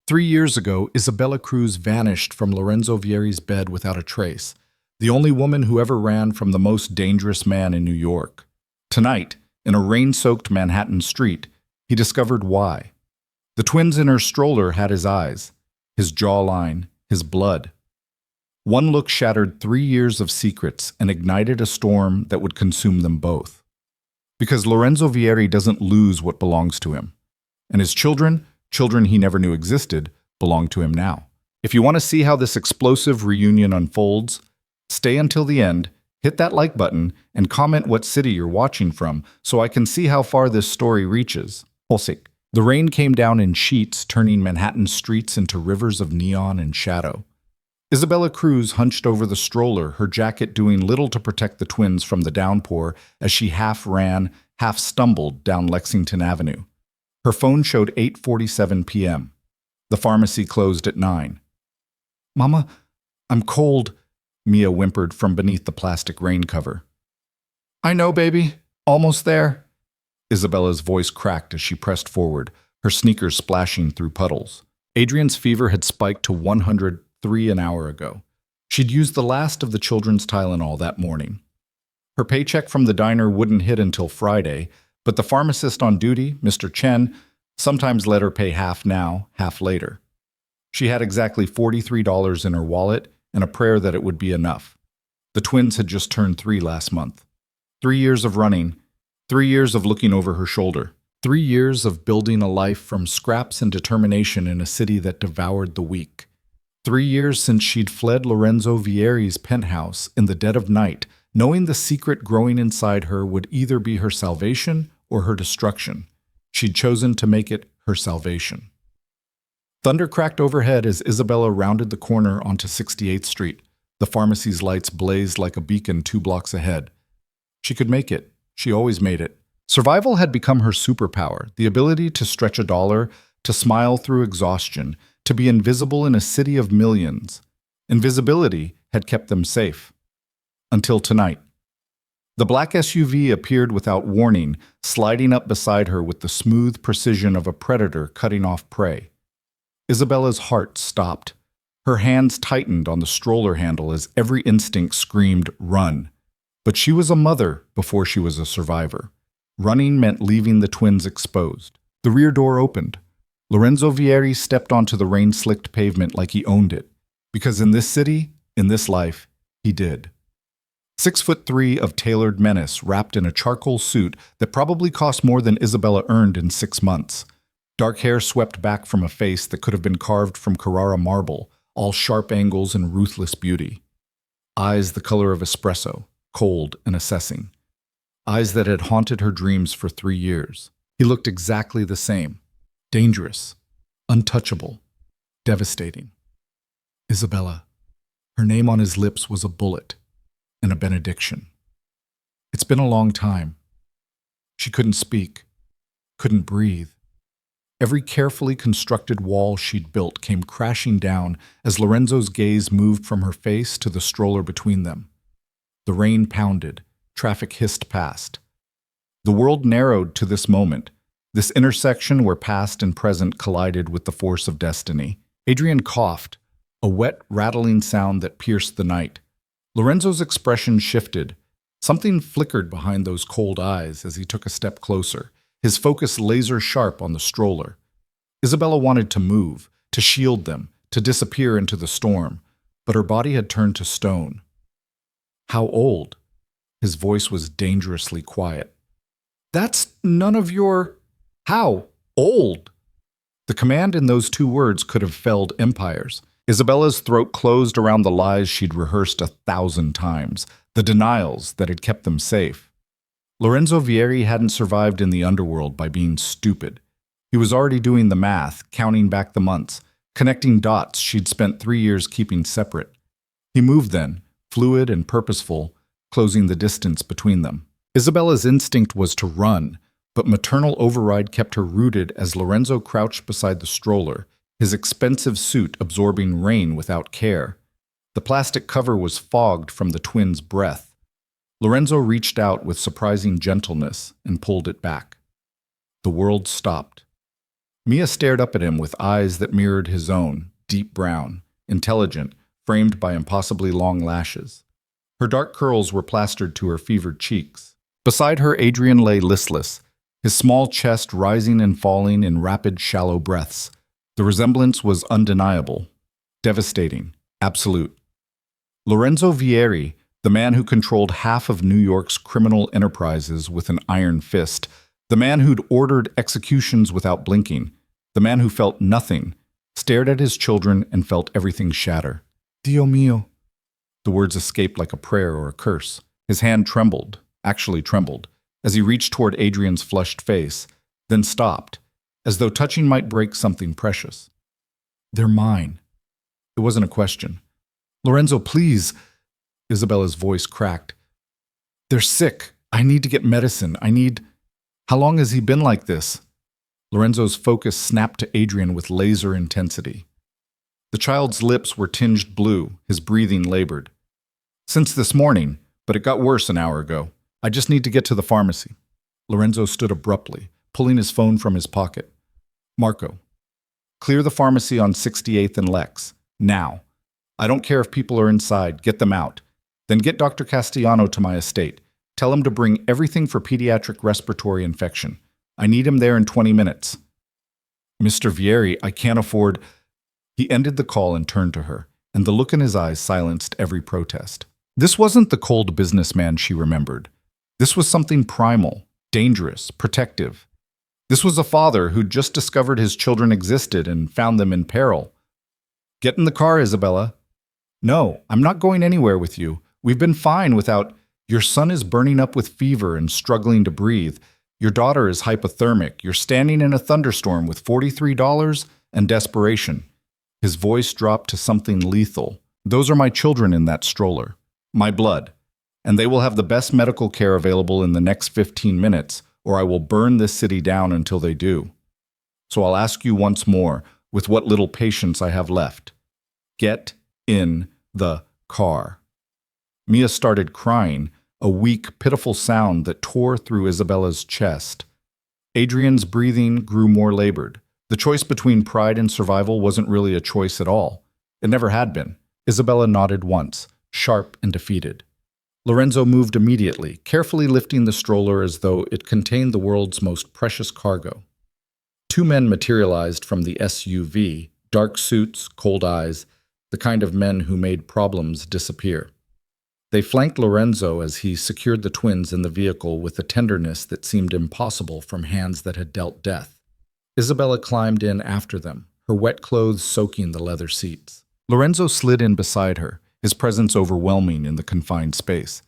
3 years ago, Isabella Cruz vanished from Lorenzo Vieri's bed without a trace, the only woman who ever ran from the most dangerous man in New York. Tonight, in a rain-soaked Manhattan street, he discovered why. The twins in her stroller had his eyes, his jawline, his blood. One look shattered 3 years of secrets and ignited a storm that would consume them both. Because Lorenzo Vieri doesn't lose what belongs to him. And his children he never knew existed, belong to him now. If you want to see how this explosive reunion unfolds, stay until the end, hit that like button, and comment what city you're watching from so I can see how far this story reaches. The rain came down in sheets, turning Manhattan streets into rivers of neon and shadow. Isabella Cruz hunched over the stroller, her jacket doing little to protect the twins from the downpour as she half ran, half stumbled down Lexington Avenue. Her phone showed 8:47 p.m. The pharmacy closed at 9. "Mama, I'm cold," Mia whimpered from beneath the plastic rain cover. "I know, baby. Almost there." Isabella's voice cracked as she pressed forward, her sneakers splashing through puddles. Adrian's fever had spiked to 103 an hour ago. She'd used the last of the children's Tylenol that morning. Her paycheck from the diner wouldn't hit until Friday, but the pharmacist on duty, Mr. Chen, sometimes let her pay half now, half later. She had exactly $43 in her wallet and a prayer that it would be enough. The twins had just turned 3 last month. 3 years of running, 3 years of looking over her shoulder, 3 years of building a life from scraps and determination in a city that devoured the weak. 3 years since she'd fled Lorenzo Vieri's penthouse in the dead of night, knowing the secret growing inside her would either be her salvation or her destruction. She'd chosen to make it her salvation. Thunder cracked overhead as Isabella rounded the corner onto 68th Street. The pharmacy's lights blazed like a beacon 2 blocks ahead. She could make it. She always made it. Survival had become her superpower, the ability to stretch a dollar, to smile through exhaustion, to be invisible in a city of millions. Invisibility had kept them safe. Until tonight. The black SUV appeared without warning, sliding up beside her with the smooth precision of a predator cutting off prey. Isabella's heart stopped. Her hands tightened on the stroller handle as every instinct screamed, "Run." But she was a mother before she was a survivor. Running meant leaving the twins exposed. The rear door opened. Lorenzo Vieri stepped onto the rain-slicked pavement like he owned it. Because in this city, in this life, he did. 6'3" of tailored menace wrapped in a charcoal suit that probably cost more than Isabella earned in 6 months. Dark hair swept back from a face that could have been carved from Carrara marble, all sharp angles and ruthless beauty. Eyes the color of espresso, cold and assessing. Eyes that had haunted her dreams for 3 years. He looked exactly the same. Dangerous, untouchable, devastating. Isabella. Her name on his lips was a bullet and a benediction. It's been a long time. She couldn't speak, couldn't breathe. Every carefully constructed wall she'd built came crashing down as Lorenzo's gaze moved from her face to the stroller between them. The rain pounded, traffic hissed past. The world narrowed to this moment, this intersection where past and present collided with the force of destiny. Adrian coughed, a wet, rattling sound that pierced the night. Lorenzo's expression shifted. Something flickered behind those cold eyes as he took a step closer, his focus laser-sharp on the stroller. Isabella wanted to move, to shield them, to disappear into the storm, but her body had turned to stone. "How old?" His voice was dangerously quiet. "That's none of your... How old?" The command in those 2 words could have felled empires. Isabella's throat closed around the lies she'd rehearsed 1,000 times, the denials that had kept them safe. Lorenzo Vieri hadn't survived in the underworld by being stupid. He was already doing the math, counting back the months, connecting dots she'd spent 3 years keeping separate. He moved then, fluid and purposeful, closing the distance between them. Isabella's instinct was to run, but maternal override kept her rooted as Lorenzo crouched beside the stroller, his expensive suit absorbing rain without care. The plastic cover was fogged from the twins' breath. Lorenzo reached out with surprising gentleness and pulled it back. The world stopped. Mia stared up at him with eyes that mirrored his own, deep brown, intelligent, framed by impossibly long lashes. Her dark curls were plastered to her fevered cheeks. Beside her, Adrian lay listless, his small chest rising and falling in rapid, shallow breaths. The resemblance was undeniable, devastating, absolute. Lorenzo Vieri, the man who controlled half of New York's criminal enterprises with an iron fist, the man who'd ordered executions without blinking, the man who felt nothing, stared at his children and felt everything shatter. Dio mio. The words escaped like a prayer or a curse. His hand trembled, actually trembled, as he reached toward Adrian's flushed face, then stopped, as though touching might break something precious. They're mine. It wasn't a question. Lorenzo, please. Isabella's voice cracked. They're sick. I need to get medicine. How long has he been like this? Lorenzo's focus snapped to Adrian with laser intensity. The child's lips were tinged blue, his breathing labored. Since this morning, but it got worse an hour ago. I just need to get to the pharmacy. Lorenzo stood abruptly, pulling his phone from his pocket. Marco, clear the pharmacy on 68th and Lex. Now. I don't care if people are inside. Get them out. Then get Dr. Castellano to my estate. Tell him to bring everything for pediatric respiratory infection. I need him there in 20 minutes. Mr. Vieri, I can't afford... He ended the call and turned to her, and the look in his eyes silenced every protest. This wasn't the cold businessman she remembered. This was something primal, dangerous, protective. This was a father who'd just discovered his children existed and found them in peril. Get in the car, Isabella. No, I'm not going anywhere with you. We've been fine without... Your son is burning up with fever and struggling to breathe. Your daughter is hypothermic. You're standing in a thunderstorm with $43 and desperation. His voice dropped to something lethal. Those are my children in that stroller. My blood. And they will have the best medical care available in the next 15 minutes, or I will burn this city down until they do. So I'll ask you once more, with what little patience I have left. Get in the car. Mia started crying, a weak, pitiful sound that tore through Isabella's chest. Adrian's breathing grew more labored. The choice between pride and survival wasn't really a choice at all. It never had been. Isabella nodded once, sharp and defeated. Lorenzo moved immediately, carefully lifting the stroller as though it contained the world's most precious cargo. Two men materialized from the SUV, dark suits, cold eyes, the kind of men who made problems disappear. They flanked Lorenzo as he secured the twins in the vehicle with a tenderness that seemed impossible from hands that had dealt death. Isabella climbed in after them, her wet clothes soaking the leather seats. Lorenzo slid in beside her, his presence overwhelming in the confined space.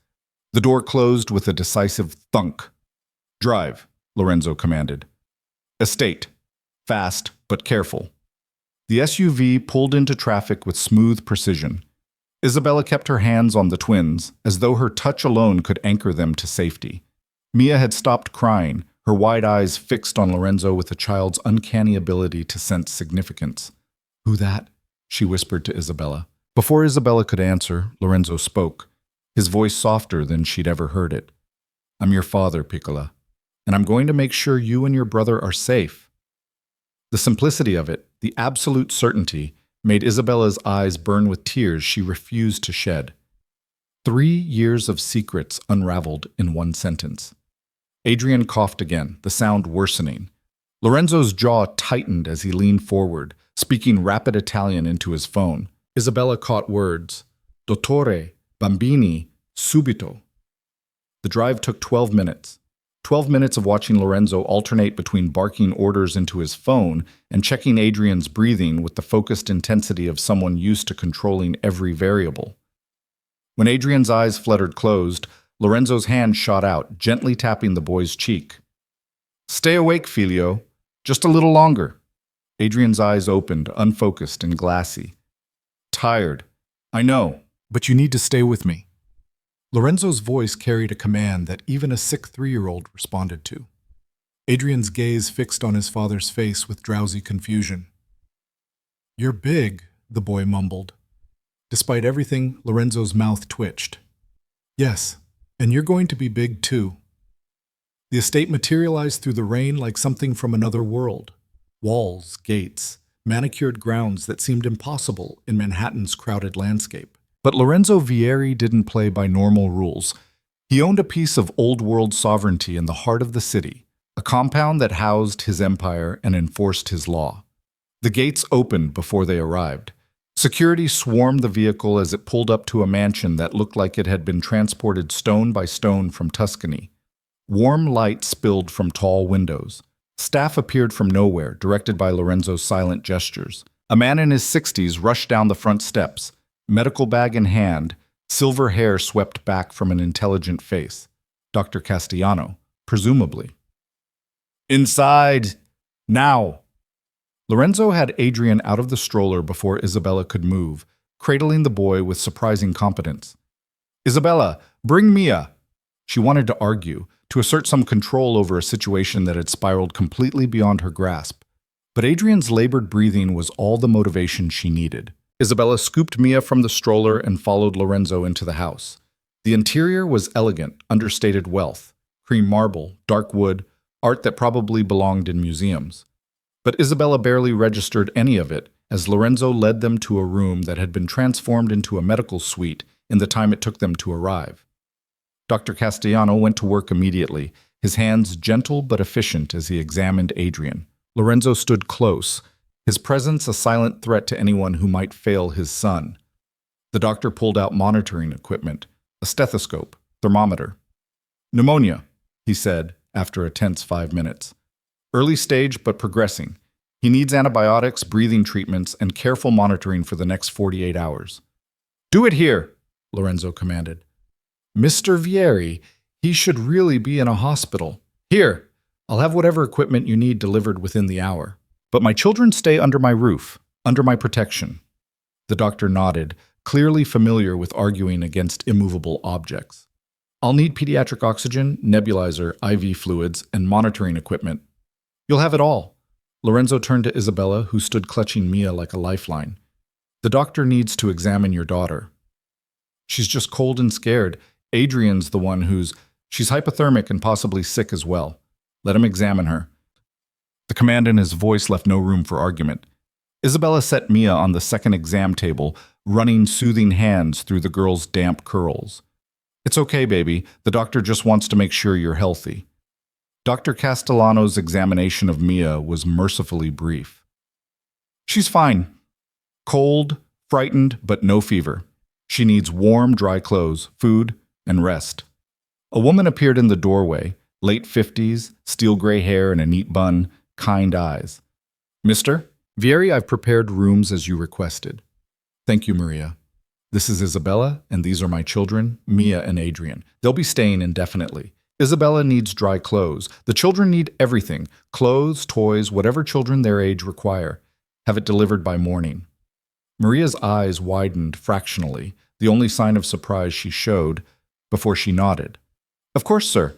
The door closed with a decisive thunk. Drive, Lorenzo commanded. Estate. Fast, but careful. The SUV pulled into traffic with smooth precision. Isabella kept her hands on the twins, as though her touch alone could anchor them to safety. Mia had stopped crying, her wide eyes fixed on Lorenzo with a child's uncanny ability to sense significance. Who that? She whispered to Isabella. Before Isabella could answer, Lorenzo spoke, his voice softer than she'd ever heard it. I'm your father, Piccola, and I'm going to make sure you and your brother are safe. The simplicity of it, the absolute certainty, made Isabella's eyes burn with tears she refused to shed. 3 years of secrets unraveled in one sentence. Adrian coughed again, the sound worsening. Lorenzo's jaw tightened as he leaned forward, speaking rapid Italian into his phone. Isabella caught words. Dottore, bambini, subito. The drive took 12 minutes. 12 minutes of watching Lorenzo alternate between barking orders into his phone and checking Adrian's breathing with the focused intensity of someone used to controlling every variable. When Adrian's eyes fluttered closed, Lorenzo's hand shot out, gently tapping the boy's cheek. Stay awake, Filio. Just a little longer. Adrian's eyes opened, unfocused and glassy. Tired. I know, but you need to stay with me. Lorenzo's voice carried a command that even a sick 3-year-old responded to. Adrian's gaze fixed on his father's face with drowsy confusion. You're big, the boy mumbled. Despite everything, Lorenzo's mouth twitched. Yes, and you're going to be big too. The estate materialized through the rain like something from another world. Walls, gates, manicured grounds that seemed impossible in Manhattan's crowded landscape. But Lorenzo Vieri didn't play by normal rules. He owned a piece of old-world sovereignty in the heart of the city, a compound that housed his empire and enforced his law. The gates opened before they arrived. Security swarmed the vehicle as it pulled up to a mansion that looked like it had been transported stone by stone from Tuscany. Warm light spilled from tall windows. Staff appeared from nowhere, directed by Lorenzo's silent gestures. A man in his 60s rushed down the front steps, medical bag in hand, silver hair swept back from an intelligent face. Dr. Castellano, presumably. "Inside! Now!" Lorenzo had Adrian out of the stroller before Isabella could move, cradling the boy with surprising competence. "Isabella, bring Mia!" She wanted to argue, to assert some control over a situation that had spiraled completely beyond her grasp. But Adrian's labored breathing was all the motivation she needed. Isabella scooped Mia from the stroller and followed Lorenzo into the house. The interior was elegant, understated wealth, cream marble, dark wood, art that probably belonged in museums. But Isabella barely registered any of it as Lorenzo led them to a room that had been transformed into a medical suite in the time it took them to arrive. Dr. Castellano went to work immediately, his hands gentle but efficient as he examined Adrian. Lorenzo stood close, his presence a silent threat to anyone who might fail his son. The doctor pulled out monitoring equipment, a stethoscope, thermometer. "Pneumonia," he said after a tense 5 minutes. "Early stage but progressing. He needs antibiotics, breathing treatments, and careful monitoring for the next 48 hours. "Do it here," Lorenzo commanded. "Mr. Vieri, he should really be in a hospital. Here, I'll have whatever equipment you need delivered within the hour. But my children stay under my roof, under my protection." The doctor nodded, clearly familiar with arguing against immovable objects. "I'll need pediatric oxygen, nebulizer, IV fluids, and monitoring equipment. You'll have it all." Lorenzo turned to Isabella, who stood clutching Mia like a lifeline. "The doctor needs to examine your daughter. She's just cold and scared. Adrian's the one she's hypothermic and possibly sick as well. Let him examine her." The command in his voice left no room for argument. Isabella set Mia on the second exam table, running soothing hands through the girl's damp curls. "It's okay, baby. The doctor just wants to make sure you're healthy." Dr. Castellano's examination of Mia was mercifully brief. "She's fine. Cold, frightened, but no fever. She needs warm, dry clothes, food, and rest." A woman appeared in the doorway, late 50s, steel gray hair and a neat bun, kind eyes. "Mr. Vieri, I've prepared rooms as you requested." "Thank you, Maria. This is Isabella, and these are my children, Mia and Adrian. They'll be staying indefinitely. Isabella needs dry clothes. The children need everything, clothes, toys, whatever children their age require. Have it delivered by morning." Maria's eyes widened fractionally, the only sign of surprise she showed, before she nodded. "Of course, sir.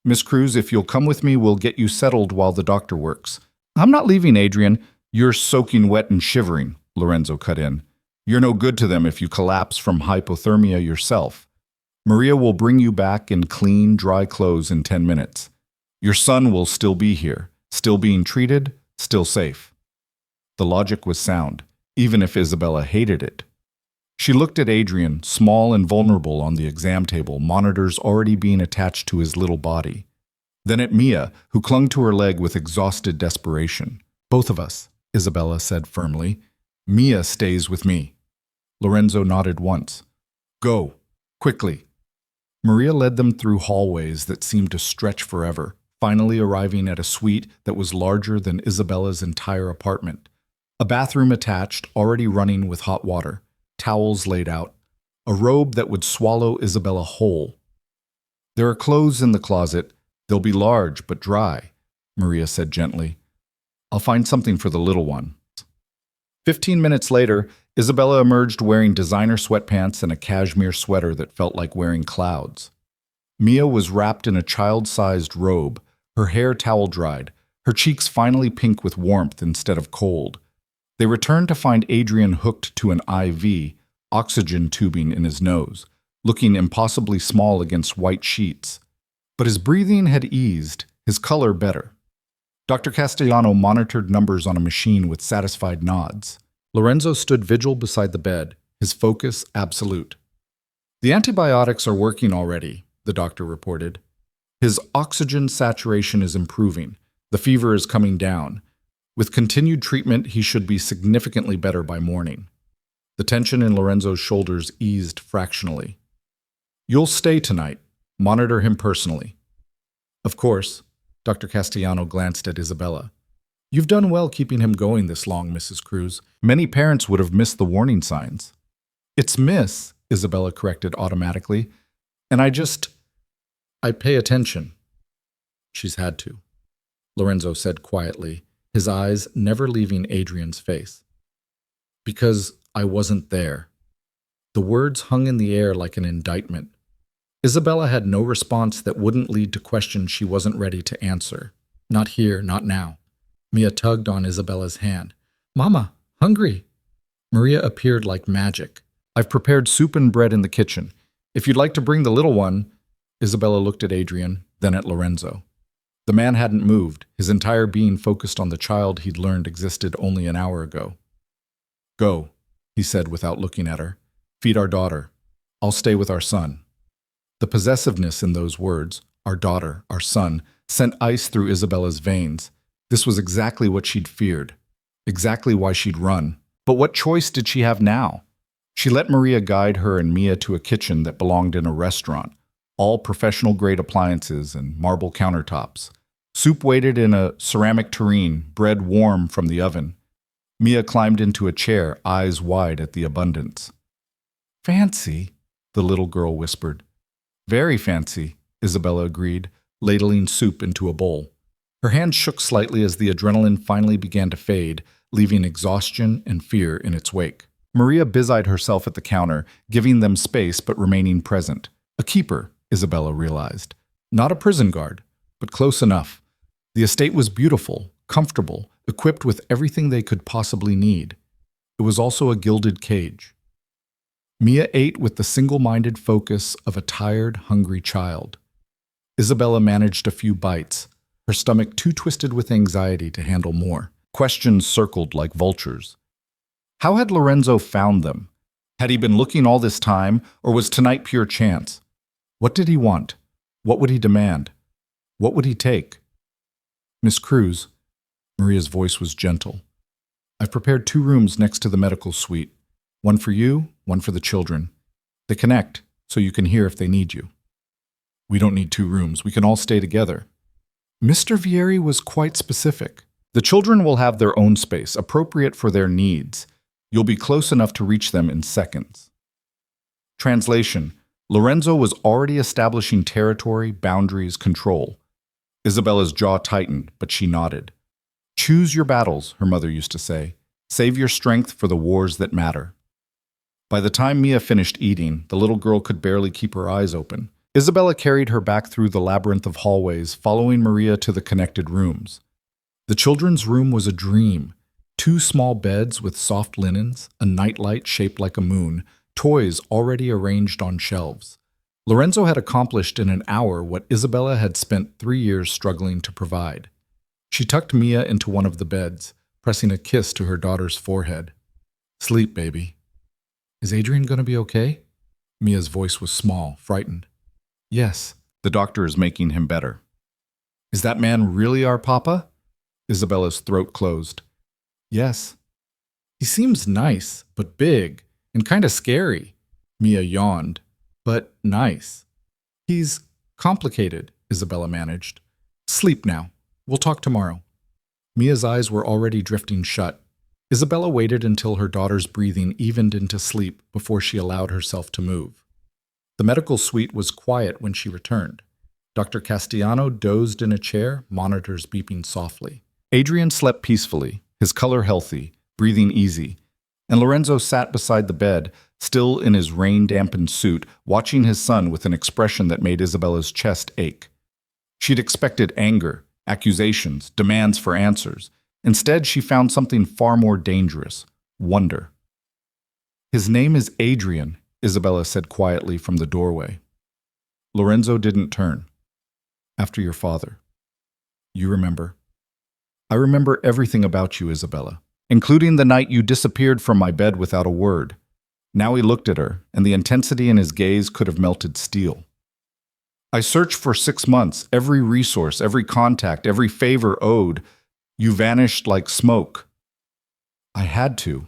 Miss Cruz, if you'll come with me, we'll get you settled while the doctor works." "I'm not leaving, Adrian. You're soaking wet and shivering," Lorenzo cut in. "You're no good to them if you collapse from hypothermia yourself. Maria will bring you back in clean, dry clothes in 10 minutes. Your son will still be here, still being treated, still safe." The logic was sound, even if Isabella hated it. She looked at Adrian, small and vulnerable on the exam table, monitors already being attached to his little body. Then at Mia, who clung to her leg with exhausted desperation. "Both of us," Isabella said firmly. "Mia stays with me." Lorenzo nodded once. "Go, quickly." Maria led them through hallways that seemed to stretch forever, finally arriving at a suite that was larger than Isabella's entire apartment. A bathroom attached, already running with hot water. Towels laid out, a robe that would swallow Isabella whole. "There are clothes in the closet. They'll be large but dry," Maria said gently. "I'll find something for the little one." 15 minutes later, Isabella emerged wearing designer sweatpants and a cashmere sweater that felt like wearing clouds. Mia was wrapped in a child-sized robe, her hair towel-dried, her cheeks finally pink with warmth instead of cold. They returned to find Adrian hooked to an IV, oxygen tubing in his nose, looking impossibly small against white sheets. But his breathing had eased, his color better. Dr. Castellano monitored numbers on a machine with satisfied nods. Lorenzo stood vigil beside the bed, his focus absolute. The antibiotics are working already, the doctor reported. His oxygen saturation is improving. The fever is coming down. With continued treatment, he should be significantly better by morning. The tension in Lorenzo's shoulders eased fractionally. You'll stay tonight. Monitor him personally. Of course. Dr. Castellano glanced at Isabella. You've done well keeping him going this long, Mrs. Cruz. Many parents would have missed the warning signs. It's Miss, Isabella corrected automatically. And I pay attention. She's had to, Lorenzo said quietly, his eyes never leaving Adrian's face. Because I wasn't there. The words hung in the air like an indictment. Isabella had no response that wouldn't lead to questions she wasn't ready to answer. Not here, not now. Mia tugged on Isabella's hand. Mama, hungry. Maria appeared like magic. I've prepared soup and bread in the kitchen. If you'd like to bring the little one. Isabella looked at Adrian, then at Lorenzo. The man hadn't moved, his entire being focused on the child he'd learned existed only an hour ago. Go, he said without looking at her. Feed our daughter. I'll stay with our son. The possessiveness in those words, our daughter, our son, sent ice through Isabella's veins. This was exactly what she'd feared, exactly why she'd run. But what choice did she have now? She let Maria guide her and Mia to a kitchen that belonged in a restaurant, all professional-grade appliances and marble countertops. Soup waited in a ceramic tureen, bread warm from the oven. Mia climbed into a chair, eyes wide at the abundance. Fancy, the little girl whispered. Very fancy, Isabella agreed, ladling soup into a bowl. Her hand shook slightly as the adrenaline finally began to fade, leaving exhaustion and fear in its wake. Maria busied herself at the counter, giving them space but remaining present. A keeper, Isabella realized. Not a prison guard, but close enough. The estate was beautiful, comfortable, equipped with everything they could possibly need. It was also a gilded cage. Mia ate with the single-minded focus of a tired, hungry child. Isabella managed a few bites, her stomach too twisted with anxiety to handle more. Questions circled like vultures. How had Lorenzo found them? Had he been looking all this time, or was tonight pure chance? What did he want? What would he demand? What would he take? Miss Cruz, Maria's voice was gentle. I've prepared 2 rooms next to the medical suite. One for you, one for the children. They connect, so you can hear if they need you. We don't need 2 rooms. We can all stay together. Mr. Vieri was quite specific. The children will have their own space, appropriate for their needs. You'll be close enough to reach them in seconds. Translation. Lorenzo was already establishing territory, boundaries, control. Isabella's jaw tightened, but she nodded. Choose your battles, her mother used to say. Save your strength for the wars that matter. By the time Mia finished eating, the little girl could barely keep her eyes open. Isabella carried her back through the labyrinth of hallways, following Maria to the connected rooms. The children's room was a dream. 2 small beds with soft linens, a nightlight shaped like a moon, toys already arranged on shelves. Lorenzo had accomplished in an hour what Isabella had spent 3 years struggling to provide. She tucked Mia into one of the beds, pressing a kiss to her daughter's forehead. Sleep, baby. Is Adrian going to be okay? Mia's voice was small, frightened. Yes, the doctor is making him better. Is that man really our papa? Isabella's throat closed. Yes. He seems nice, but big, and kind of scary. Mia yawned. But nice. He's complicated, Isabella managed. Sleep now. We'll talk tomorrow. Mia's eyes were already drifting shut. Isabella waited until her daughter's breathing evened into sleep before she allowed herself to move. The medical suite was quiet when she returned. Dr. Castellano dozed in a chair, monitors beeping softly. Adrian slept peacefully, his color healthy, breathing easy, and Lorenzo sat beside the bed, still in his rain-dampened suit, watching his son with an expression that made Isabella's chest ache. She'd expected anger, accusations, demands for answers. Instead, she found something far more dangerous, wonder. His name is Adrian, Isabella said quietly from the doorway. Lorenzo didn't turn. After your father. You remember. I remember everything about you, Isabella, including the night you disappeared from my bed without a word. Now he looked at her, and the intensity in his gaze could have melted steel. I searched for 6 months, every resource, every contact, every favor owed. You vanished like smoke. I had to.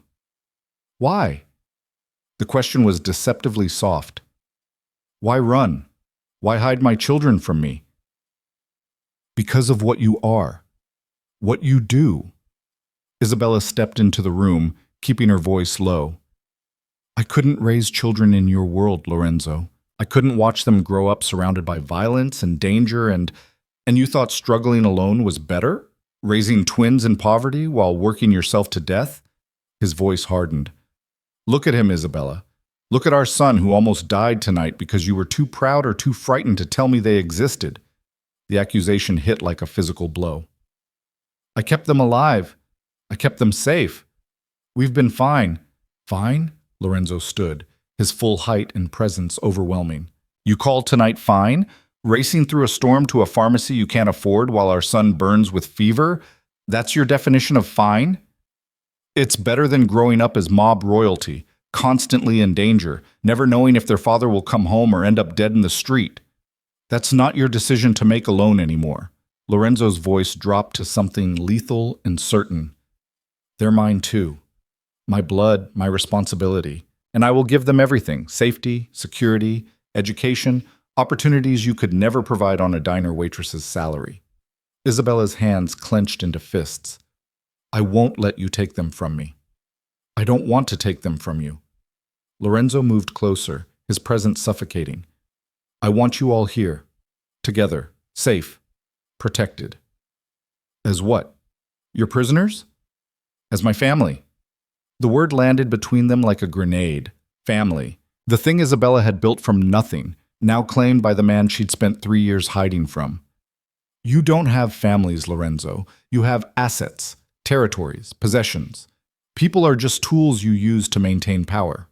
Why? The question was deceptively soft. Why run? Why hide my children from me? Because of what you are. What you do. Isabella stepped into the room, keeping her voice low. I couldn't raise children in your world, Lorenzo. I couldn't watch them grow up surrounded by violence and danger, and you thought struggling alone was better? Raising twins in poverty while working yourself to death? His voice hardened. Look at him, Isabella. Look at our son who almost died tonight because you were too proud or too frightened to tell me they existed. The accusation hit like a physical blow. I kept them alive. I kept them safe. We've been fine. Fine? Lorenzo stood, his full height and presence overwhelming. You call tonight fine? Racing through a storm to a pharmacy you can't afford while our son burns with fever? That's your definition of fine? It's better than growing up as mob royalty, constantly in danger, never knowing if their father will come home or end up dead in the street. That's not your decision to make alone anymore. Lorenzo's voice dropped to something lethal and certain. They're mine too. My blood, my responsibility. And I will give them everything: safety, security, education, opportunities you could never provide on a diner waitress's salary. Isabella's hands clenched into fists. I won't let you take them from me. I don't want to take them from you. Lorenzo moved closer, his presence suffocating. I want you all here, together, safe, protected. As what? Your prisoners? As my family. The word landed between them like a grenade. Family. The thing Isabella had built from nothing, now claimed by the man she'd spent 3 years hiding from. You don't have families, Lorenzo. You have assets, territories, possessions. People are just tools you use to maintain power.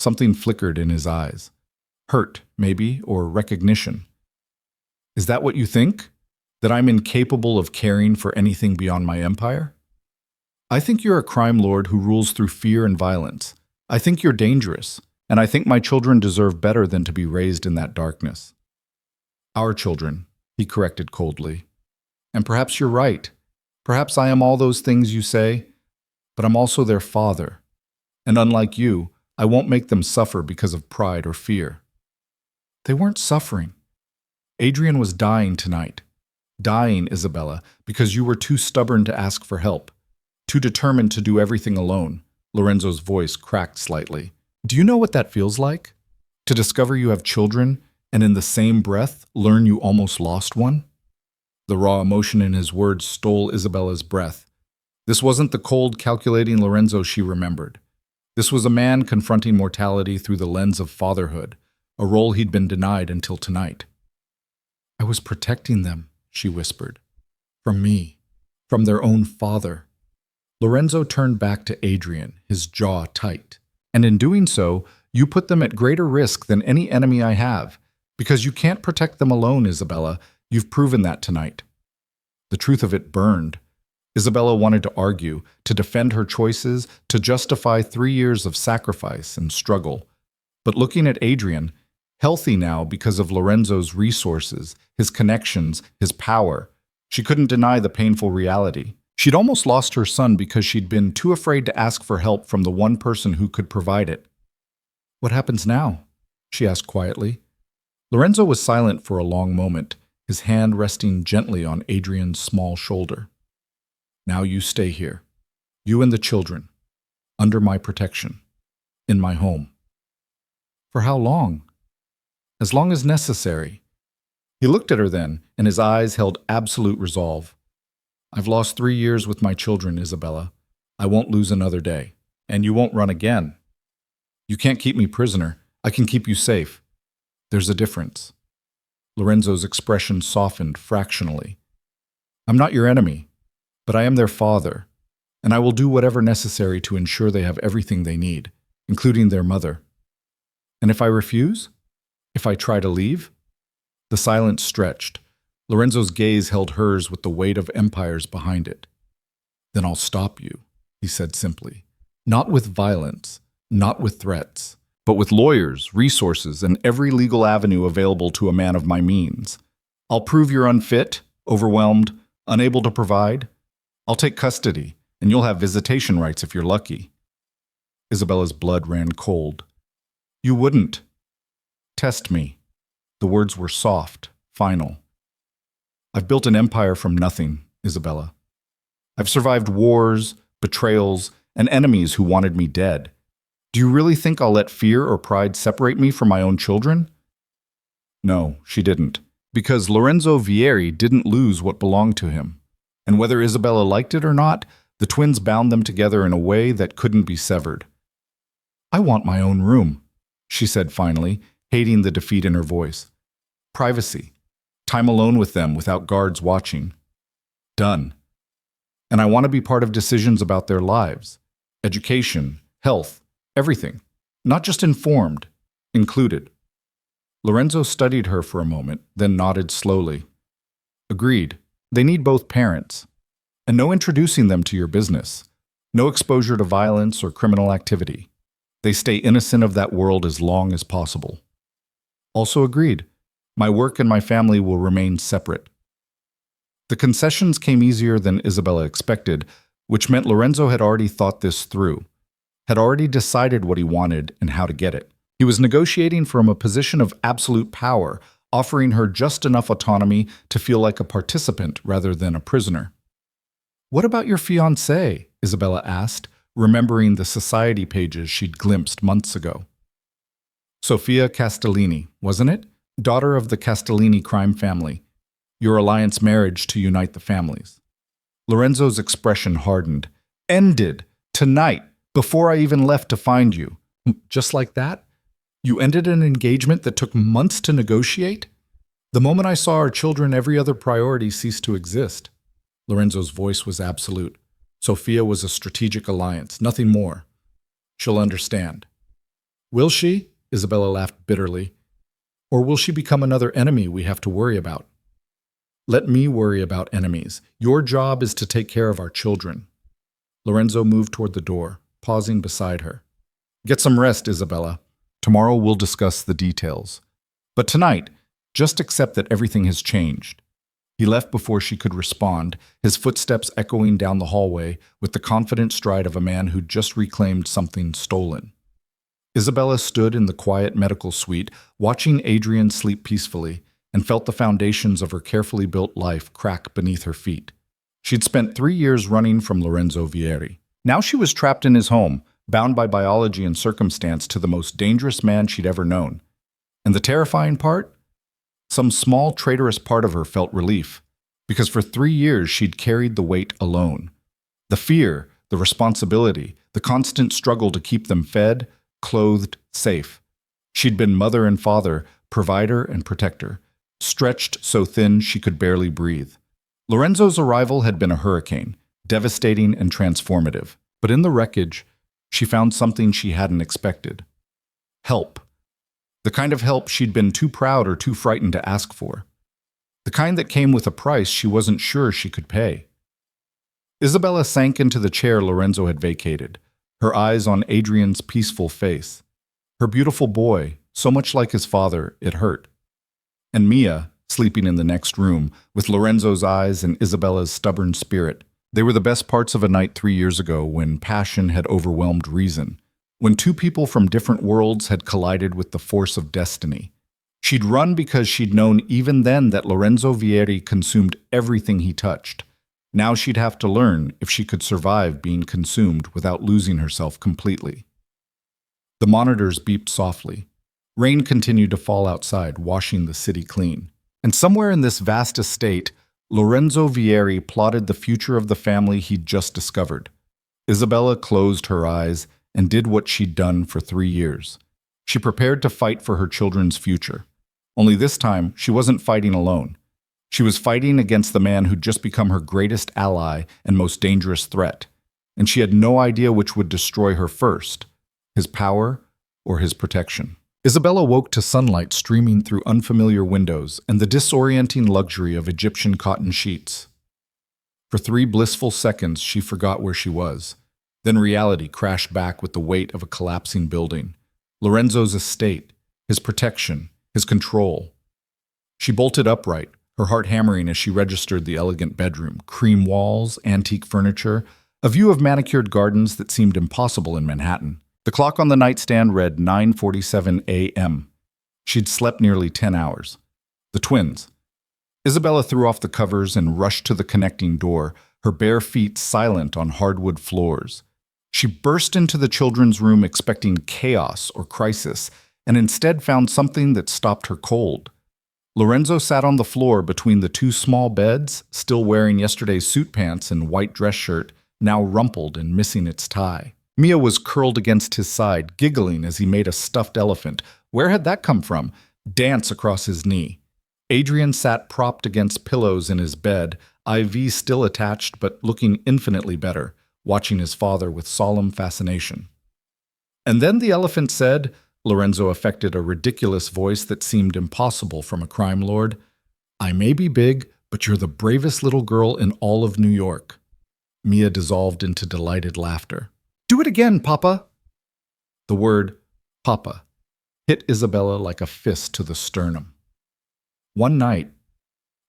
Something flickered in his eyes. Hurt, maybe, or recognition. Is that what you think? That I'm incapable of caring for anything beyond my empire? I think you're a crime lord who rules through fear and violence. I think you're dangerous, and I think my children deserve better than to be raised in that darkness. Our children, he corrected coldly. And perhaps you're right. Perhaps I am all those things you say, but I'm also their father. And unlike you, I won't make them suffer because of pride or fear. They weren't suffering. Adrian was dying tonight. Dying, Isabella, because you were too stubborn to ask for help. Too determined to do everything alone. Lorenzo's voice cracked slightly. Do you know what that feels like? To discover you have children, and in the same breath, learn you almost lost one? The raw emotion in his words stole Isabella's breath. This wasn't the cold, calculating Lorenzo she remembered. This was a man confronting mortality through the lens of fatherhood, a role he'd been denied until tonight. I was protecting them, she whispered. From me. From their own father. Lorenzo turned back to Adrian, his jaw tight. And in doing so, you put them at greater risk than any enemy I have, because you can't protect them alone, Isabella. You've proven that tonight. The truth of it burned. Isabella wanted to argue, to defend her choices, to justify 3 years of sacrifice and struggle. But looking at Adrian, healthy now because of Lorenzo's resources, his connections, his power, she couldn't deny the painful reality. She'd almost lost her son because she'd been too afraid to ask for help from the one person who could provide it. What happens now? She asked quietly. Lorenzo was silent for a long moment, his hand resting gently on Adrian's small shoulder. Now you stay here, you and the children, under my protection, in my home. For how long? As long as necessary. He looked at her then, and his eyes held absolute resolve. I've lost 3 years with my children, Isabella. I won't lose another day. And you won't run again. You can't keep me prisoner. I can keep you safe. There's a difference. Lorenzo's expression softened fractionally. I'm not your enemy, but I am their father, and I will do whatever necessary to ensure they have everything they need, including their mother. And if I refuse? If I try to leave? The silence stretched. Lorenzo's gaze held hers with the weight of empires behind it. "Then I'll stop you," he said simply. "Not with violence, not with threats, but with lawyers, resources, and every legal avenue available to a man of my means. I'll prove you're unfit, overwhelmed, unable to provide. I'll take custody, and you'll have visitation rights if you're lucky." Isabella's blood ran cold. "You wouldn't." "Test me." The words were soft, final. "I've built an empire from nothing, Isabella. I've survived wars, betrayals, and enemies who wanted me dead. Do you really think I'll let fear or pride separate me from my own children?" No, she didn't, because Lorenzo Vieri didn't lose what belonged to him. And whether Isabella liked it or not, the twins bound them together in a way that couldn't be severed. "I want my own room," she said finally, hating the defeat in her voice. "Privacy. Time alone with them without guards watching. Done. And I want to be part of decisions about their lives. Education, health, everything. Not just informed, included." Lorenzo studied her for a moment, then nodded slowly. "Agreed. They need both parents. And no introducing them to your business. No exposure to violence or criminal activity. They stay innocent of that world as long as possible." "Also agreed. My work and my family will remain separate." The concessions came easier than Isabella expected, which meant Lorenzo had already thought this through, had already decided what he wanted and how to get it. He was negotiating from a position of absolute power, offering her just enough autonomy to feel like a participant rather than a prisoner. "What about your fiancée?" Isabella asked, remembering the society pages she'd glimpsed months ago. "Sofia Castellini, wasn't it? Daughter of the Castellini crime family. Your alliance marriage to unite the families." Lorenzo's expression hardened. "Ended. Tonight. Before I even left to find you." "Just like that? You ended an engagement that took months to negotiate?" "The moment I saw our children, every other priority ceased to exist." Lorenzo's voice was absolute. Sofia was a strategic alliance, nothing more. "She'll understand." "Will she?" Isabella laughed bitterly. "Or will she become another enemy we have to worry about?" "Let me worry about enemies. Your job is to take care of our children." Lorenzo moved toward the door, pausing beside her. "Get some rest, Isabella. Tomorrow we'll discuss the details. But tonight, just accept that everything has changed." He left before she could respond, his footsteps echoing down the hallway with the confident stride of a man who'd just reclaimed something stolen. Isabella stood in the quiet medical suite, watching Adrian sleep peacefully, and felt the foundations of her carefully built life crack beneath her feet. She'd spent 3 years running from Lorenzo Vieri. Now she was trapped in his home, bound by biology and circumstance to the most dangerous man she'd ever known. And the terrifying part? Some small, traitorous part of her felt relief, because for 3 years she'd carried the weight alone. The fear, the responsibility, the constant struggle to keep them fed, clothed, safe. She'd been mother and father, provider and protector, stretched so thin she could barely breathe. Lorenzo's arrival had been a hurricane, devastating and transformative. But in the wreckage, she found something she hadn't expected. Help. The kind of help she'd been too proud or too frightened to ask for. The kind that came with a price she wasn't sure she could pay. Isabella sank into the chair Lorenzo had vacated, her eyes on Adrian's peaceful face. Her beautiful boy, so much like his father, it hurt. And Mia, sleeping in the next room, with Lorenzo's eyes and Isabella's stubborn spirit. They were the best parts of a night 3 years ago when passion had overwhelmed reason, when two people from different worlds had collided with the force of destiny. She'd run because she'd known even then that Lorenzo Vieri consumed everything he touched. Now she'd have to learn if she could survive being consumed without losing herself completely. The monitors beeped softly. Rain continued to fall outside, washing the city clean. And somewhere in this vast estate, Lorenzo Vieri plotted the future of the family he'd just discovered. Isabella closed her eyes and did what she'd done for 3 years. She prepared to fight for her children's future. Only this time, she wasn't fighting alone. She was fighting against the man who'd just become her greatest ally and most dangerous threat. And she had no idea which would destroy her first, his power or his protection. Isabella woke to sunlight streaming through unfamiliar windows and the disorienting luxury of Egyptian cotton sheets. For 3 blissful seconds, she forgot where she was. Then reality crashed back with the weight of a collapsing building. Lorenzo's estate, his protection, his control. She bolted upright, her heart hammering as she registered the elegant bedroom, cream walls, antique furniture, a view of manicured gardens that seemed impossible in Manhattan. The clock on the nightstand read 9:47 a.m. She'd slept nearly 10 hours. The twins. Isabella threw off the covers and rushed to the connecting door, her bare feet silent on hardwood floors. She burst into the children's room expecting chaos or crisis, and instead found something that stopped her cold. Lorenzo sat on the floor between the 2 small beds, still wearing yesterday's suit pants and white dress shirt, now rumpled and missing its tie. Mia was curled against his side, giggling as he made a stuffed elephant. Where had that come from? Dance across his knee. Adrian sat propped against pillows in his bed, IV still attached but looking infinitely better, watching his father with solemn fascination. And then the elephant said, Lorenzo affected a ridiculous voice that seemed impossible from a crime lord, "I may be big, but you're the bravest little girl in all of New York." Mia dissolved into delighted laughter. "Do it again, Papa!" The word, Papa, hit Isabella like a fist to the sternum. One night.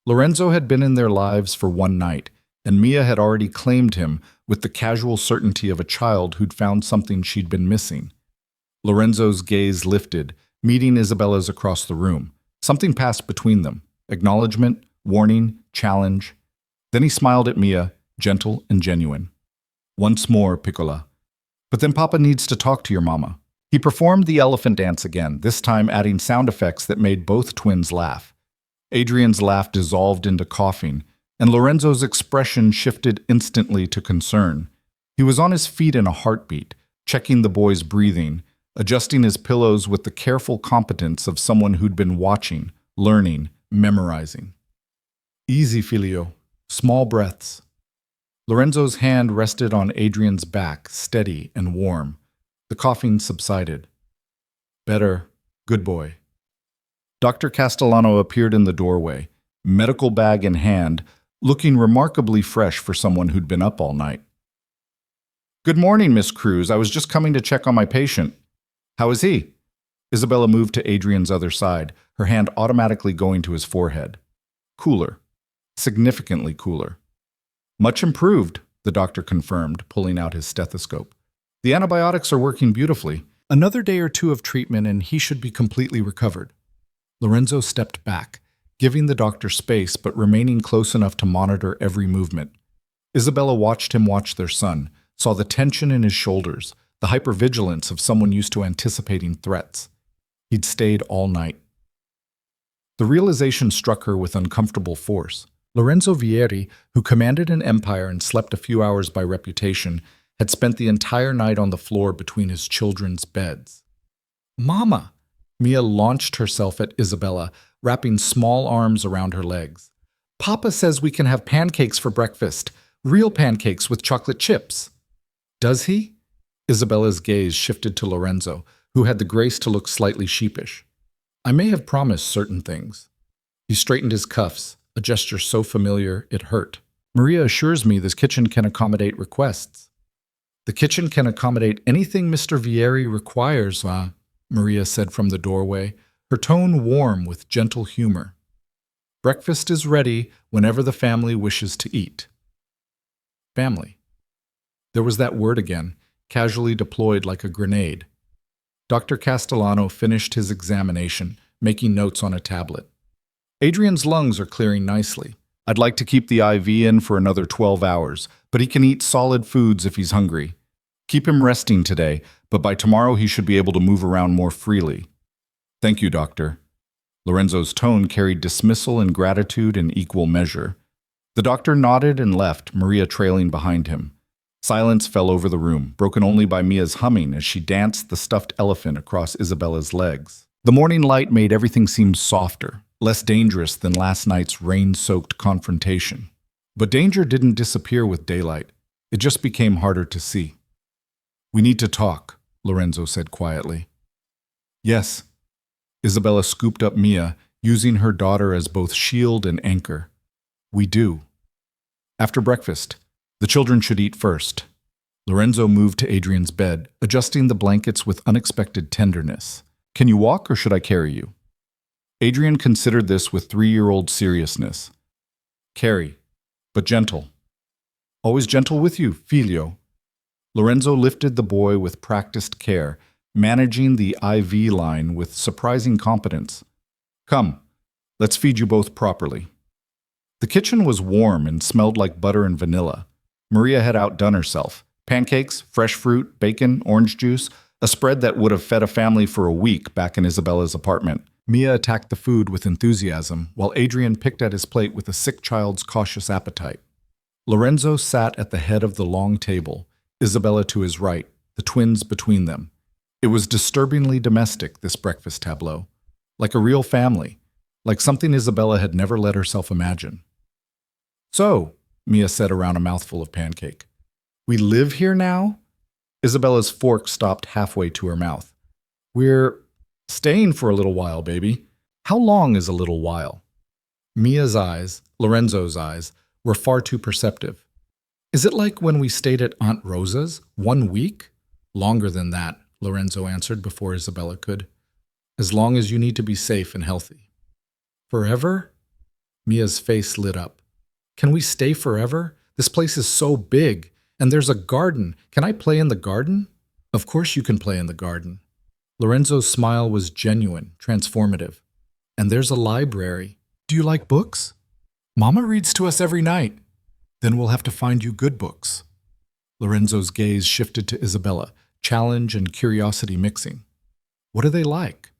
Lorenzo had been in their lives for one night, and Mia had already claimed him with the casual certainty of a child who'd found something she'd been missing. Lorenzo's gaze lifted, meeting Isabella's across the room. Something passed between them. Acknowledgement, warning, challenge. Then he smiled at Mia, gentle and genuine. "Once more, Piccola. But then Papa needs to talk to your mama." He performed the elephant dance again, this time adding sound effects that made both twins laugh. Adrian's laugh dissolved into coughing, and Lorenzo's expression shifted instantly to concern. He was on his feet in a heartbeat, checking the boy's breathing, adjusting his pillows with the careful competence of someone who'd been watching, learning, memorizing. "Easy, Filio. Small breaths." Lorenzo's hand rested on Adrian's back, steady and warm. The coughing subsided. "Better. Good boy." Dr. Castellano appeared in the doorway, medical bag in hand, looking remarkably fresh for someone who'd been up all night. "Good morning, Miss Cruz. I was just coming to check on my patient." "How is he?" Isabella moved to Adrian's other side, her hand automatically going to his forehead. "Cooler. Significantly cooler." "Much improved," the doctor confirmed, pulling out his stethoscope. "The antibiotics are working beautifully. Another day or 2 of treatment and he should be completely recovered." Lorenzo stepped back, giving the doctor space but remaining close enough to monitor every movement. Isabella watched him watch their son, saw the tension in his shoulders, the hypervigilance of someone used to anticipating threats. He'd stayed all night. The realization struck her with uncomfortable force. Lorenzo Vieri, who commanded an empire and slept a few hours by reputation, had spent the entire night on the floor between his children's beds. "Mama!" Mia launched herself at Isabella, wrapping small arms around her legs. "Papa says we can have pancakes for breakfast, real pancakes with chocolate chips." "Does he?" Isabella's gaze shifted to Lorenzo, who had the grace to look slightly sheepish. "I may have promised certain things." He straightened his cuffs, a gesture so familiar it hurt. "Maria assures me this kitchen can accommodate requests." "The kitchen can accommodate anything Mr. Vieri requires, va?" Maria said from the doorway, her tone warm with gentle humor. "Breakfast is ready whenever the family wishes to eat." Family. There was that word again, casually deployed like a grenade. Dr. Castellano finished his examination, making notes on a tablet. "Adrian's lungs are clearing nicely. I'd like to keep the IV in for another 12 hours, but he can eat solid foods if he's hungry. Keep him resting today, but by tomorrow he should be able to move around more freely." "Thank you, doctor." Lorenzo's tone carried dismissal and gratitude in equal measure. The doctor nodded and left, Maria trailing behind him. Silence fell over the room, broken only by Mia's humming as she danced the stuffed elephant across Isabella's legs. The morning light made everything seem softer, less dangerous than last night's rain-soaked confrontation. But danger didn't disappear with daylight. It just became harder to see. "We need to talk," Lorenzo said quietly. "Yes." Isabella scooped up Mia, using her daughter as both shield and anchor. We do. After breakfast, the children should eat first. Lorenzo moved to Adrian's bed, adjusting the blankets with unexpected tenderness. Can you walk or should I carry you? Adrian considered this with 3-year-old seriousness. Carry, but gentle. Always gentle with you, figlio. Lorenzo lifted the boy with practiced care, managing the IV line with surprising competence. Come, let's feed you both properly. The kitchen was warm and smelled like butter and vanilla. Maria had outdone herself. Pancakes, fresh fruit, bacon, orange juice, a spread that would have fed a family for a week back in Isabella's apartment. Mia attacked the food with enthusiasm, while Adrian picked at his plate with a sick child's cautious appetite. Lorenzo sat at the head of the long table, Isabella to his right, the twins between them. It was disturbingly domestic, this breakfast tableau. Like a real family, like something Isabella had never let herself imagine. So, Mia said around a mouthful of pancake, we live here now? Isabella's fork stopped halfway to her mouth. We're staying for a little while, baby. How long is a little while? Mia's eyes, Lorenzo's eyes, were far too perceptive. Is it like when we stayed at Aunt Rosa's? 1 week? Longer than that, Lorenzo answered before Isabella could. As long as you need to be safe and healthy. Forever? Mia's face lit up. Can we stay forever? This place is so big. And there's a garden. Can I play in the garden? Of course you can play in the garden. Lorenzo's smile was genuine, transformative. And there's a library. Do you like books? Mama reads to us every night. Then we'll have to find you good books. Lorenzo's gaze shifted to Isabella, challenge and curiosity mixing. What are they like?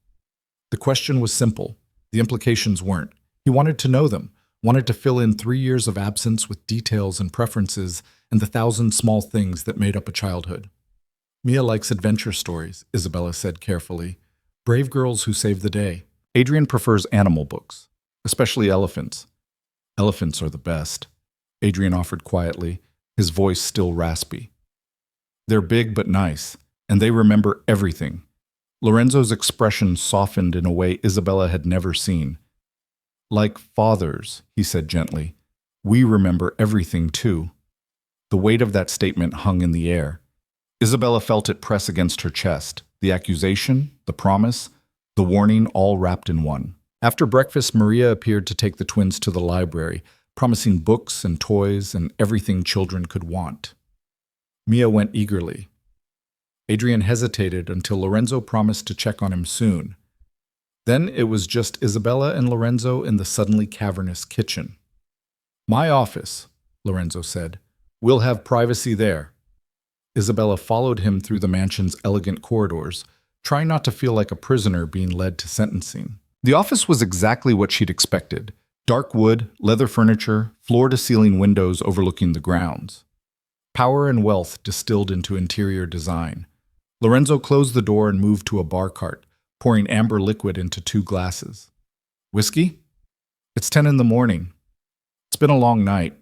The question was simple. The implications weren't. He wanted to know them, wanted to fill in 3 years of absence with details and preferences and the 1,000 small things that made up a childhood. Mia likes adventure stories, Isabella said carefully. Brave girls who save the day. Adrian prefers animal books, especially elephants. Elephants are the best, Adrian offered quietly, his voice still raspy. They're big but nice, and they remember everything. Lorenzo's expression softened in a way Isabella had never seen. Like fathers, he said gently, we remember everything too. The weight of that statement hung in the air. Isabella felt it press against her chest, the accusation, the promise, the warning all wrapped in one. After breakfast, Maria appeared to take the twins to the library, promising books and toys and everything children could want. Mia went eagerly. Adrian hesitated until Lorenzo promised to check on him soon. Then it was just Isabella and Lorenzo in the suddenly cavernous kitchen. My office, Lorenzo said. We'll have privacy there. Isabella followed him through the mansion's elegant corridors, trying not to feel like a prisoner being led to sentencing. The office was exactly what she'd expected. Dark wood, leather furniture, floor-to-ceiling windows overlooking the grounds. Power and wealth distilled into interior design. Lorenzo closed the door and moved to a bar cart, pouring amber liquid into 2 glasses. Whiskey? It's 10 in the morning. It's been a long night.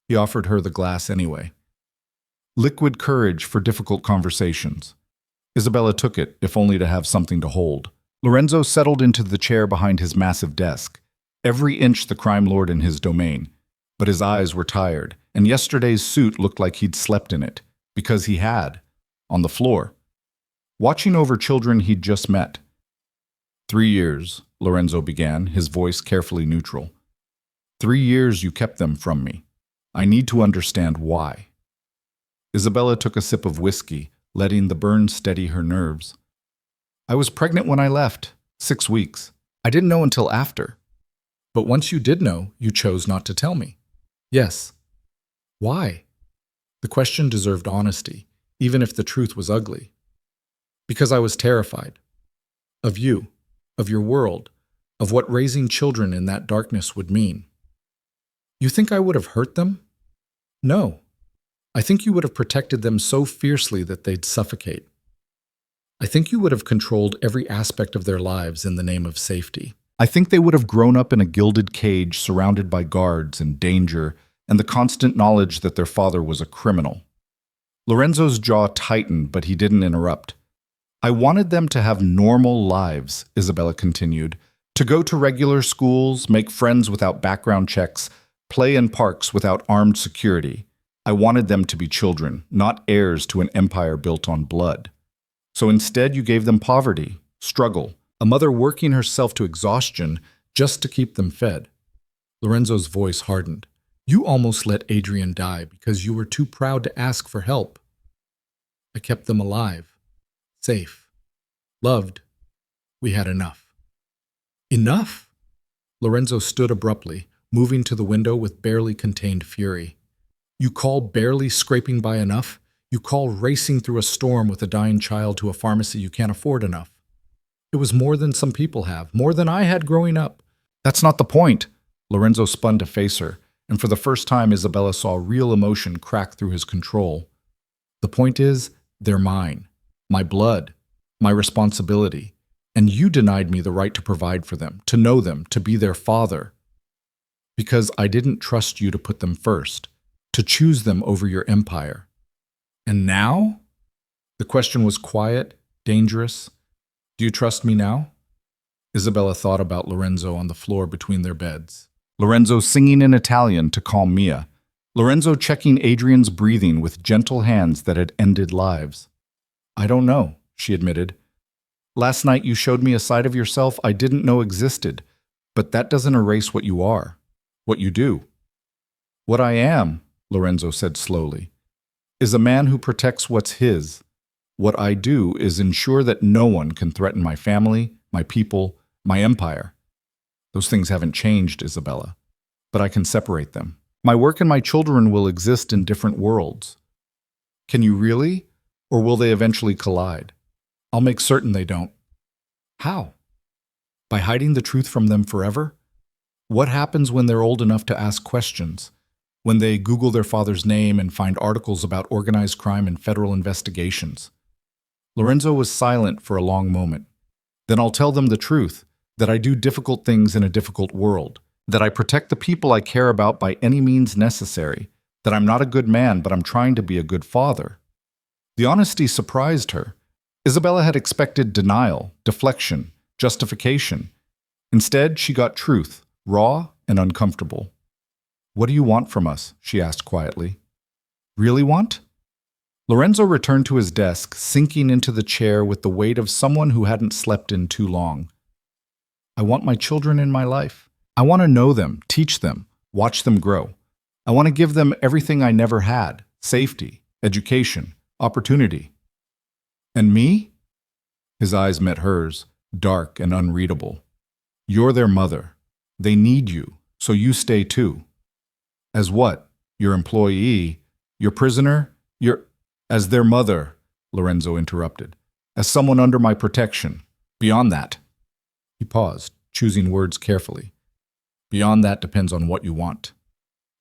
He offered her the glass anyway. Liquid courage for difficult conversations. Isabella took it, if only to have something to hold. Lorenzo settled into the chair behind his massive desk, every inch the crime lord in his domain. But his eyes were tired, and yesterday's suit looked like he'd slept in it, because he had, on the floor, watching over children he'd just met. 3 years, Lorenzo began, his voice carefully neutral. 3 years you kept them from me. I need to understand why. Isabella took a sip of whiskey, letting the burn steady her nerves. I was pregnant when I left, 6 weeks. I didn't know until after. But once you did know, you chose not to tell me. Yes. Why? The question deserved honesty, even if the truth was ugly. Because I was terrified. Of you, of your world, of what raising children in that darkness would mean. You think I would have hurt them? No. I think you would have protected them so fiercely that they'd suffocate. I think you would have controlled every aspect of their lives in the name of safety. I think they would have grown up in a gilded cage surrounded by guards and danger and the constant knowledge that their father was a criminal. Lorenzo's jaw tightened, but he didn't interrupt. I wanted them to have normal lives, Isabella continued, to go to regular schools, make friends without background checks, play in parks without armed security. I wanted them to be children, not heirs to an empire built on blood. So instead, you gave them poverty, struggle, a mother working herself to exhaustion just to keep them fed. Lorenzo's voice hardened. You almost let Adrian die because you were too proud to ask for help. I kept them alive, safe, loved. We had enough. Enough? Lorenzo stood abruptly, moving to the window with barely contained fury. You call barely scraping by enough? You call racing through a storm with a dying child to a pharmacy you can't afford enough? It was more than some people have, more than I had growing up. That's not the point. Lorenzo spun to face her, and for the first time Isabella saw real emotion crack through his control. The point is, they're mine, my blood, my responsibility, and you denied me the right to provide for them, to know them, to be their father. Because I didn't trust you to put them first, to choose them over your empire. And now? The question was quiet, dangerous. Do you trust me now? Isabella thought about Lorenzo on the floor between their beds. Lorenzo singing in Italian to calm Mia. Lorenzo checking Adrian's breathing with gentle hands that had ended lives. I don't know, she admitted. Last night you showed me a side of yourself I didn't know existed, but that doesn't erase what you are, what you do. What I am, Lorenzo said slowly, is a man who protects what's his. What I do is ensure that no one can threaten my family, my people, my empire. Those things haven't changed, Isabella, but I can separate them. My work and my children will exist in different worlds. Can you really? Or will they eventually collide? I'll make certain they don't. How? By hiding the truth from them forever? What happens when they're old enough to ask questions? When they Google their father's name and find articles about organized crime and federal investigations? Lorenzo was silent for a long moment. Then I'll tell them the truth, that I do difficult things in a difficult world, that I protect the people I care about by any means necessary, that I'm not a good man, but I'm trying to be a good father. The honesty surprised her. Isabella had expected denial, deflection, justification. Instead, she got truth, raw and uncomfortable. What do you want from us? She asked quietly. Really want? Lorenzo returned to his desk, sinking into the chair with the weight of someone who hadn't slept in too long. I want my children in my life. I want to know them, teach them, watch them grow. I want to give them everything I never had: safety, education, opportunity. And me? His eyes met hers, dark and unreadable. You're their mother. They need you, so you stay too. As what? Your employee? Your prisoner? As their mother, Lorenzo interrupted. As someone under my protection. Beyond that. He paused, choosing words carefully. Beyond that depends on what you want.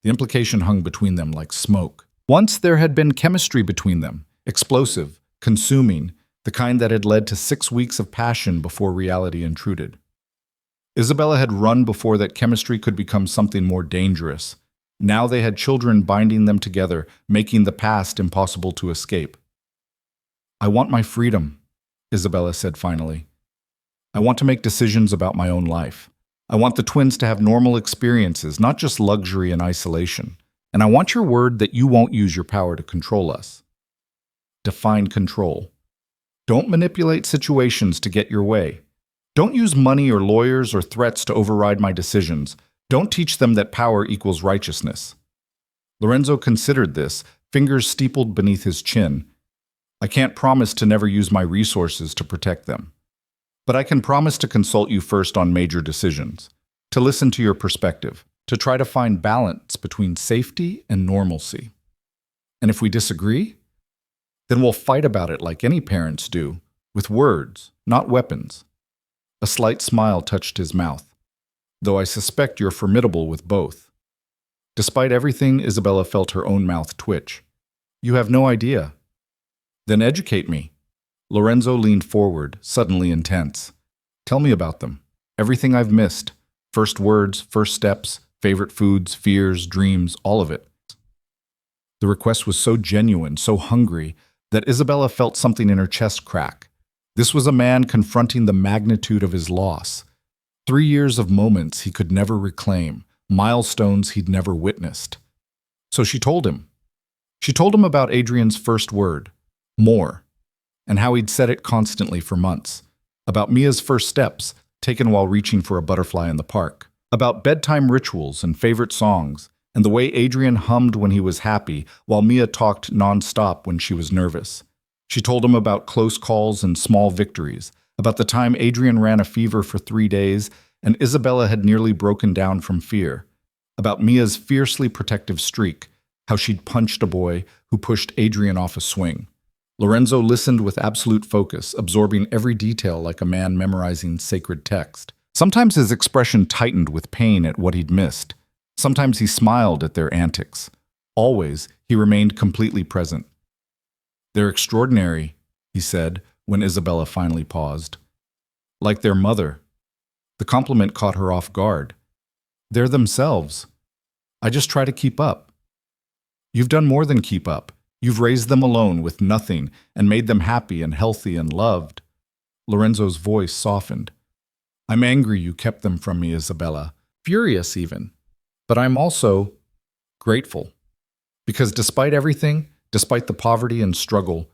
The implication hung between them like smoke. Once there had been chemistry between them, explosive, consuming, the kind that had led to 6 weeks of passion before reality intruded. Isabella had run before that chemistry could become something more dangerous. Now they had children binding them together, making the past impossible to escape. I want my freedom, Isabella said finally. I want to make decisions about my own life. I want the twins to have normal experiences, not just luxury and isolation. And I want your word that you won't use your power to control us. Define control. Don't manipulate situations to get your way. Don't use money or lawyers or threats to override my decisions. Don't teach them that power equals righteousness. Lorenzo considered this, fingers steepled beneath his chin. I can't promise to never use my resources to protect them. But I can promise to consult you first on major decisions, to listen to your perspective, to try to find balance between safety and normalcy. And if we disagree, then we'll fight about it like any parents do, with words, not weapons. A slight smile touched his mouth. Though I suspect you're formidable with both. Despite everything, Isabella felt her own mouth twitch. You have no idea. Then educate me. Lorenzo leaned forward, suddenly intense. Tell me about them. Everything I've missed. First words, first steps, favorite foods, fears, dreams, all of it. The request was so genuine, so hungry, that Isabella felt something in her chest crack. This was a man confronting the magnitude of his loss. 3 years of moments he could never reclaim, milestones he'd never witnessed. So she told him. She told him about Adrian's first word, more, and how he'd said it constantly for months. About Mia's first steps, taken while reaching for a butterfly in the park. About bedtime rituals and favorite songs, and the way Adrian hummed when he was happy, while Mia talked nonstop when she was nervous. She told him about close calls and small victories, about the time Adrian ran a fever for 3 days and Isabella had nearly broken down from fear. About Mia's fiercely protective streak, how she'd punched a boy who pushed Adrian off a swing. Lorenzo listened with absolute focus, absorbing every detail like a man memorizing sacred text. Sometimes his expression tightened with pain at what he'd missed. Sometimes he smiled at their antics. Always, he remained completely present. "They're extraordinary," he said when Isabella finally paused. "Like their mother." The compliment caught her off guard. "They're themselves. I just try to keep up." "You've done more than keep up. You've raised them alone with nothing and made them happy and healthy and loved." Lorenzo's voice softened. "I'm angry you kept them from me, Isabella. Furious even. But I'm also grateful. Because despite everything, despite the poverty and struggle,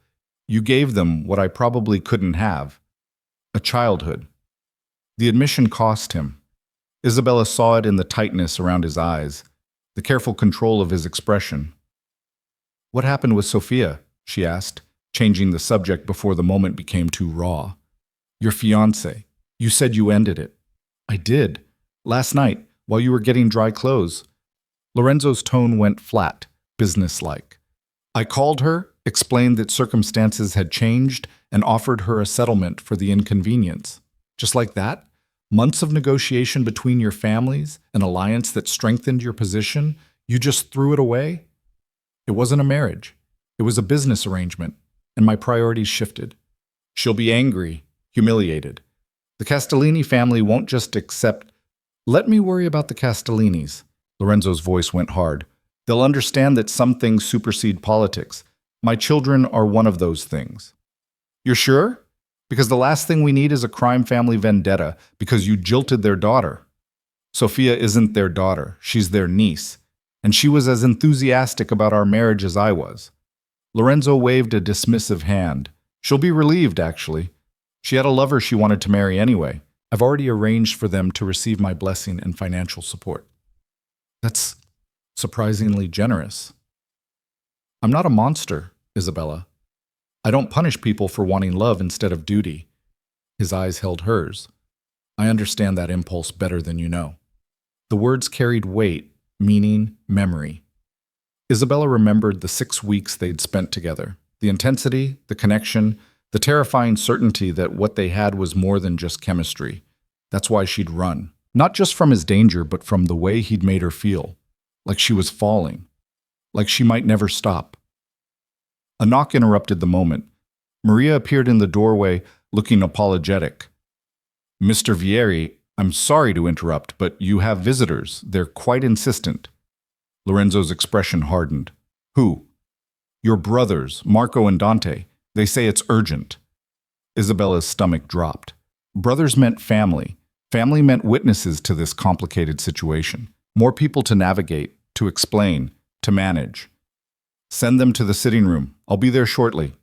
you gave them what I probably couldn't have. A childhood." The admission cost him. Isabella saw it in the tightness around his eyes, the careful control of his expression. "What happened with Sophia?" she asked, changing the subject before the moment became too raw. "Your fiancé. You said you ended it." "I did. Last night, while you were getting dry clothes." Lorenzo's tone went flat, businesslike. "I called her, explained that circumstances had changed, and offered her a settlement for the inconvenience. Just like that? Months of negotiation between your families, an alliance that strengthened your position, you just threw it away? It wasn't a marriage. It was a business arrangement, and my priorities shifted. She'll be angry, humiliated. The Castellini family won't just accept. Let me worry about the Castellinis." Lorenzo's voice went hard. "They'll understand that some things supersede politics. My children are one of those things." "You're sure? Because the last thing we need is a crime family vendetta because you jilted their daughter." "Sophia isn't their daughter. She's their niece. And she was as enthusiastic about our marriage as I was." Lorenzo waved a dismissive hand. "She'll be relieved, actually. She had a lover she wanted to marry anyway. I've already arranged for them to receive my blessing and financial support." "That's surprisingly generous." "I'm not a monster, Isabella. I don't punish people for wanting love instead of duty." His eyes held hers. "I understand that impulse better than you know." The words carried weight, meaning, memory. Isabella remembered the 6 weeks they'd spent together, the intensity, the connection, the terrifying certainty that what they had was more than just chemistry. That's why she'd run. Not just from his danger, but from the way he'd made her feel. Like she was falling. Like she might never stop. A knock interrupted the moment. Maria appeared in the doorway, looking apologetic. "Mr. Vieri, I'm sorry to interrupt, but you have visitors. They're quite insistent." Lorenzo's expression hardened. "Who?" "Your brothers, Marco and Dante. They say it's urgent." Isabella's stomach dropped. Brothers meant family. Family meant witnesses to this complicated situation. More people to navigate, to explain, to manage. "Send them to the sitting room. I'll be there shortly."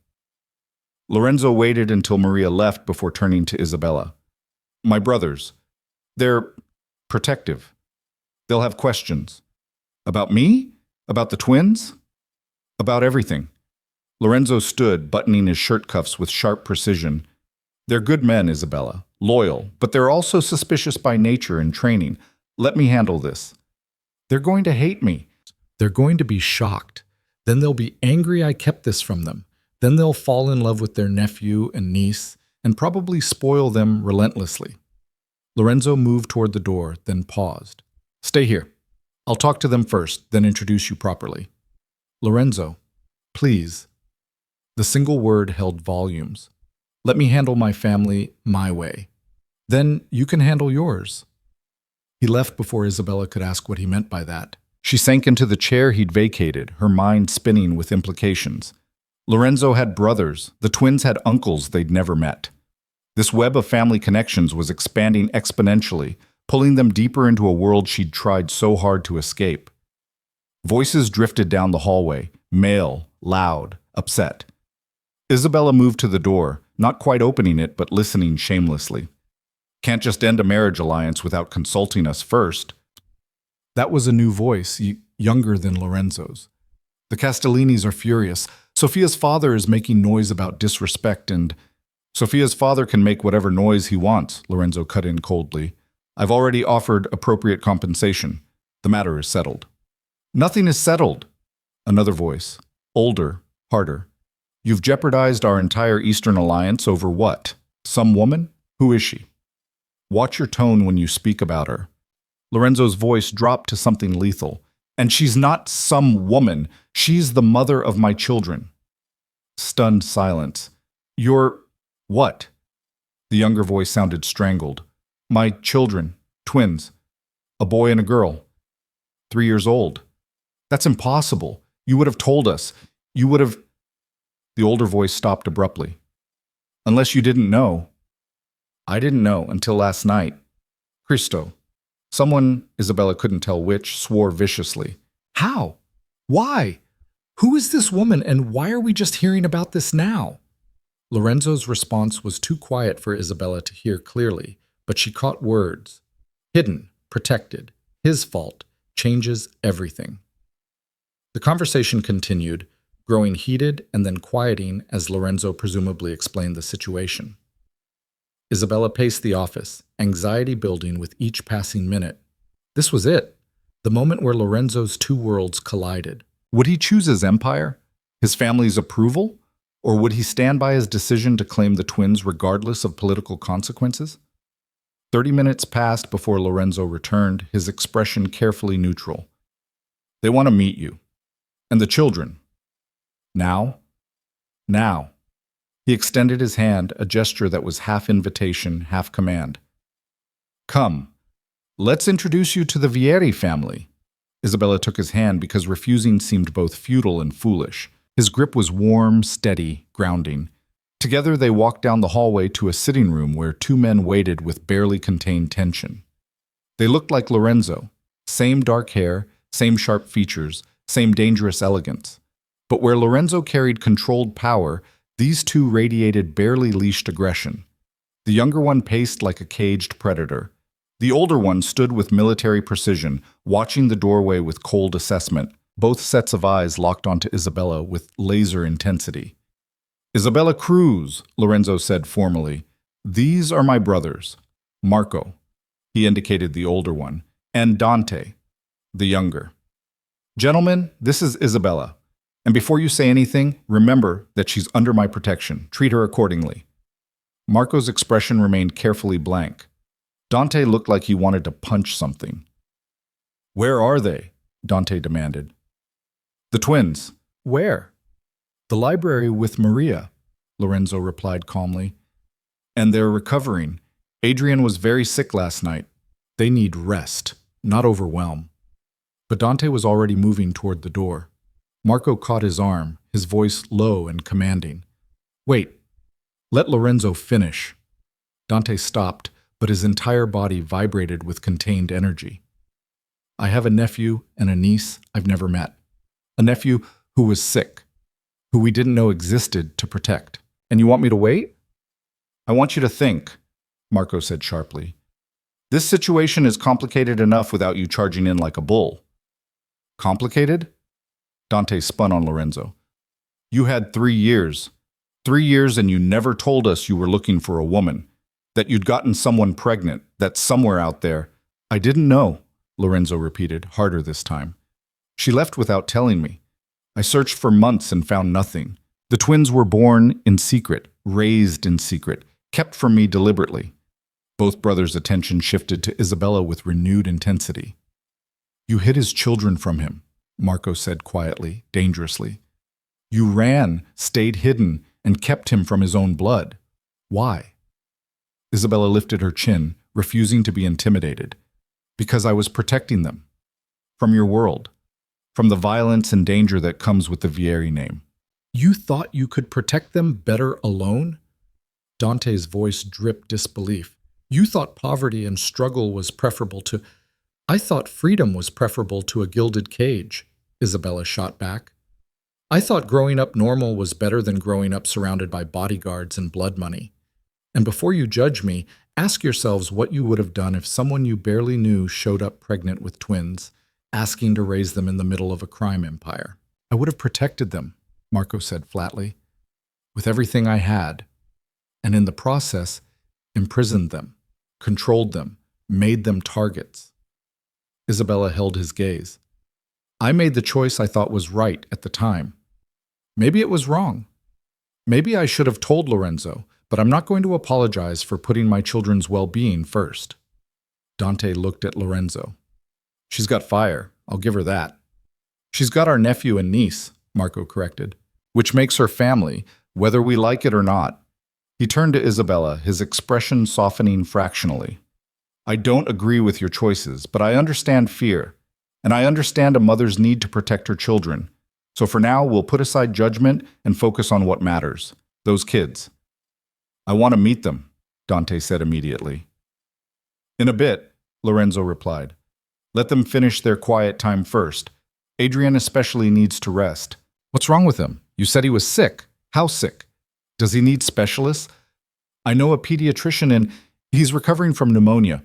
Lorenzo waited until Maria left before turning to Isabella. "My brothers. They're protective. They'll have questions. About me? About the twins? About everything." Lorenzo stood, buttoning his shirt cuffs with sharp precision. "They're good men, Isabella. Loyal, but they're also suspicious by nature and training. Let me handle this." "They're going to hate me. They're going to be shocked. Then they'll be angry I kept this from them. Then they'll fall in love with their nephew and niece and probably spoil them relentlessly." Lorenzo moved toward the door, then paused. "Stay here. I'll talk to them first, then introduce you properly." "Lorenzo, please." The single word held volumes. "Let me handle my family my way. Then you can handle yours." He left before Isabella could ask what he meant by that. She sank into the chair he'd vacated, her mind spinning with implications. Lorenzo had brothers. The twins had uncles they'd never met. This web of family connections was expanding exponentially, pulling them deeper into a world she'd tried so hard to escape. Voices drifted down the hallway, male, loud, upset. Isabella moved to the door, not quite opening it, but listening shamelessly. Can't just end a marriage alliance without consulting us first. That was a new voice, younger than Lorenzo's. The Castellinis are furious. Sophia's father is making noise about disrespect, and Sophia's father can make whatever noise he wants, Lorenzo cut in coldly. I've already offered appropriate compensation. The matter is settled. Nothing is settled. Another voice, older, harder. You've jeopardized our entire Eastern alliance over what? Some woman? Who is she? Watch your tone when you speak about her. Lorenzo's voice dropped to something lethal. And she's not some woman. She's the mother of my children. Stunned silence. You're what? The younger voice sounded strangled. My children, twins, a boy and a girl, 3 years old. That's impossible. You would have told us. You would have... The older voice stopped abruptly. Unless you didn't know. I didn't know until last night. Cristo. Someone, Isabella couldn't tell which, swore viciously. How? Why? Who is this woman, and why are we just hearing about this now? Lorenzo's response was too quiet for Isabella to hear clearly, but she caught words. Hidden, protected, his fault, changes everything. The conversation continued, growing heated and then quieting as Lorenzo presumably explained the situation. Isabella paced the office, anxiety building with each passing minute. This was it, the moment where Lorenzo's two worlds collided. Would he choose his empire, his family's approval, or would he stand by his decision to claim the twins regardless of political consequences? 30 minutes passed before Lorenzo returned, his expression carefully neutral. They want to meet you. And the children. Now? Now. He extended his hand, a gesture that was half invitation, half command. Come, let's introduce you to the Vieri family. Isabella took his hand because refusing seemed both futile and foolish. His grip was warm, steady, grounding. Together they walked down the hallway to a sitting room where two men waited with barely contained tension. They looked like Lorenzo. Same dark hair, same sharp features, same dangerous elegance. But where Lorenzo carried controlled power, these two radiated barely leashed aggression. The younger one paced like a caged predator. The older one stood with military precision, watching the doorway with cold assessment, both sets of eyes locked onto Isabella with laser intensity. Isabella Cruz, Lorenzo said formally. These are my brothers. Marco, he indicated the older one, and Dante, the younger. Gentlemen, this is Isabella. And before you say anything, remember that she's under my protection. Treat her accordingly. Marco's expression remained carefully blank. Dante looked like he wanted to punch something. Where are they? Dante demanded. The twins. Where? The library with Maria, Lorenzo replied calmly. And they're recovering. Adrian was very sick last night. They need rest, not overwhelm. But Dante was already moving toward the door. Marco caught his arm, his voice low and commanding. Wait, let Lorenzo finish. Dante stopped, but his entire body vibrated with contained energy. I have a nephew and a niece I've never met. A nephew who was sick, who we didn't know existed to protect. And you want me to wait? I want you to think, Marco said sharply. This situation is complicated enough without you charging in like a bull. Complicated? Dante spun on Lorenzo. You had 3 years. 3 years and you never told us you were looking for a woman, that you'd gotten someone pregnant, that somewhere out there. I didn't know, Lorenzo repeated, harder this time. She left without telling me. I searched for months and found nothing. The twins were born in secret, raised in secret, kept from me deliberately. Both brothers' attention shifted to Isabella with renewed intensity. You hid his children from him, Marco said quietly, dangerously. You ran, stayed hidden, and kept him from his own blood. Why? Isabella lifted her chin, refusing to be intimidated. Because I was protecting them. From your world. From the violence and danger that comes with the Vieri name. You thought you could protect them better alone? Dante's voice dripped disbelief. You thought poverty and struggle was preferable to... I thought freedom was preferable to a gilded cage, Isabella shot back. I thought growing up normal was better than growing up surrounded by bodyguards and blood money. And before you judge me, ask yourselves what you would have done if someone you barely knew showed up pregnant with twins, asking to raise them in the middle of a crime empire. I would have protected them, Marco said flatly, with everything I had, and in the process, imprisoned them, controlled them, made them targets. Isabella held his gaze. I made the choice I thought was right at the time. Maybe it was wrong. Maybe I should have told Lorenzo, but I'm not going to apologize for putting my children's well-being first. Dante looked at Lorenzo. She's got fire, I'll give her that. She's got our nephew and niece, Marco corrected, which makes her family, whether we like it or not. He turned to Isabella, his expression softening fractionally. I don't agree with your choices, but I understand fear, and I understand a mother's need to protect her children. So for now, we'll put aside judgment and focus on what matters, those kids. I want to meet them, Dante said immediately. In a bit, Lorenzo replied. Let them finish their quiet time first. Adrian especially needs to rest. What's wrong with him? You said he was sick. How sick? Does he need specialists? I know a pediatrician and he's recovering from pneumonia.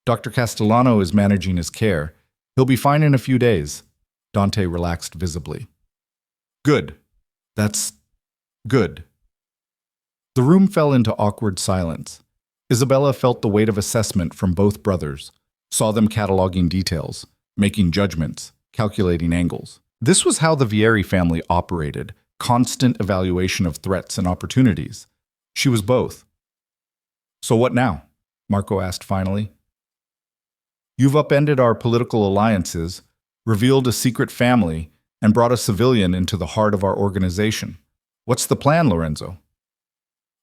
Dr. Castellano is managing his care. He'll be fine in a few days. Dante relaxed visibly. Good. That's good. The room fell into awkward silence. Isabella felt the weight of assessment from both brothers, saw them cataloging details, making judgments, calculating angles. This was how the Vieri family operated, constant evaluation of threats and opportunities. She was both. So what now? Marco asked finally. You've upended our political alliances, revealed a secret family, and brought a civilian into the heart of our organization. What's the plan, Lorenzo?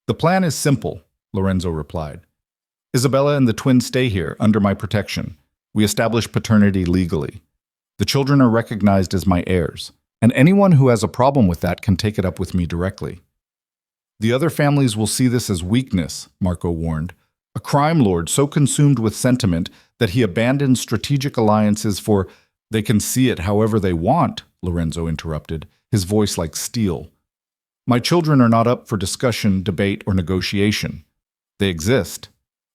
The plan is simple, Lorenzo replied. Isabella and the twins stay here, under my protection. We establish paternity legally. The children are recognized as my heirs, and anyone who has a problem with that can take it up with me directly. The other families will see this as weakness, Marco warned. A crime lord so consumed with sentiment that he abandons strategic alliances for... They can see it however they want, Lorenzo interrupted, his voice like steel. My children are not up for discussion, debate, or negotiation. They exist.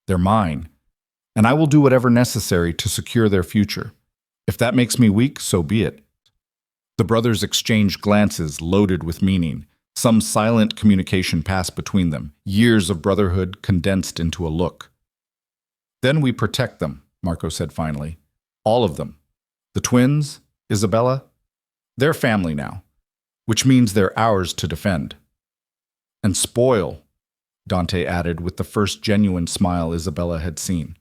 They're mine. And I will do whatever necessary to secure their future. If that makes me weak, so be it. The brothers exchanged glances loaded with meaning. Some silent communication passed between them, years of brotherhood condensed into a look. Then we protect them, Marco said finally. All of them. The twins, Isabella, they're family now, which means they're ours to defend. And spoil, Dante added with the first genuine smile Isabella had seen.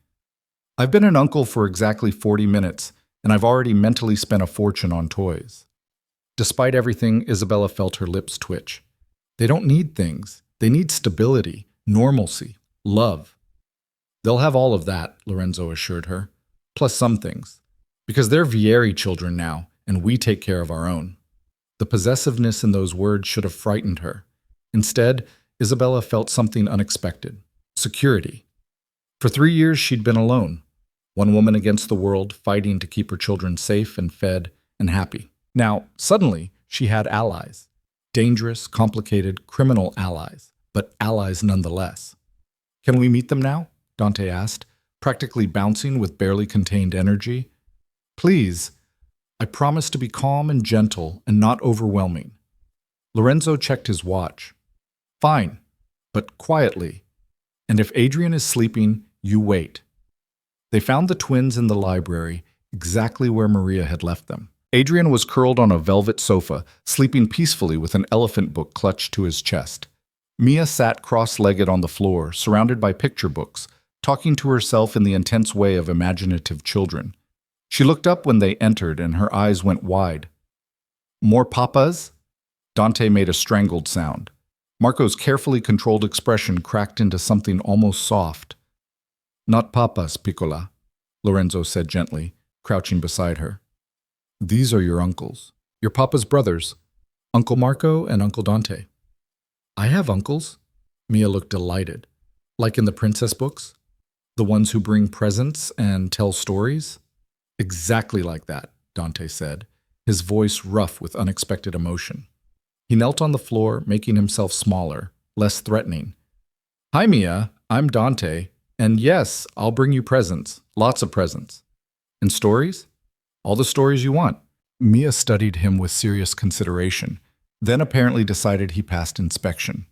I've been an uncle for exactly 40 minutes, and I've already mentally spent a fortune on toys. Despite everything, Isabella felt her lips twitch. They don't need things. They need stability, normalcy, love. They'll have all of that, Lorenzo assured her, plus some things. Because they're Vieri children now, and we take care of our own. The possessiveness in those words should have frightened her. Instead, Isabella felt something unexpected. Security. For 3 years, she'd been alone. One woman against the world, fighting to keep her children safe and fed and happy. Now, suddenly, she had allies. Dangerous, complicated, criminal allies, but allies nonetheless. Can we meet them now? Dante asked, practically bouncing with barely contained energy. Please, I promise to be calm and gentle and not overwhelming. Lorenzo checked his watch. Fine, but quietly. And if Adrian is sleeping, you wait. They found the twins in the library, exactly where Maria had left them. Adrian was curled on a velvet sofa, sleeping peacefully with an elephant book clutched to his chest. Mia sat cross-legged on the floor, surrounded by picture books, talking to herself in the intense way of imaginative children. She looked up when they entered, and her eyes went wide. More papas? Dante made a strangled sound. Marco's carefully controlled expression cracked into something almost soft. Not papas, Piccola, Lorenzo said gently, crouching beside her. These are your uncles, your papa's brothers, Uncle Marco and Uncle Dante. I have uncles. Mia looked delighted. Like in the princess books? The ones who bring presents and tell stories? Exactly like that, Dante said, his voice rough with unexpected emotion. He knelt on the floor, making himself smaller, less threatening. Hi, Mia. I'm Dante. And yes, I'll bring you presents. Lots of presents. And stories? All the stories you want. Mia studied him with serious consideration, then apparently decided he passed inspection.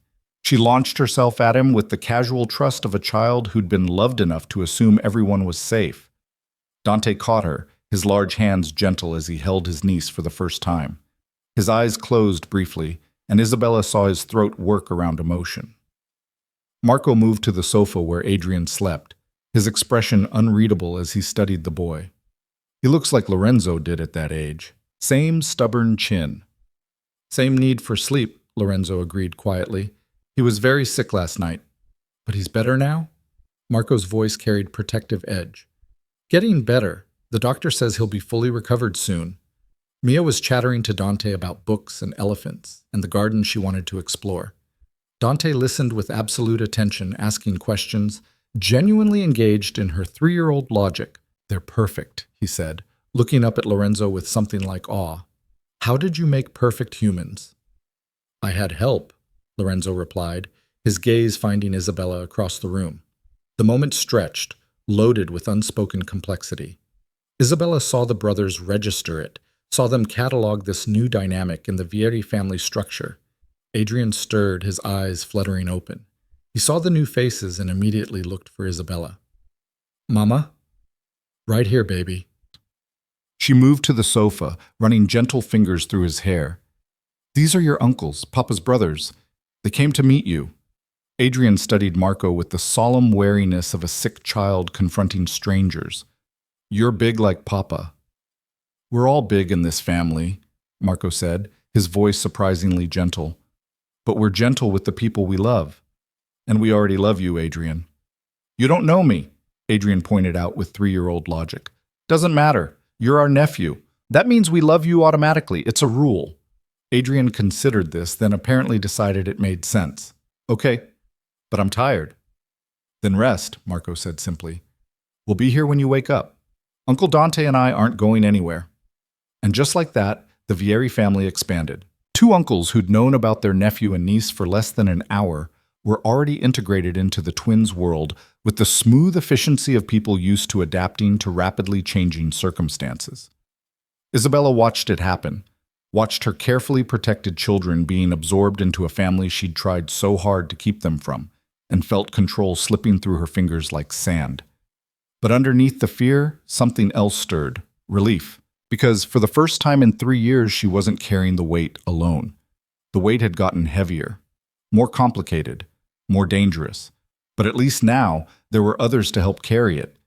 She launched herself at him with the casual trust of a child who'd been loved enough to assume everyone was safe. Dante caught her, his large hands gentle as he held his niece for the first time. His eyes closed briefly, and Isabella saw his throat work around emotion. Marco moved to the sofa where Adrian slept, his expression unreadable as he studied the boy. He looks like Lorenzo did at that age. Same stubborn chin. Same need for sleep, Lorenzo agreed quietly. He was very sick last night. But he's better now? Marco's voice carried protective edge. Getting better. The doctor says he'll be fully recovered soon. Mia was chattering to Dante about books and elephants and the garden she wanted to explore. Dante listened with absolute attention, asking questions, genuinely engaged in her 3-year-old logic. They're perfect, he said, looking up at Lorenzo with something like awe. How did you make perfect humans? I had help, Lorenzo replied, his gaze finding Isabella across the room. The moment stretched, loaded with unspoken complexity. Isabella saw the brothers register it, saw them catalog this new dynamic in the Vieri family structure. Adrian stirred, his eyes fluttering open. He saw the new faces and immediately looked for Isabella. Mama? Right here, baby. She moved to the sofa, running gentle fingers through his hair. These are your uncles, Papa's brothers. They came to meet you. Adrian studied Marco with the solemn wariness of a sick child confronting strangers. You're big like Papa. We're all big in this family, Marco said, his voice surprisingly gentle. But we're gentle with the people we love. And we already love you, Adrian. You don't know me, Adrian pointed out with 3-year-old logic. Doesn't matter. You're our nephew. That means we love you automatically. It's a rule. Adrian considered this, then apparently decided it made sense. Okay, but I'm tired. Then rest, Marco said simply. We'll be here when you wake up. Uncle Dante and I aren't going anywhere. And just like that, the Vieri family expanded. 2 uncles who'd known about their nephew and niece for less than an hour were already integrated into the twins' world with the smooth efficiency of people used to adapting to rapidly changing circumstances. Isabella watched it happen, watched her carefully protected children being absorbed into a family she'd tried so hard to keep them from, and felt control slipping through her fingers like sand. But underneath the fear, something else stirred, relief. Because for the first time in 3 years, she wasn't carrying the weight alone. The weight had gotten heavier, more complicated, more dangerous. But at least now, there were others to help carry it,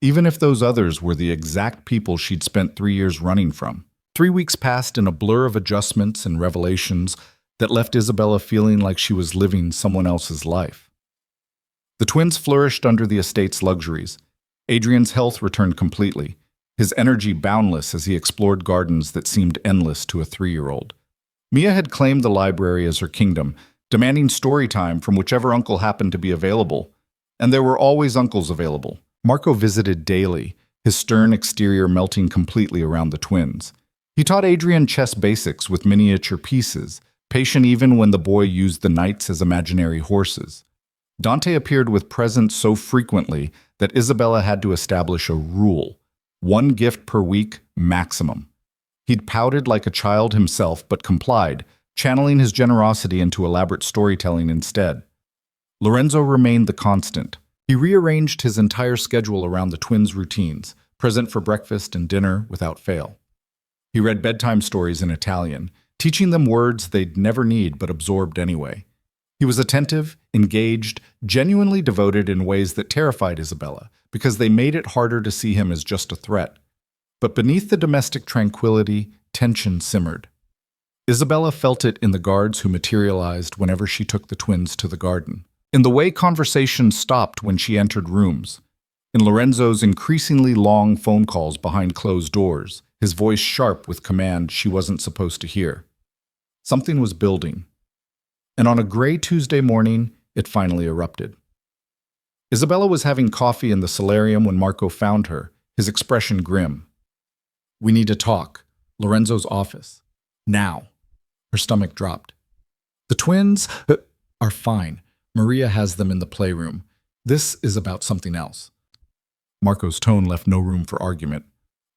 even if those others were the exact people she'd spent 3 years running from. 3 weeks passed in a blur of adjustments and revelations that left Isabella feeling like she was living someone else's life. The twins flourished under the estate's luxuries. Adrian's health returned completely, his energy boundless as he explored gardens that seemed endless to a 3-year-old. Mia had claimed the library as her kingdom, demanding story time from whichever uncle happened to be available. And there were always uncles available. Marco visited daily, his stern exterior melting completely around the twins. He taught Adrian chess basics with miniature pieces, patient even when the boy used the knights as imaginary horses. Dante appeared with presents so frequently that Isabella had to establish a rule. 1 gift per week, maximum. He'd pouted like a child himself, but complied, channeling his generosity into elaborate storytelling instead. Lorenzo remained the constant. He rearranged his entire schedule around the twins' routines, present for breakfast and dinner without fail. He read bedtime stories in Italian, teaching them words they'd never need but absorbed anyway. He was attentive, engaged, genuinely devoted in ways that terrified Isabella, because they made it harder to see him as just a threat. But beneath the domestic tranquility, tension simmered. Isabella felt it in the guards who materialized whenever she took the twins to the garden, in the way conversation stopped when she entered rooms, in Lorenzo's increasingly long phone calls behind closed doors, his voice sharp with command she wasn't supposed to hear. Something was building. And on a gray Tuesday morning, it finally erupted. Isabella was having coffee in the solarium when Marco found her, his expression grim. "We need to talk. Lorenzo's office. Now." Her stomach dropped. "The twins are fine. Maria has them in the playroom. This is about something else." Marco's tone left no room for argument.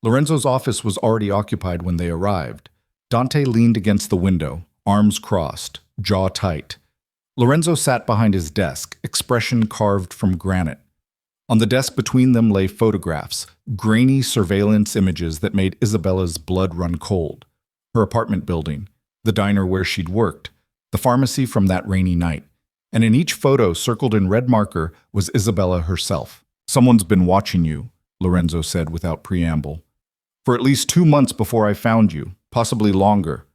Lorenzo's office was already occupied when they arrived. Dante leaned against the window, arms crossed, jaw tight. Lorenzo sat behind his desk, expression carved from granite. On the desk between them lay photographs, grainy surveillance images that made Isabella's blood run cold. Her apartment building, the diner where she'd worked, the pharmacy from that rainy night. And in each photo, circled in red marker, was Isabella herself. "Someone's been watching you," Lorenzo said without preamble. "For at least 2 months before I found you, possibly longer."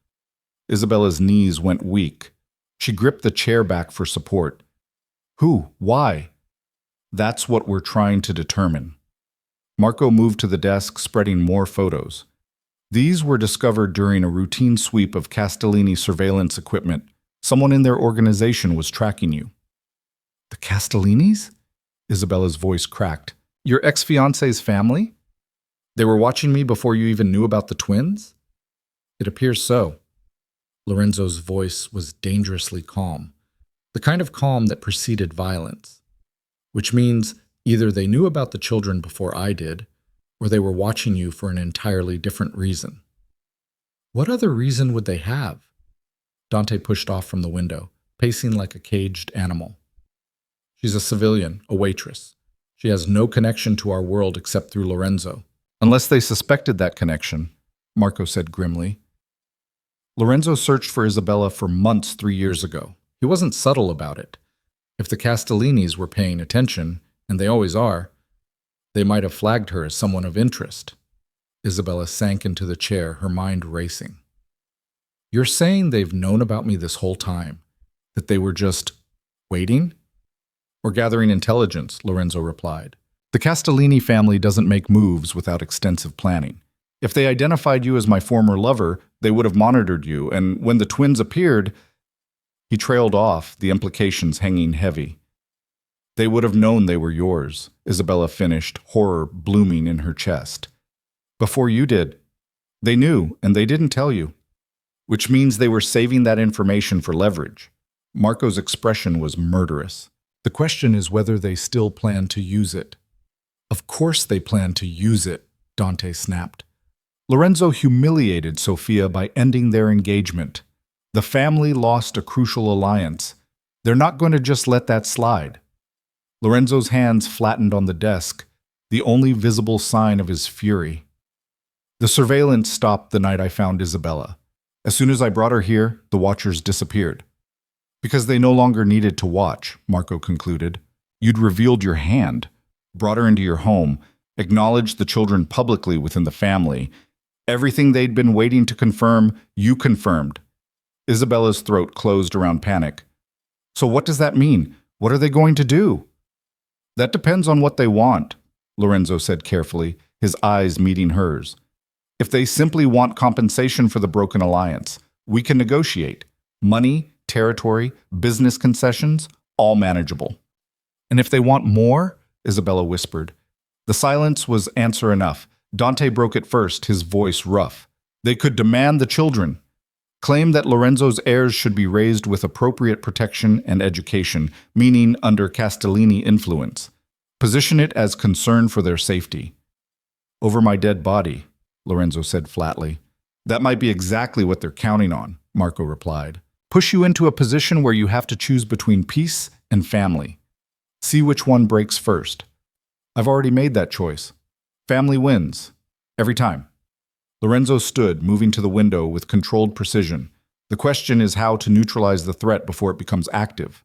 Isabella's knees went weak. She gripped the chair back for support. "Who? Why?" "That's what we're trying to determine." Marco moved to the desk, spreading more photos. These were discovered during a routine sweep of Castellini surveillance equipment. Someone in their organization was tracking you. "The Castellinis?" Isabella's voice cracked. "Your ex-fiancé's family? They were watching me before you even knew about the twins?" "It appears so." Lorenzo's voice was dangerously calm, the kind of calm that preceded violence. "Which means either they knew about the children before I did, or they were watching you for an entirely different reason." "What other reason would they have?" Dante pushed off from the window, pacing like a caged animal. "She's a civilian, a waitress. She has no connection to our world except through Lorenzo." "Unless they suspected that connection," Marco said grimly. "Lorenzo searched for Isabella for months 3 years ago. He wasn't subtle about it. If the Castellinis were paying attention, and they always are, they might have flagged her as someone of interest." Isabella sank into the chair, her mind racing. "You're saying they've known about me this whole time? That they were just waiting?" "Or gathering intelligence," Lorenzo replied. "The Castellini family doesn't make moves without extensive planning. If they identified you as my former lover, they would have monitored you, and when the twins appeared..." He trailed off, the implications hanging heavy. "They would have known they were yours," Isabella finished, horror blooming in her chest. "Before you did. They knew, and they didn't tell you. Which means they were saving that information for leverage." Marco's expression was murderous. "The question is whether they still plan to use it." "Of course they plan to use it," Dante snapped. Lorenzo humiliated Sofia by ending their engagement. The family lost a crucial alliance. They're not going to just let that slide. Lorenzo's hands flattened on the desk, the only visible sign of his fury. "The surveillance stopped the night I found Isabella. As soon as I brought her here, the watchers disappeared." "Because they no longer needed to watch," Marco concluded. "You'd revealed your hand, brought her into your home, acknowledged the children publicly within the family. Everything they'd been waiting to confirm, you confirmed." Isabella's throat closed around panic. "So what does that mean? What are they going to do?" "That depends on what they want," Lorenzo said carefully, his eyes meeting hers. "If they simply want compensation for the broken alliance, we can negotiate. Money, territory, business concessions, all manageable." "And if they want more?" Isabella whispered. The silence was answer enough. Dante broke it first, his voice rough. "They could demand the children. Claim that Lorenzo's heirs should be raised with appropriate protection and education, meaning under Castellini influence. Position it as concern for their safety." "Over my dead body," Lorenzo said flatly. "That might be exactly what they're counting on," Marco replied. "Push you into a position where you have to choose between peace and family. See which one breaks first." "I've already made that choice. Family wins. Every time." Lorenzo stood, moving to the window with controlled precision. "The question is how to neutralize the threat before it becomes active."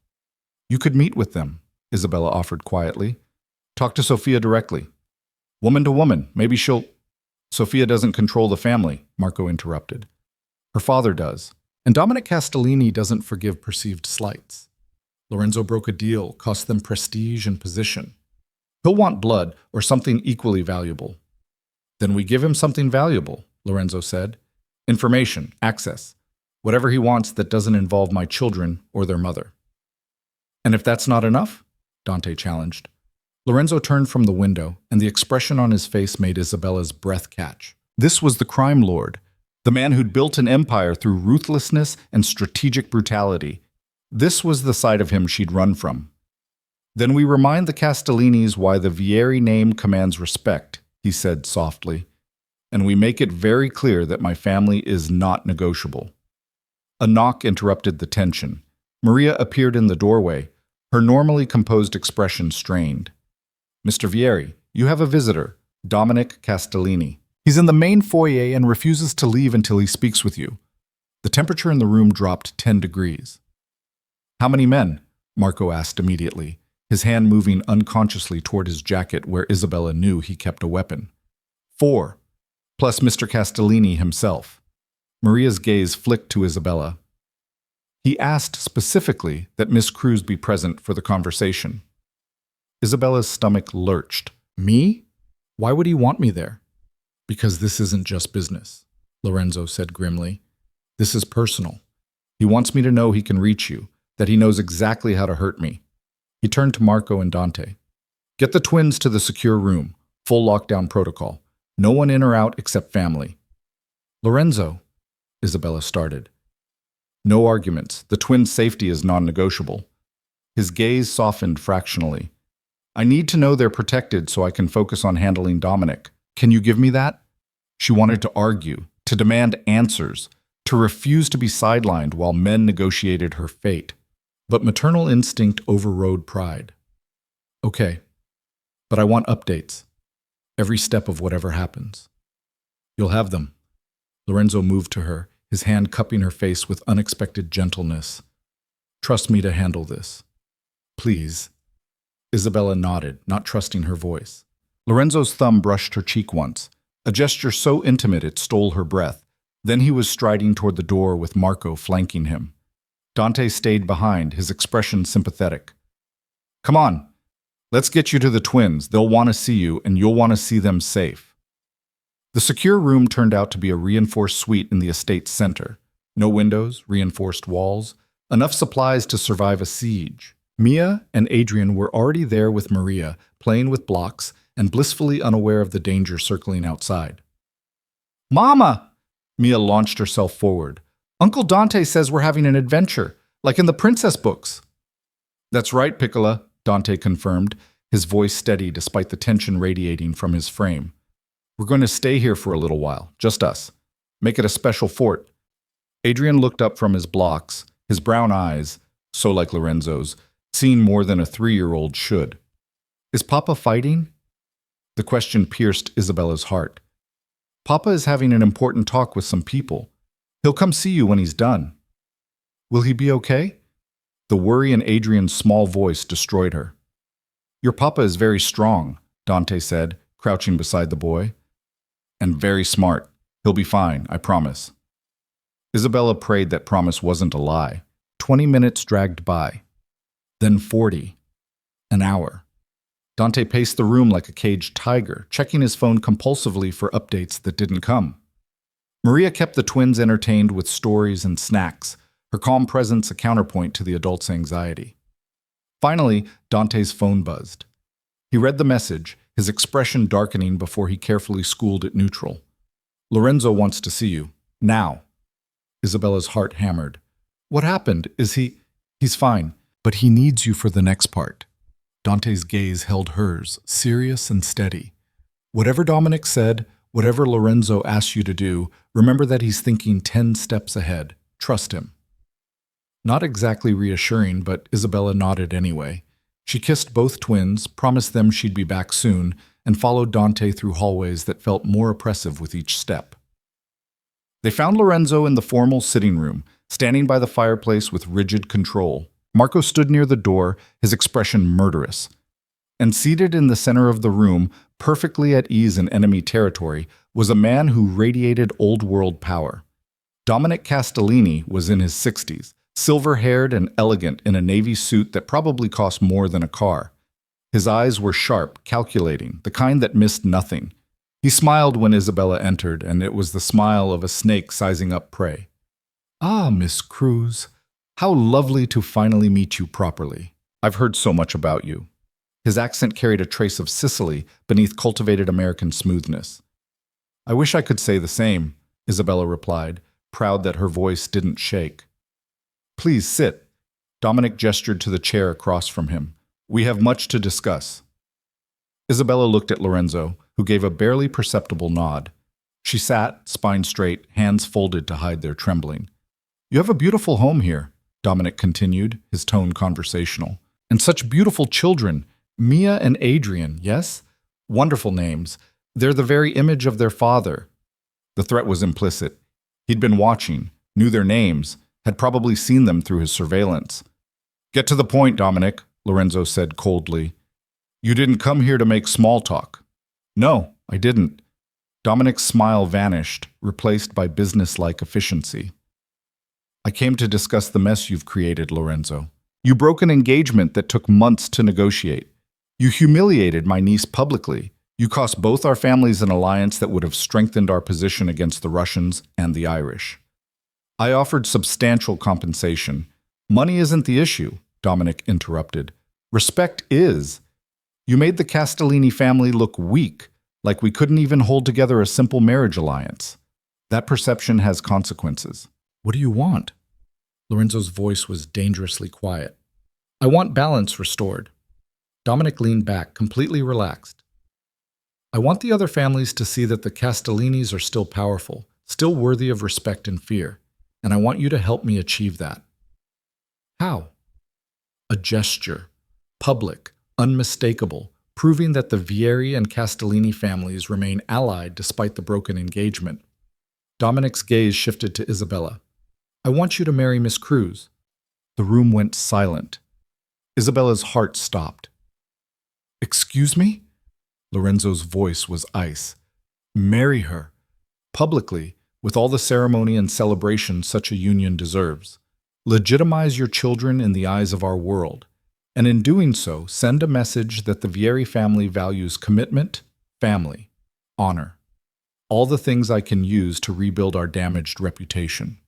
"You could meet with them," Isabella offered quietly. "Talk to Sofia directly. Woman to woman, maybe she'll..." "Sofia doesn't control the family," Marco interrupted. "Her father does. And Dominic Castellini doesn't forgive perceived slights. Lorenzo broke a deal, cost them prestige and position. He'll want blood or something equally valuable." "Then we give him something valuable," Lorenzo said. "Information, access, whatever he wants that doesn't involve my children or their mother." And if that's not enough? Dante challenged. Lorenzo turned from the window, and the expression on his face made Isabella's breath catch. This was the crime lord, the man who'd built an empire through ruthlessness and strategic brutality. This was the side of him she'd run from. Then we remind the Castellinis why the Vieri name commands respect, he said softly, and we make it very clear that my family is not negotiable. A knock interrupted the tension. Maria appeared in the doorway, her normally composed expression strained. Mr. Vieri, you have a visitor, Dominic Castellini. He's in the main foyer and refuses to leave until he speaks with you. The temperature in the room dropped 10 degrees. How many men? Marco asked immediately, his hand moving unconsciously toward his jacket where Isabella knew he kept a weapon. 4, plus Mr. Castellini himself. Maria's gaze flicked to Isabella. He asked specifically that Miss Cruz be present for the conversation. Isabella's stomach lurched. Me? Why would he want me there? Because this isn't just business, Lorenzo said grimly. This is personal. He wants me to know he can reach you, that he knows exactly how to hurt me. He turned to Marco and Dante. Get the twins to the secure room. Full lockdown protocol. No one in or out except family. Lorenzo, Isabella started. No arguments. The twins' safety is non-negotiable. His gaze softened fractionally. I need to know they're protected so I can focus on handling Dominic. Can you give me that? She wanted to argue, to demand answers, to refuse to be sidelined while men negotiated her fate. But maternal instinct overrode pride. Okay, but I want updates. Every step of whatever happens. You'll have them. Lorenzo moved to her, his hand cupping her face with unexpected gentleness. Trust me to handle this. Please. Isabella nodded, not trusting her voice. Lorenzo's thumb brushed her cheek once, a gesture so intimate it stole her breath. Then he was striding toward the door with Marco flanking him. Dante stayed behind, his expression sympathetic. Come on, let's get you to the twins. They'll want to see you, and you'll want to see them safe. The secure room turned out to be a reinforced suite in the estate's center. No windows, reinforced walls, enough supplies to survive a siege. Mia and Adrian were already there with Maria, playing with blocks and blissfully unaware of the danger circling outside. Mama! Mia launched herself forward. Uncle Dante says we're having an adventure, like in the princess books. That's right, Piccola, Dante confirmed, his voice steady despite the tension radiating from his frame. We're going to stay here for a little while, just us. Make it a special fort. Adrian looked up from his blocks, his brown eyes, so like Lorenzo's, seeing more than a 3-year-old should. Is Papa fighting? The question pierced Isabella's heart. Papa is having an important talk with some people. He'll come see you when he's done. Will he be okay? The worry in Adrian's small voice destroyed her. Your papa is very strong, Dante said, crouching beside the boy. And very smart. He'll be fine, I promise. Isabella prayed that promise wasn't a lie. 20 minutes dragged by. Then 40. An hour. Dante paced the room like a caged tiger, checking his phone compulsively for updates that didn't come. Maria kept the twins entertained with stories and snacks, her calm presence a counterpoint to the adults' anxiety. Finally, Dante's phone buzzed. He read the message, his expression darkening before he carefully schooled it neutral. Lorenzo wants to see you. Now. Isabella's heart hammered. What happened? Is he... He's fine, but he needs you for the next part. Dante's gaze held hers, serious and steady. Whatever Dominic said, whatever Lorenzo asks you to do, remember that he's thinking 10 steps ahead. Trust him. Not exactly reassuring, but Isabella nodded anyway. She kissed both twins, promised them she'd be back soon, and followed Dante through hallways that felt more oppressive with each step. They found Lorenzo in the formal sitting room, standing by the fireplace with rigid control. Marco stood near the door, his expression murderous. And seated in the center of the room, perfectly at ease in enemy territory, was a man who radiated old-world power. Dominic Castellini was in his 60s, silver-haired and elegant in a navy suit that probably cost more than a car. His eyes were sharp, calculating, the kind that missed nothing. He smiled when Isabella entered, and it was the smile of a snake sizing up prey. Ah, Miss Cruz, how lovely to finally meet you properly. I've heard so much about you. His accent carried a trace of Sicily beneath cultivated American smoothness. I wish I could say the same, Isabella replied, proud that her voice didn't shake. Please sit. Dominic gestured to the chair across from him. We have much to discuss. Isabella looked at Lorenzo, who gave a barely perceptible nod. She sat, spine straight, hands folded to hide their trembling. You have a beautiful home here, Dominic continued, his tone conversational. And such beautiful children, Mia and Adrian, yes? Wonderful names. They're the very image of their father. The threat was implicit. He'd been watching, knew their names, had probably seen them through his surveillance. Get to the point, Dominic, Lorenzo said coldly. You didn't come here to make small talk. No, I didn't. Dominic's smile vanished, replaced by businesslike efficiency. I came to discuss the mess you've created, Lorenzo. You broke an engagement that took months to negotiate. You humiliated my niece publicly. You cost both our families an alliance that would have strengthened our position against the Russians and the Irish. I offered substantial compensation. Money isn't the issue, Dominic interrupted. Respect is. You made the Castellini family look weak, like we couldn't even hold together a simple marriage alliance. That perception has consequences. What do you want? Lorenzo's voice was dangerously quiet. I want balance restored. Dominic leaned back, completely relaxed. I want the other families to see that the Castellinis are still powerful, still worthy of respect and fear, and I want you to help me achieve that. How? A gesture, public, unmistakable, proving that the Vieri and Castellini families remain allied despite the broken engagement. Dominic's gaze shifted to Isabella. I want you to marry Miss Cruz. The room went silent. Isabella's heart stopped. Excuse me? Lorenzo's voice was ice. Marry her. Publicly, with all the ceremony and celebration such a union deserves. Legitimize your children in the eyes of our world. And in doing so, send a message that the Vieri family values commitment, family, honor. All the things I can use to rebuild our damaged reputation.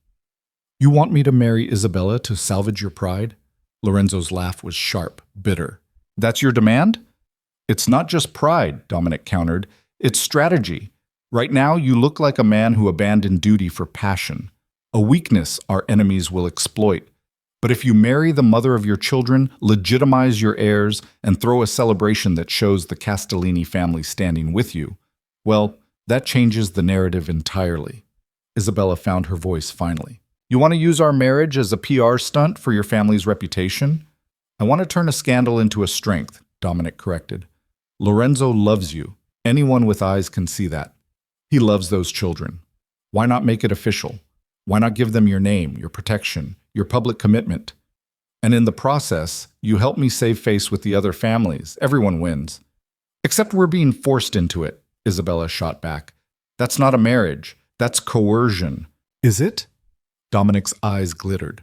You want me to marry Isabella to salvage your pride? Lorenzo's laugh was sharp, bitter. That's your demand? It's not just pride, Dominic countered. It's strategy. Right now, you look like a man who abandoned duty for passion. A weakness our enemies will exploit. But if you marry the mother of your children, legitimize your heirs, and throw a celebration that shows the Castellini family standing with you, well, that changes the narrative entirely. Isabella found her voice finally. You want to use our marriage as a PR stunt for your family's reputation? I want to turn a scandal into a strength, Dominic corrected. Lorenzo loves you. Anyone with eyes can see that. He loves those children. Why not make it official? Why not give them your name, your protection, your public commitment? And in the process, you help me save face with the other families. Everyone wins. Except we're being forced into it, Isabella shot back. That's not a marriage. That's coercion. Is it? Dominic's eyes glittered.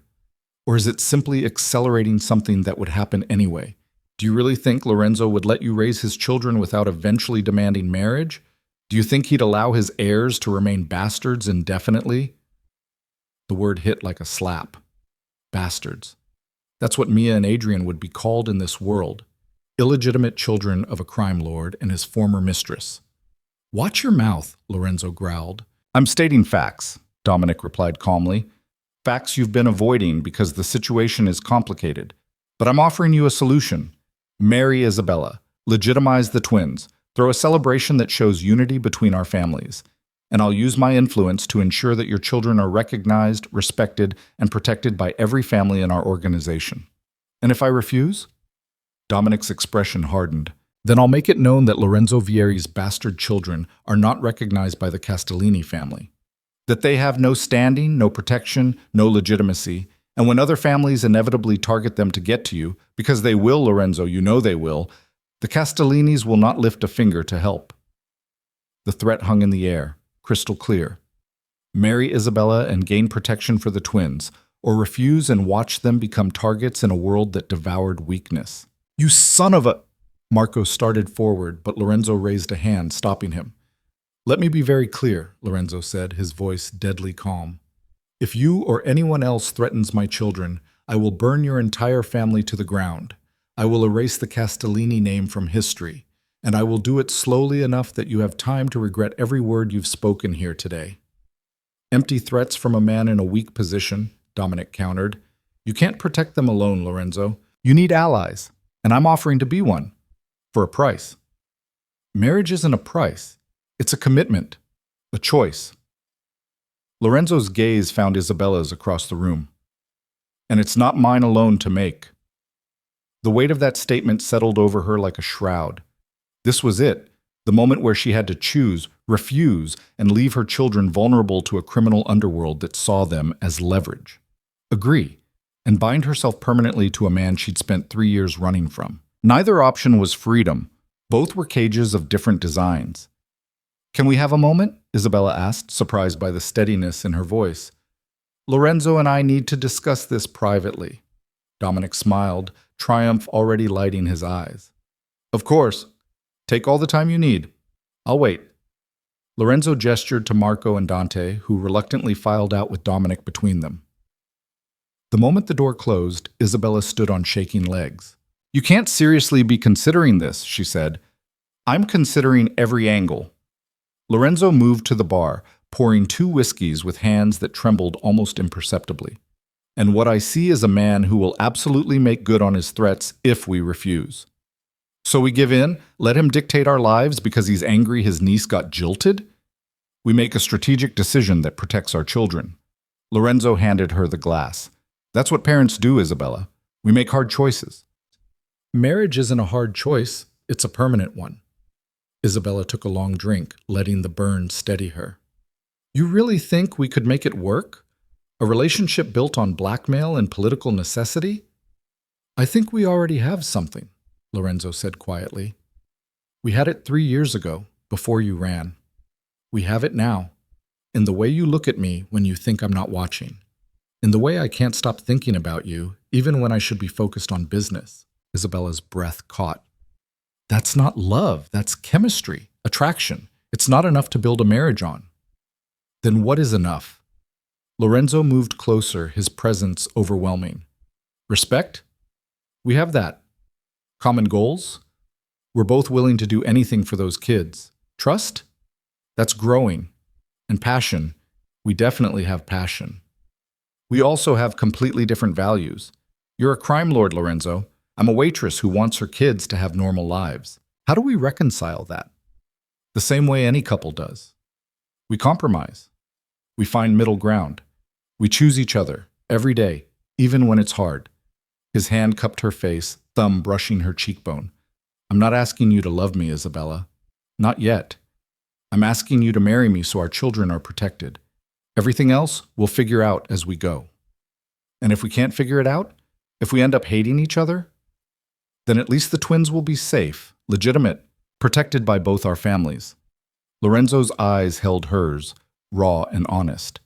Or is it simply accelerating something that would happen anyway? Do you really think Lorenzo would let you raise his children without eventually demanding marriage? Do you think he'd allow his heirs to remain bastards indefinitely? The word hit like a slap. Bastards. That's what Mia and Adrian would be called in this world. Illegitimate children of a crime lord and his former mistress. Watch your mouth, Lorenzo growled. I'm stating facts, Dominic replied calmly. Facts you've been avoiding because the situation is complicated. But I'm offering you a solution. Marry Isabella. Legitimize the twins. Throw a celebration that shows unity between our families. And I'll use my influence to ensure that your children are recognized, respected, and protected by every family in our organization. And if I refuse? Dominic's expression hardened. Then I'll make it known that Lorenzo Vieri's bastard children are not recognized by the Castellini family. That they have no standing, no protection, no legitimacy, and when other families inevitably target them to get to you, because they will, Lorenzo, you know they will, the Castellinis will not lift a finger to help. The threat hung in the air, crystal clear. Marry Isabella and gain protection for the twins, or refuse and watch them become targets in a world that devoured weakness. You son of a... Marco started forward, but Lorenzo raised a hand, stopping him. Let me be very clear, Lorenzo said, his voice deadly calm. If you or anyone else threatens my children, I will burn your entire family to the ground. I will erase the Castellini name from history, and I will do it slowly enough that you have time to regret every word you've spoken here today. Empty threats from a man in a weak position, Dominic countered. You can't protect them alone, Lorenzo. You need allies, and I'm offering to be one. For a price. Marriage isn't a price. It's a commitment. A choice. Lorenzo's gaze found Isabella's across the room. And it's not mine alone to make. The weight of that statement settled over her like a shroud. This was it, the moment where she had to choose, refuse, and leave her children vulnerable to a criminal underworld that saw them as leverage. Agree, and bind herself permanently to a man she'd spent 3 years running from. Neither option was freedom. Both were cages of different designs. Can we have a moment? Isabella asked, surprised by the steadiness in her voice. Lorenzo and I need to discuss this privately. Dominic smiled, triumph already lighting his eyes. Of course. Take all the time you need. I'll wait. Lorenzo gestured to Marco and Dante, who reluctantly filed out with Dominic between them. The moment the door closed, Isabella stood on shaking legs. You can't seriously be considering this, she said. I'm considering every angle. Lorenzo moved to the bar, pouring 2 whiskeys with hands that trembled almost imperceptibly. And what I see is a man who will absolutely make good on his threats if we refuse. So we give in, let him dictate our lives because he's angry his niece got jilted? We make a strategic decision that protects our children. Lorenzo handed her the glass. That's what parents do, Isabella. We make hard choices. Marriage isn't a hard choice, it's a permanent one. Isabella took a long drink, letting the burn steady her. You really think we could make it work? A relationship built on blackmail and political necessity? I think we already have something, Lorenzo said quietly. We had it 3 years ago, before you ran. We have it now, in the way you look at me when you think I'm not watching. In the way I can't stop thinking about you, even when I should be focused on business. Isabella's breath caught. That's not love, that's chemistry, attraction. It's not enough to build a marriage on. Then what is enough? Lorenzo moved closer, his presence overwhelming. Respect? We have that. Common goals? We're both willing to do anything for those kids. Trust? That's growing. And passion? We definitely have passion. We also have completely different values. You're a crime lord, Lorenzo. I'm a waitress who wants her kids to have normal lives. How do we reconcile that? The same way any couple does. We compromise. We find middle ground. We choose each other, every day, even when it's hard. His hand cupped her face, thumb brushing her cheekbone. I'm not asking you to love me, Isabella. Not yet. I'm asking you to marry me so our children are protected. Everything else we'll figure out as we go. And if we can't figure it out, if we end up hating each other, then at least the twins will be safe, legitimate, protected by both our families. Lorenzo's eyes held hers, raw and honest.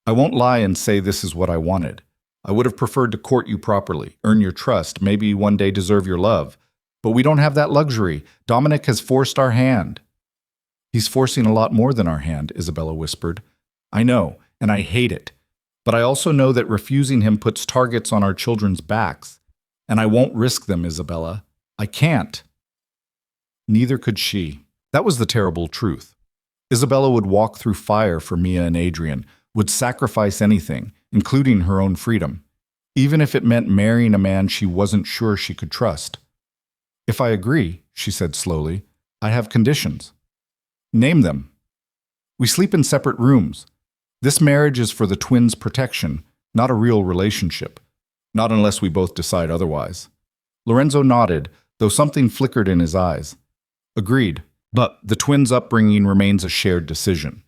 I won't lie and say this is what I wanted. I would have preferred to court you properly, earn your trust, maybe one day deserve your love. But we don't have that luxury. Dominic has forced our hand. He's forcing a lot more than our hand, Isabella whispered. I know, and I hate it. But I also know that refusing him puts targets on our children's backs. And I won't risk them, Isabella. I can't. Neither could she. That was the terrible truth. Isabella would walk through fire for Mia and Adrian, would sacrifice anything, including her own freedom, even if it meant marrying a man she wasn't sure she could trust. If I agree, she said slowly, I have conditions. Name them. We sleep in separate rooms. This marriage is for the twins' protection, not a real relationship. Not unless we both decide otherwise. Lorenzo nodded, though something flickered in his eyes. Agreed, but the twins' upbringing remains a shared decision.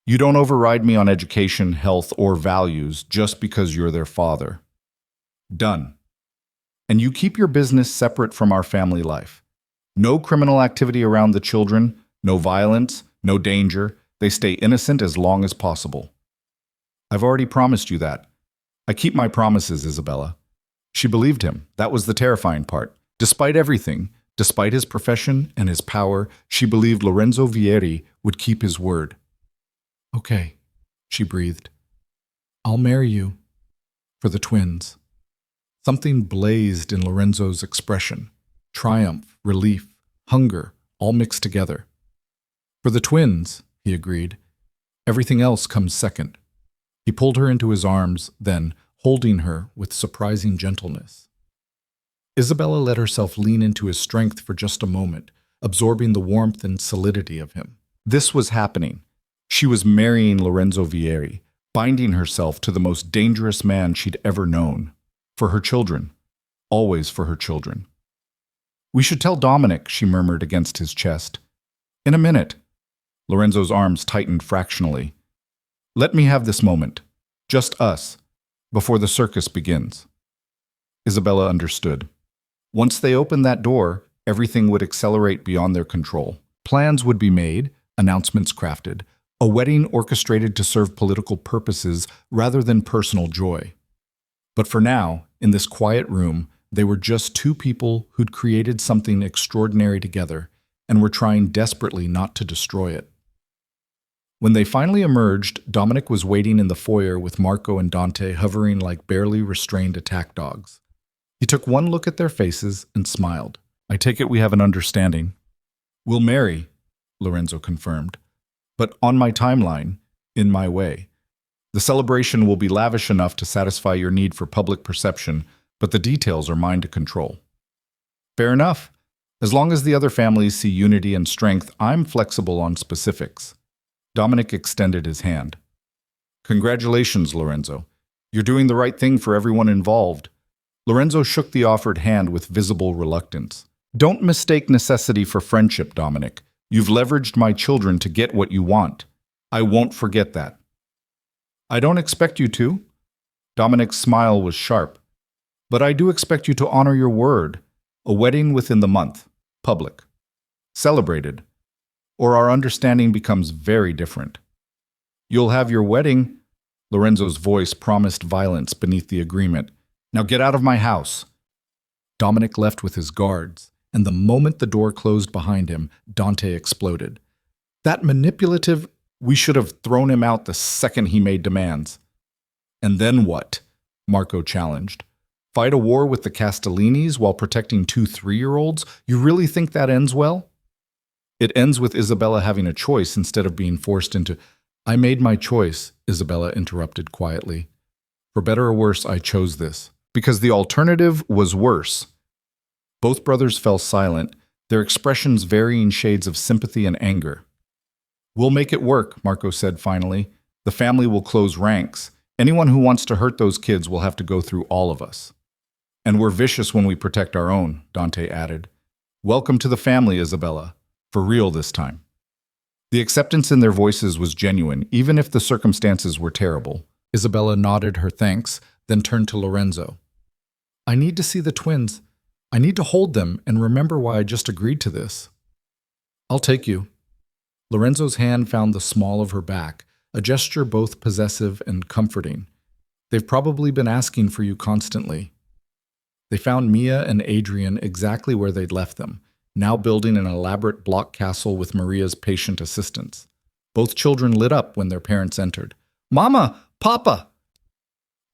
You don't override me on education, health, or values just because you're their father. Done. And you keep your business separate from our family life. No criminal activity around the children, no violence, no danger. They stay innocent as long as possible. I've already promised you that. I keep my promises, Isabella. She believed him. That was the terrifying part. Despite everything, despite his profession and his power, she believed Lorenzo Vieri would keep his word. Okay, she breathed. I'll marry you. For the twins. Something blazed in Lorenzo's expression. Triumph, relief, hunger, all mixed together. For the twins, he agreed. Everything else comes second. He pulled her into his arms, then, holding her with surprising gentleness. Isabella let herself lean into his strength for just a moment, absorbing the warmth and solidity of him. This was happening. She was marrying Lorenzo Vieri, binding herself to the most dangerous man she'd ever known. For her children. Always for her children. "We should tell Dominic," she murmured against his chest. "In a minute." Lorenzo's arms tightened fractionally. "Let me have this moment. Just us. Before the circus begins." Isabella understood. Once they opened that door, everything would accelerate beyond their control. Plans would be made, announcements crafted, a wedding orchestrated to serve political purposes rather than personal joy. But for now, in this quiet room, they were just two people who'd created something extraordinary together and were trying desperately not to destroy it. When they finally emerged, Dominic was waiting in the foyer with Marco and Dante hovering like barely restrained attack dogs. He took one look at their faces and smiled. "I take it we have an understanding." "We'll marry," Lorenzo confirmed. "But on my timeline, in my way. The celebration will be lavish enough to satisfy your need for public perception, but the details are mine to control." "Fair enough. As long as the other families see unity and strength, I'm flexible on specifics." Dominic extended his hand. "Congratulations, Lorenzo. You're doing the right thing for everyone involved." Lorenzo shook the offered hand with visible reluctance. "Don't mistake necessity for friendship, Dominic. You've leveraged my children to get what you want. I won't forget that." "I don't expect you to." Dominic's smile was sharp. "But I do expect you to honor your word. A wedding within the month. Public. Celebrated. Or our understanding becomes very different." "You'll have your wedding." Lorenzo's voice promised violence beneath the agreement. "Now get out of my house." Dominic left with his guards, and the moment the door closed behind him, Dante exploded. "That manipulative... We should have thrown him out the second he made demands." "And then what?" Marco challenged. "Fight a war with the Castellinis while protecting two 3-year-olds? You really think that ends well?" "It ends with Isabella having a choice instead of being forced into—" "I made my choice," Isabella interrupted quietly. "For better or worse, I chose this. Because the alternative was worse." Both brothers fell silent, their expressions varying shades of sympathy and anger. "We'll make it work," Marco said finally. "The family will close ranks. Anyone who wants to hurt those kids will have to go through all of us." "And we're vicious when we protect our own," Dante added. "Welcome to the family, Isabella. For real this time." The acceptance in their voices was genuine, even if the circumstances were terrible. Isabella nodded her thanks, then turned to Lorenzo. "I need to see the twins. I need to hold them and remember why I just agreed to this." "I'll take you." Lorenzo's hand found the small of her back, a gesture both possessive and comforting. "They've probably been asking for you constantly." They found Mia and Adrian exactly where they'd left them, now building an elaborate block castle with Maria's patient assistance. Both children lit up when their parents entered. "Mama! Papa!"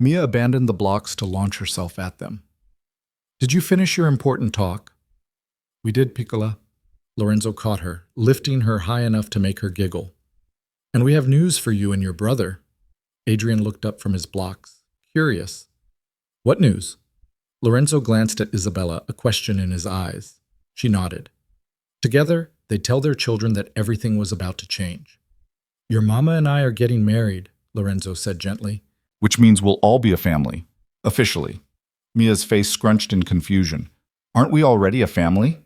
Mia abandoned the blocks to launch herself at them. "Did you finish your important talk?" "We did, Piccola." Lorenzo caught her, lifting her high enough to make her giggle. "And we have news for you and your brother." Adrian looked up from his blocks, curious. "What news?" Lorenzo glanced at Isabella, a question in his eyes. She nodded. Together, they'd tell their children that everything was about to change. "Your mama and I are getting married," Lorenzo said gently. "Which means we'll all be a family. Officially." Mia's face scrunched in confusion. "Aren't we already a family?"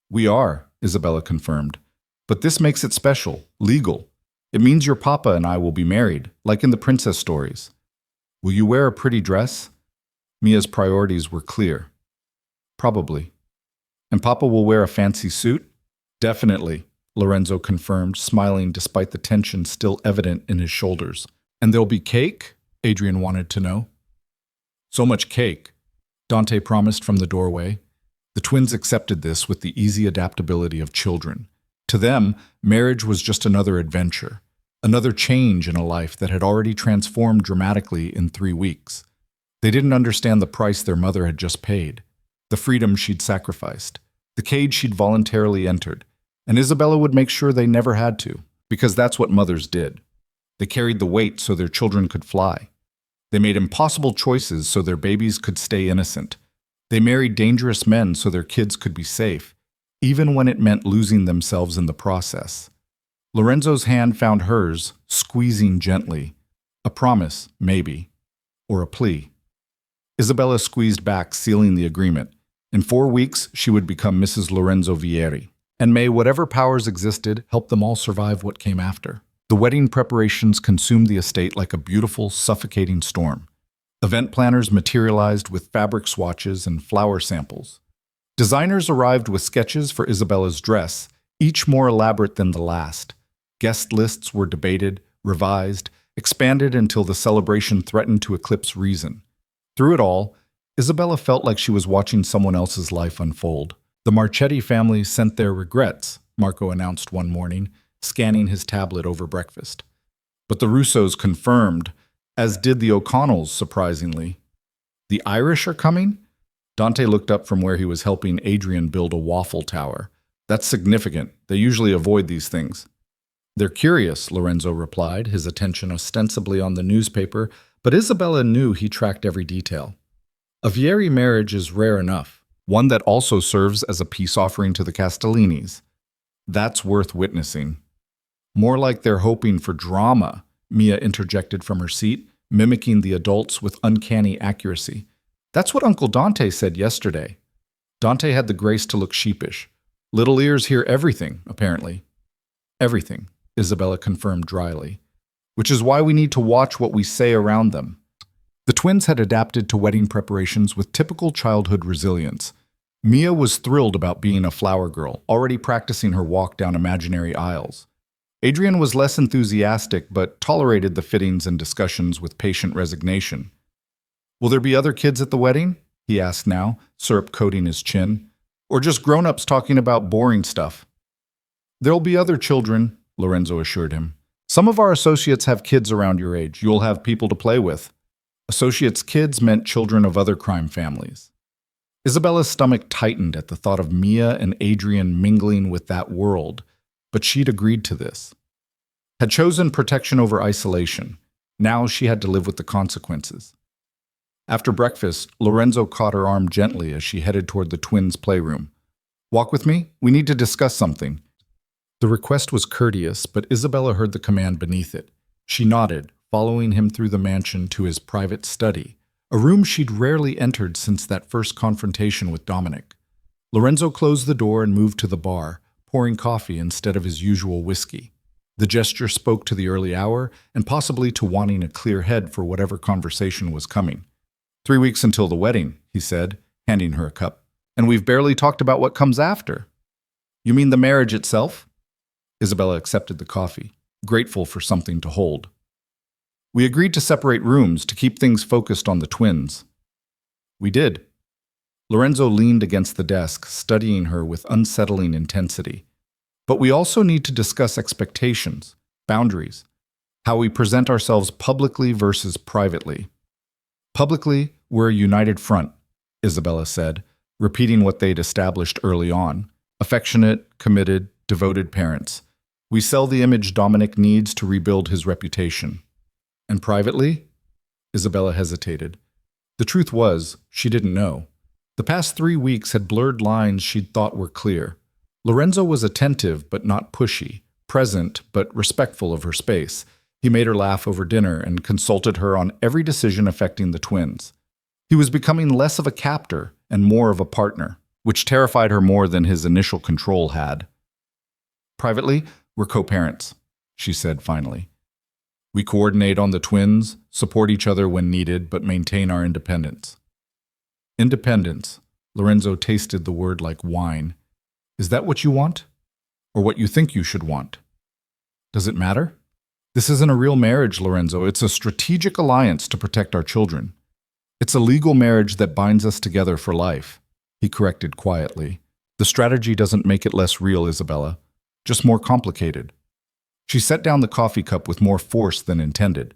"We are," Isabella confirmed. "But this makes it special, legal. It means your papa and I will be married, like in the princess stories." "Will you wear a pretty dress?" Mia's priorities were clear. "Probably." "And papa will wear a fancy suit?" "Definitely," Lorenzo confirmed, smiling despite the tension still evident in his shoulders. "And there'll be cake?" Adrian wanted to know. "So much cake," Dante promised from the doorway. The twins accepted this with the easy adaptability of children. To them, marriage was just another adventure, another change in a life that had already transformed dramatically in 3 weeks. They didn't understand the price their mother had just paid, the freedom she'd sacrificed, the cage she'd voluntarily entered, and Isabella would make sure they never had to, because that's what mothers did. They carried the weight so their children could fly. They made impossible choices so their babies could stay innocent. They married dangerous men so their kids could be safe, even when it meant losing themselves in the process. Lorenzo's hand found hers, squeezing gently. A promise, maybe, or a plea. Isabella squeezed back, sealing the agreement. In 4 weeks, she would become Mrs. Lorenzo Vieri, and may whatever powers existed help them all survive what came after. The wedding preparations consumed the estate like a beautiful, suffocating storm. Event planners materialized with fabric swatches and flower samples. Designers arrived with sketches for Isabella's dress, each more elaborate than the last. Guest lists were debated, revised, expanded until the celebration threatened to eclipse reason. Through it all, Isabella felt like she was watching someone else's life unfold. The Marchetti family sent their regrets, Marco announced one morning, scanning his tablet over breakfast. But the Russos confirmed, as did the O'Connells, surprisingly. The Irish are coming? Dante looked up from where he was helping Adrian build a waffle tower. That's significant. They usually avoid these things. They're curious, Lorenzo replied, his attention ostensibly on the newspaper, but Isabella knew he tracked every detail. A Vieri marriage is rare enough, one that also serves as a peace offering to the Castellinis. That's worth witnessing. More like they're hoping for drama, Mia interjected from her seat, mimicking the adults with uncanny accuracy. That's what Uncle Dante said yesterday. Dante had the grace to look sheepish. Little ears hear everything, apparently. Everything, Isabella confirmed dryly. Which is why we need to watch what we say around them. The twins had adapted to wedding preparations with typical childhood resilience. Mia was thrilled about being a flower girl, already practicing her walk down imaginary aisles. Adrian was less enthusiastic, but tolerated the fittings and discussions with patient resignation. Will there be other kids at the wedding? He asked now, syrup coating his chin. Or just grown-ups talking about boring stuff? There'll be other children, Lorenzo assured him. Some of our associates have kids around your age. You'll have people to play with. Associates' kids meant children of other crime families. Isabella's stomach tightened at the thought of Mia and Adrian mingling with that world, but she'd agreed to this. Had chosen protection over isolation. Now she had to live with the consequences. After breakfast, Lorenzo caught her arm gently as she headed toward the twins' playroom. Walk with me? We need to discuss something. The request was courteous, but Isabella heard the command beneath it. She nodded, following him through the mansion to his private study, a room she'd rarely entered since that first confrontation with Dominic. Lorenzo closed the door and moved to the bar, pouring coffee instead of his usual whiskey. The gesture spoke to the early hour and possibly to wanting a clear head for whatever conversation was coming. 3 weeks until the wedding, he said, handing her a cup. And we've barely talked about what comes after. You mean the marriage itself? Isabella accepted the coffee, grateful for something to hold. We agreed to separate rooms to keep things focused on the twins. We did. Lorenzo leaned against the desk, studying her with unsettling intensity. But we also need to discuss expectations, boundaries, how we present ourselves publicly versus privately. Publicly, we're a united front, Isabella said, repeating what they'd established early on. Affectionate, committed, devoted parents. We sell the image Dominic needs to rebuild his reputation. And privately? Isabella hesitated. The truth was, she didn't know. The past 3 weeks had blurred lines she'd thought were clear. Lorenzo was attentive but not pushy, present but respectful of her space. He made her laugh over dinner and consulted her on every decision affecting the twins. He was becoming less of a captor and more of a partner, which terrified her more than his initial control had. Privately, we're co-parents, she said finally. We coordinate on the twins, support each other when needed, but maintain our independence. Independence. Lorenzo tasted the word like wine. Is that what you want? Or what you think you should want? Does it matter? This isn't a real marriage, Lorenzo. It's a strategic alliance to protect our children. It's a legal marriage that binds us together for life, he corrected quietly. The strategy doesn't make it less real, Isabella, just more complicated. She set down the coffee cup with more force than intended.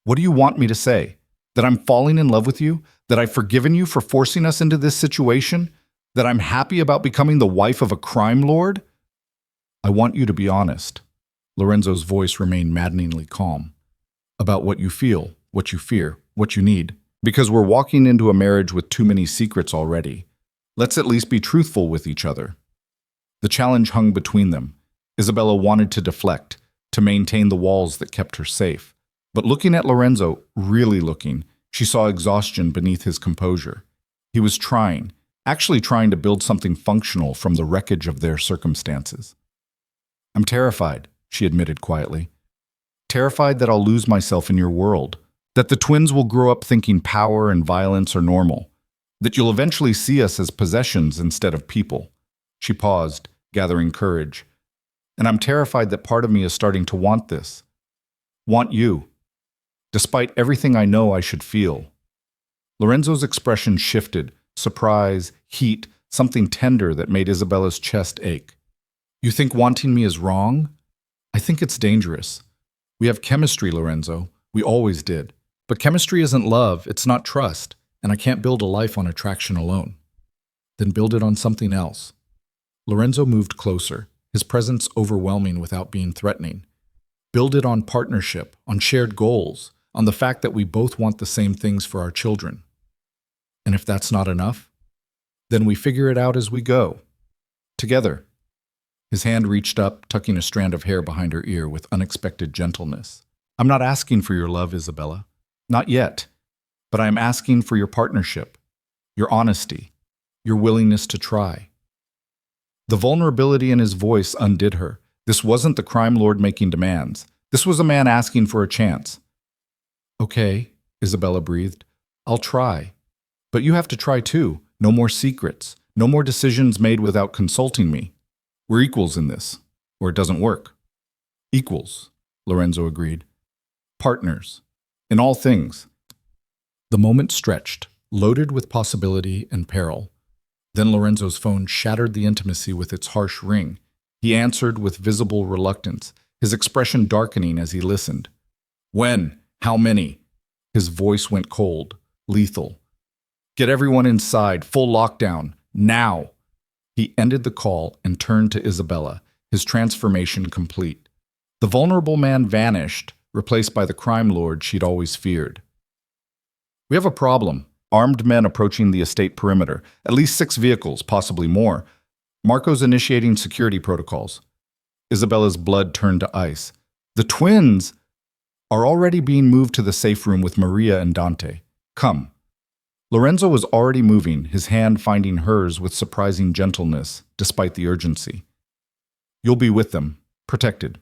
What do you want me to say? That I'm falling in love with you? That I've forgiven you for forcing us into this situation? That I'm happy about becoming the wife of a crime lord? I want you to be honest. Lorenzo's voice remained maddeningly calm. About what you feel, what you fear, what you need. Because we're walking into a marriage with too many secrets already. Let's at least be truthful with each other. The challenge hung between them. Isabella wanted to deflect, to maintain the walls that kept her safe. But looking at Lorenzo, really looking, she saw exhaustion beneath his composure. He was actually trying to build something functional from the wreckage of their circumstances. I'm terrified, she admitted quietly. Terrified that I'll lose myself in your world. That the twins will grow up thinking power and violence are normal. That you'll eventually see us as possessions instead of people. She paused, gathering courage. And I'm terrified that part of me is starting to want this. Want you. Despite everything I know I should feel. Lorenzo's expression shifted, surprise, heat, something tender that made Isabella's chest ache. You think wanting me is wrong? I think it's dangerous. We have chemistry, Lorenzo. We always did. But chemistry isn't love, it's not trust, and I can't build a life on attraction alone. Then build it on something else. Lorenzo moved closer, his presence overwhelming without being threatening. Build it on partnership, on shared goals, on the fact that we both want the same things for our children. And if that's not enough, then we figure it out as we go. Together. His hand reached up, tucking a strand of hair behind her ear with unexpected gentleness. I'm not asking for your love, Isabella. Not yet. But I am asking for your partnership, your honesty, your willingness to try. The vulnerability in his voice undid her. This wasn't the crime lord making demands. This was a man asking for a chance. Okay, Isabella breathed. I'll try. But you have to try too. No more secrets. No more decisions made without consulting me. We're equals in this, or it doesn't work. Equals, Lorenzo agreed. Partners. In all things. The moment stretched, loaded with possibility and peril. Then Lorenzo's phone shattered the intimacy with its harsh ring. He answered with visible reluctance, his expression darkening as he listened. When? How many? His voice went cold, lethal. Get everyone inside, full lockdown, now. He ended the call and turned to Isabella, his transformation complete. The vulnerable man vanished, replaced by the crime lord she'd always feared. We have a problem. Armed men approaching the estate perimeter. At least 6 vehicles, possibly more. Marco's initiating security protocols. Isabella's blood turned to ice. The twins are already being moved to the safe room with Maria and Dante. Come. Lorenzo was already moving, his hand finding hers with surprising gentleness, despite the urgency. You'll be with them, protected.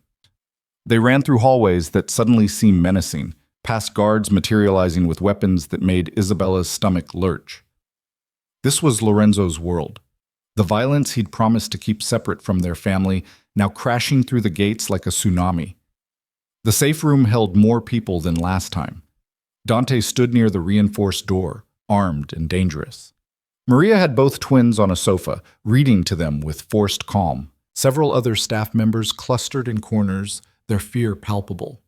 They ran through hallways that suddenly seemed menacing, past guards materializing with weapons that made Isabella's stomach lurch. This was Lorenzo's world. The violence he'd promised to keep separate from their family, now crashing through the gates like a tsunami. The safe room held more people than last time. Dante stood near the reinforced door, armed and dangerous. Maria had both twins on a sofa, reading to them with forced calm. Several other staff members clustered in corners, their fear palpable.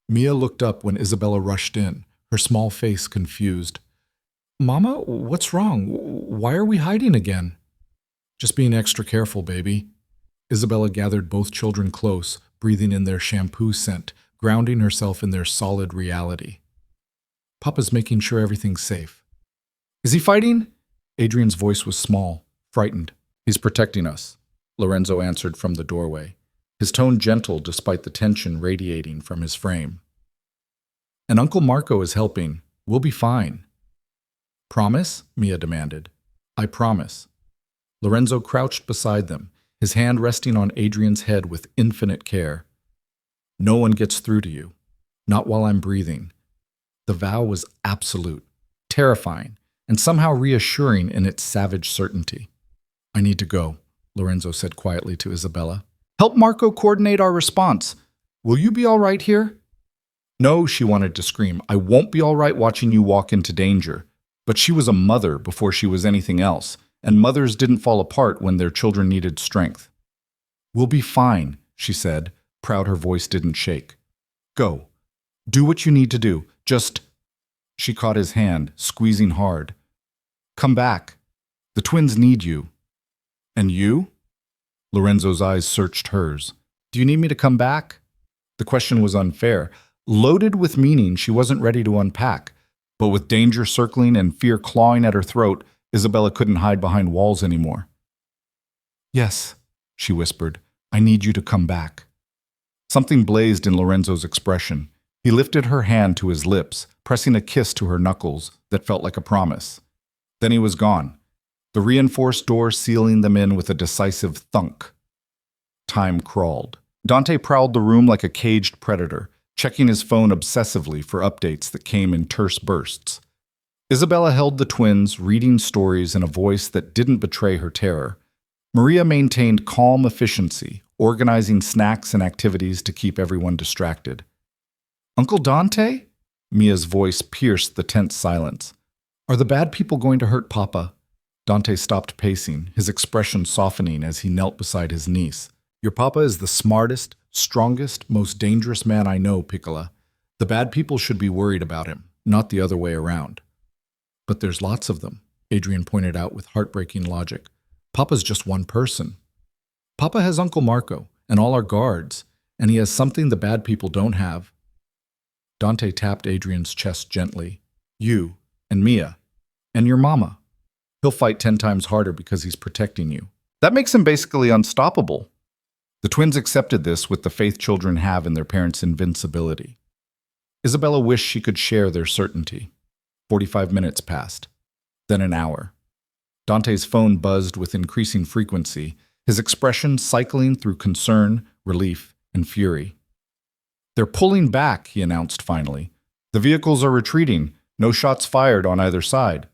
Mia looked up when Isabella rushed in, her small face confused. Mama, what's wrong? Why are we hiding again? Just being extra careful, baby. Isabella gathered both children close, breathing in their shampoo scent, grounding herself in their solid reality. Papa's making sure everything's safe. Is he fighting? Adrian's voice was small, frightened. He's protecting us, Lorenzo answered from the doorway, his tone gentle despite the tension radiating from his frame. And Uncle Marco is helping. We'll be fine. Promise? Mia demanded. I promise. Lorenzo crouched beside them, his hand resting on Adrian's head with infinite care. No one gets through to you. Not while I'm breathing. The vow was absolute, terrifying, and somehow reassuring in its savage certainty. I need to go, Lorenzo said quietly to Isabella. Help Marco coordinate our response. Will you be all right here? No, she wanted to scream. I won't be all right watching you walk into danger. But she was a mother before she was anything else, and mothers didn't fall apart when their children needed strength. We'll be fine, she said, proud her voice didn't shake. Go. Do what you need to do. Just She caught his hand, squeezing hard. Come back. The twins need you. And you? Lorenzo's eyes searched hers. Do you need me to come back? The question was unfair. Loaded with meaning she wasn't ready to unpack. But with danger circling and fear clawing at her throat, Isabella couldn't hide behind walls anymore. Yes, she whispered. I need you to come back. Something blazed in Lorenzo's expression. He lifted her hand to his lips, pressing a kiss to her knuckles that felt like a promise. Then he was gone, the reinforced door sealing them in with a decisive thunk. Time crawled. Dante prowled the room like a caged predator, checking his phone obsessively for updates that came in terse bursts. Isabella held the twins, reading stories in a voice that didn't betray her terror. Maria maintained calm efficiency, organizing snacks and activities to keep everyone distracted. Uncle Dante? Mia's voice pierced the tense silence. Are the bad people going to hurt Papa? Dante stopped pacing, his expression softening as he knelt beside his niece. Your Papa is the smartest, strongest, most dangerous man I know, Piccola. The bad people should be worried about him, not the other way around. But there's lots of them, Adrian pointed out with heartbreaking logic. Papa's just one person. Papa has Uncle Marco and all our guards, and he has something the bad people don't have. Dante tapped Adrian's chest gently. You and Mia and your mama. He'll fight 10 times harder because he's protecting you. That makes him basically unstoppable. The twins accepted this with the faith children have in their parents' invincibility. Isabella wished she could share their certainty. 45 minutes passed, then an hour. Dante's phone buzzed with increasing frequency, his expression cycling through concern, relief, and fury. They're pulling back, he announced finally. The vehicles are retreating, no shots fired on either side.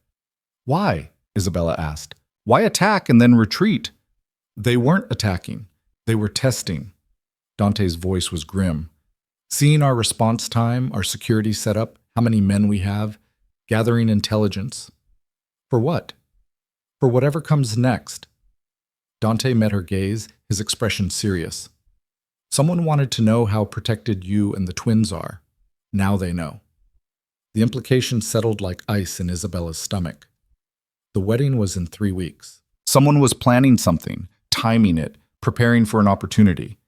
Why? Isabella asked. Why attack and then retreat? They weren't attacking. They were testing. Dante's voice was grim. Seeing our response time, our security setup, how many men we have, gathering intelligence. For what? For whatever comes next. Dante met her gaze, his expression serious. Someone wanted to know how protected you and the twins are. Now they know. The implication settled like ice in Isabella's stomach. The wedding was in 3 weeks. Someone was planning something, timing it, preparing for an opportunity.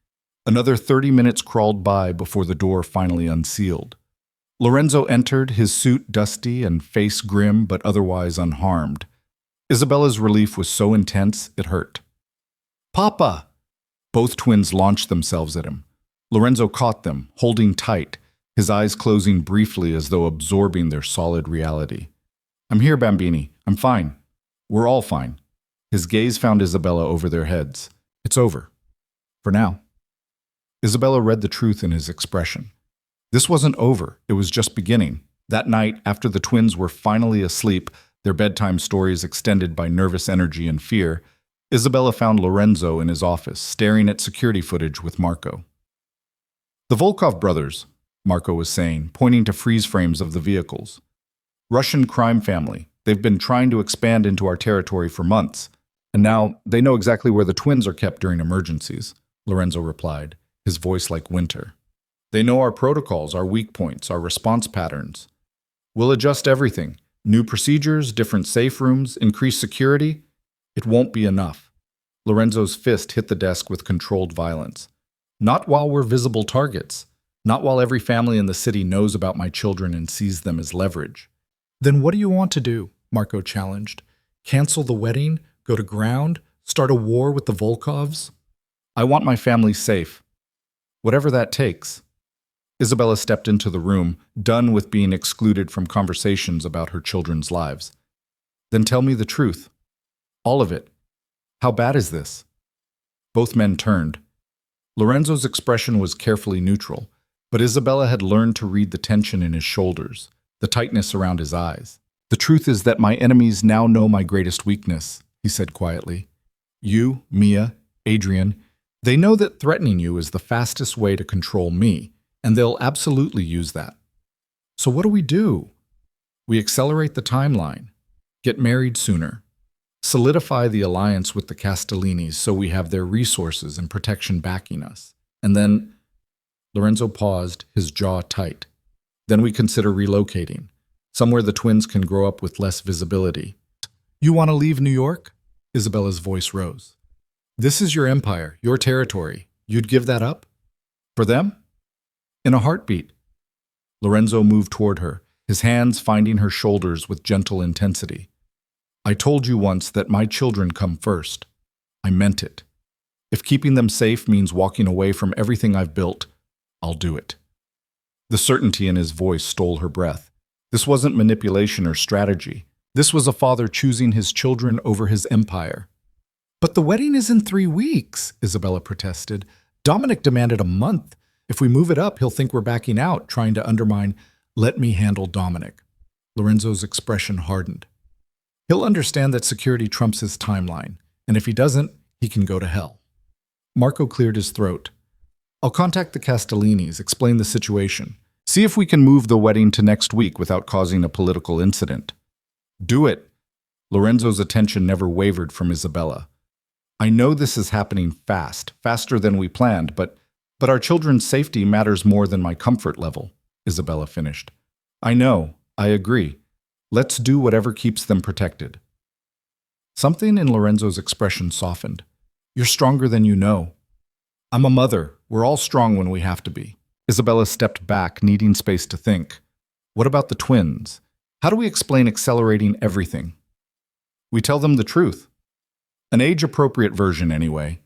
Another 30 minutes crawled by before the door finally unsealed. Lorenzo entered, his suit dusty and face grim but otherwise unharmed. Isabella's relief was so intense it hurt. Papa! Both twins launched themselves at him. Lorenzo caught them, holding tight, his eyes closing briefly as though absorbing their solid reality. I'm here, Bambini. I'm fine. We're all fine. His gaze found Isabella over their heads. It's over. For now. Isabella read the truth in his expression. This wasn't over. It was just beginning. That night, after the twins were finally asleep, their bedtime stories extended by nervous energy and fear, Isabella found Lorenzo in his office, staring at security footage with Marco. The Volkov brothers, Marco was saying, pointing to freeze frames of the vehicles. Russian crime family. They've been trying to expand into our territory for months, and now they know exactly where the twins are kept during emergencies, Lorenzo replied, his voice like winter. They know our protocols, our weak points, our response patterns. We'll adjust everything. New procedures, different safe rooms, increased security. It won't be enough. Lorenzo's fist hit the desk with controlled violence. Not while we're visible targets. Not while every family in the city knows about my children and sees them as leverage. Then what do you want to do? Marco challenged. Cancel the wedding? Go to ground? Start a war with the Volkovs? I want my family safe. Whatever that takes. Isabella stepped into the room, done with being excluded from conversations about her children's lives. Then tell me the truth. All of it. How bad is this? Both men turned. Lorenzo's expression was carefully neutral, but Isabella had learned to read the tension in his shoulders, the tightness around his eyes. The truth is that my enemies now know my greatest weakness, he said quietly. You, Mia, Adrian, they know that threatening you is the fastest way to control me, and they'll absolutely use that. So what do? We accelerate the timeline, get married sooner, solidify the alliance with the Castellinis so we have their resources and protection backing us. And then, Lorenzo paused, his jaw tight. Then we consider relocating. somewhere the twins can grow up with less visibility. You want to leave New York? Isabella's voice rose. This is your empire, your territory. You'd give that up? For them? In a heartbeat. Lorenzo moved toward her, his hands finding her shoulders with gentle intensity. I told you once that my children come first. I meant it. If keeping them safe means walking away from everything I've built, I'll do it. The certainty in his voice stole her breath. This wasn't manipulation or strategy. This was a father choosing his children over his empire. But the wedding is in 3 weeks, Isabella protested. Dominic demanded a month. If we move it up, he'll think we're backing out, trying to undermine, let me handle Dominic. Lorenzo's expression hardened. He'll understand that security trumps his timeline, and if he doesn't, he can go to hell. Marco cleared his throat. I'll contact the Castellinis, explain the situation. See if we can move the wedding to next week without causing a political incident. Do it. Lorenzo's attention never wavered from Isabella. I know this is happening fast, faster than we planned, but our children's safety matters more than my comfort level, Isabella finished. I know, I agree. Let's do whatever keeps them protected. Something in Lorenzo's expression softened. You're stronger than you know. I'm a mother. We're all strong when we have to be. Isabella stepped back, needing space to think. What about the twins? How do we explain accelerating everything? We tell them the truth. An age-appropriate version, anyway.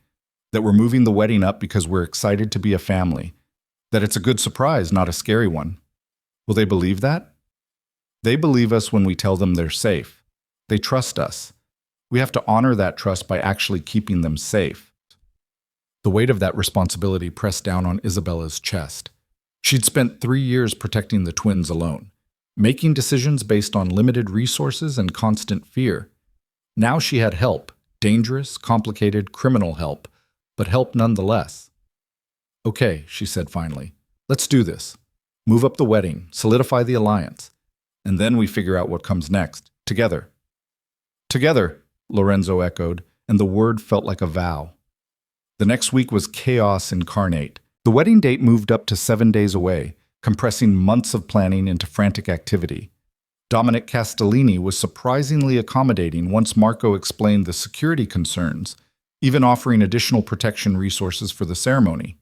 That we're moving the wedding up because we're excited to be a family. That it's a good surprise, not a scary one. Will they believe that? They believe us when we tell them they're safe. They trust us. We have to honor that trust by actually keeping them safe. The weight of that responsibility pressed down on Isabella's chest. She'd spent 3 years protecting the twins alone, making decisions based on limited resources and constant fear. Now she had help, dangerous, complicated, criminal help, but help nonetheless. Okay, she said finally, let's do this. Move up the wedding, solidify the alliance, and then we figure out what comes next, together. Together, Lorenzo echoed, and the word felt like a vow. The next week was chaos incarnate. The wedding date moved up to 7 days away, compressing months of planning into frantic activity. Dominic Castellini was surprisingly accommodating once Marco explained the security concerns, even offering additional protection resources for the ceremony.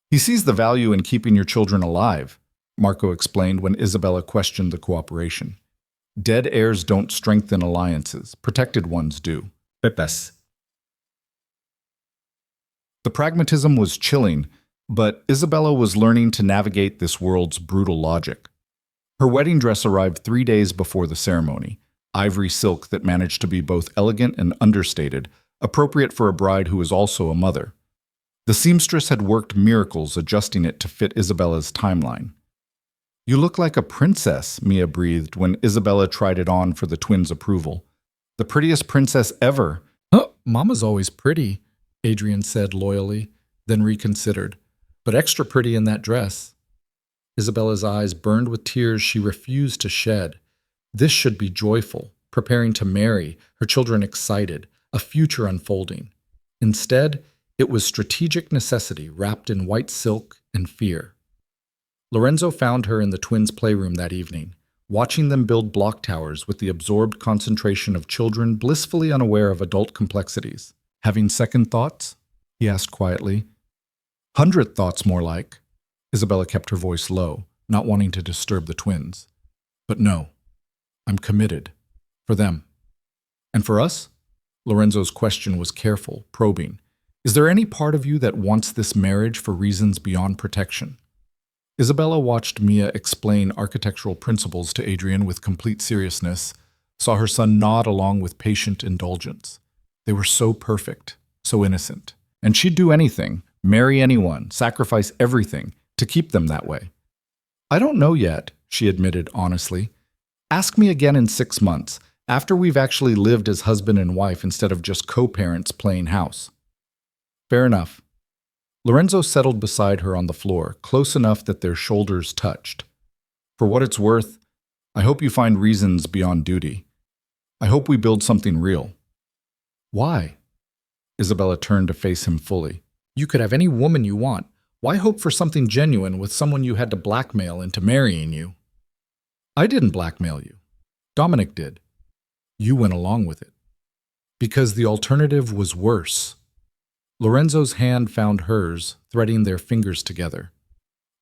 He sees the value in keeping your children alive, Marco explained when Isabella questioned the cooperation. Dead heirs don't strengthen alliances, protected ones do. Pepes. The pragmatism was chilling, but Isabella was learning to navigate this world's brutal logic. Her wedding dress arrived 3 days before the ceremony, ivory silk that managed to be both elegant and understated, appropriate for a bride who was also a mother. The seamstress had worked miracles adjusting it to fit Isabella's timeline. You look like a princess, Mia breathed when Isabella tried it on for the twins' approval. The prettiest princess ever. Oh, Mama's always pretty, Adrian said loyally, then reconsidered. But extra pretty in that dress. Isabella's eyes burned with tears she refused to shed. This should be joyful, preparing to marry, her children excited, a future unfolding. Instead, it was strategic necessity wrapped in white silk and fear. Lorenzo found her in the twins' playroom that evening, watching them build block towers with the absorbed concentration of children blissfully unaware of adult complexities. Having second thoughts? He asked quietly. 100 thoughts, more like. Isabella kept her voice low, not wanting to disturb the twins. But no, I'm committed. For them. And for us? Lorenzo's question was careful, probing. Is there any part of you that wants this marriage for reasons beyond protection? Isabella watched Mia explain architectural principles to Adrian with complete seriousness, saw her son nod along with patient indulgence. They were so perfect, so innocent. And she'd do anything, marry anyone, sacrifice everything, to keep them that way. I don't know yet, she admitted honestly. Ask me again in 6 months, after we've actually lived as husband and wife instead of just co-parents playing house. Fair enough. Lorenzo settled beside her on the floor, close enough that their shoulders touched. For what it's worth, I hope you find reasons beyond duty. I hope we build something real. Why? Isabella turned to face him fully. You could have any woman you want. Why hope for something genuine with someone you had to blackmail into marrying you? I didn't blackmail you. Dominic did. You went along with it. Because the alternative was worse. Lorenzo's hand found hers, threading their fingers together.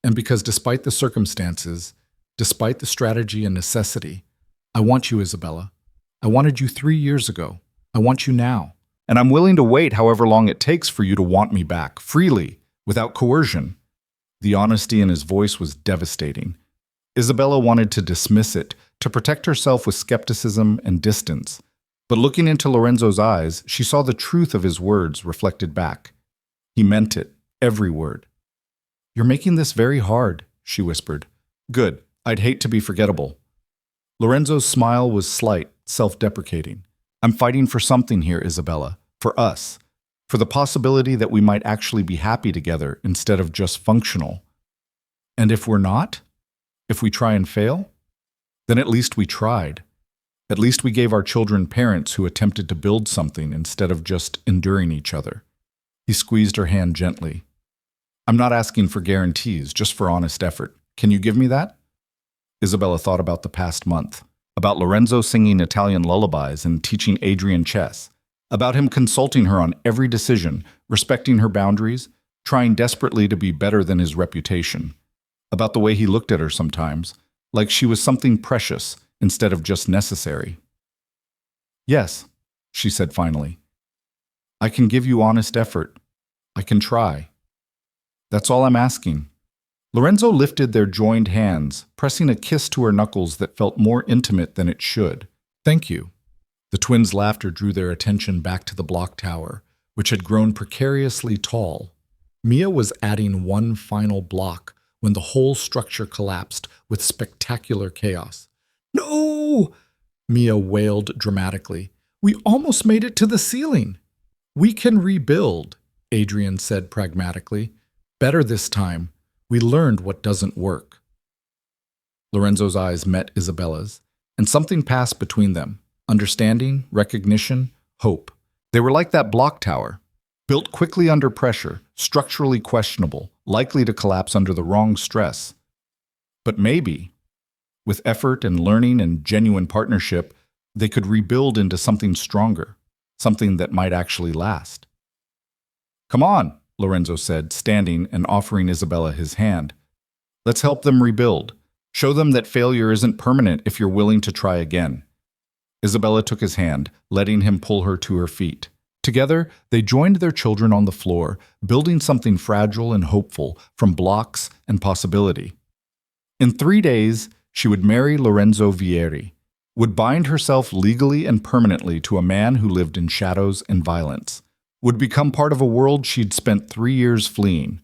And because despite the circumstances, despite the strategy and necessity, I want you, Isabella. I wanted you 3 years ago. I want you now. And I'm willing to wait however long it takes for you to want me back, freely, without coercion. The honesty in his voice was devastating. Isabella wanted to dismiss it, to protect herself with skepticism and distance. But looking into Lorenzo's eyes, she saw the truth of his words reflected back. He meant it, every word. You're making this very hard, she whispered. Good. I'd hate to be forgettable. Lorenzo's smile was slight, self-deprecating. I'm fighting for something here, Isabella. For us. For the possibility that we might actually be happy together instead of just functional. And if we're not? If we try and fail? Then at least we tried. At least we gave our children parents who attempted to build something instead of just enduring each other. He squeezed her hand gently. I'm not asking for guarantees, just for honest effort. Can you give me that? Isabella thought about the past month, about Lorenzo singing Italian lullabies and teaching Adrian chess, about him consulting her on every decision, respecting her boundaries, trying desperately to be better than his reputation, about the way he looked at her sometimes, like she was something precious instead of just necessary. Yes, she said finally. I can give you honest effort. I can try. That's all I'm asking. Lorenzo lifted their joined hands, pressing a kiss to her knuckles that felt more intimate than it should. Thank you. The twins' laughter drew their attention back to the block tower, which had grown precariously tall. Mia was adding one final block when the whole structure collapsed with spectacular chaos. No! Mia wailed dramatically. We almost made it to the ceiling. We can rebuild, Adrian said pragmatically. Better this time. We learned what doesn't work. Lorenzo's eyes met Isabella's, and something passed between them. Understanding, recognition, hope. They were like that block tower, built quickly under pressure, structurally questionable, likely to collapse under the wrong stress. But maybe, with effort and learning and genuine partnership, they could rebuild into something stronger, something that might actually last. Come on, Lorenzo said, standing and offering Isabella his hand. Let's help them rebuild. Show them that failure isn't permanent if you're willing to try again. Isabella took his hand, letting him pull her to her feet. Together, they joined their children on the floor, building something fragile and hopeful from blocks and possibility. In 3 days, she would marry Lorenzo Vieri, would bind herself legally and permanently to a man who lived in shadows and violence, would become part of a world she'd spent 3 years fleeing.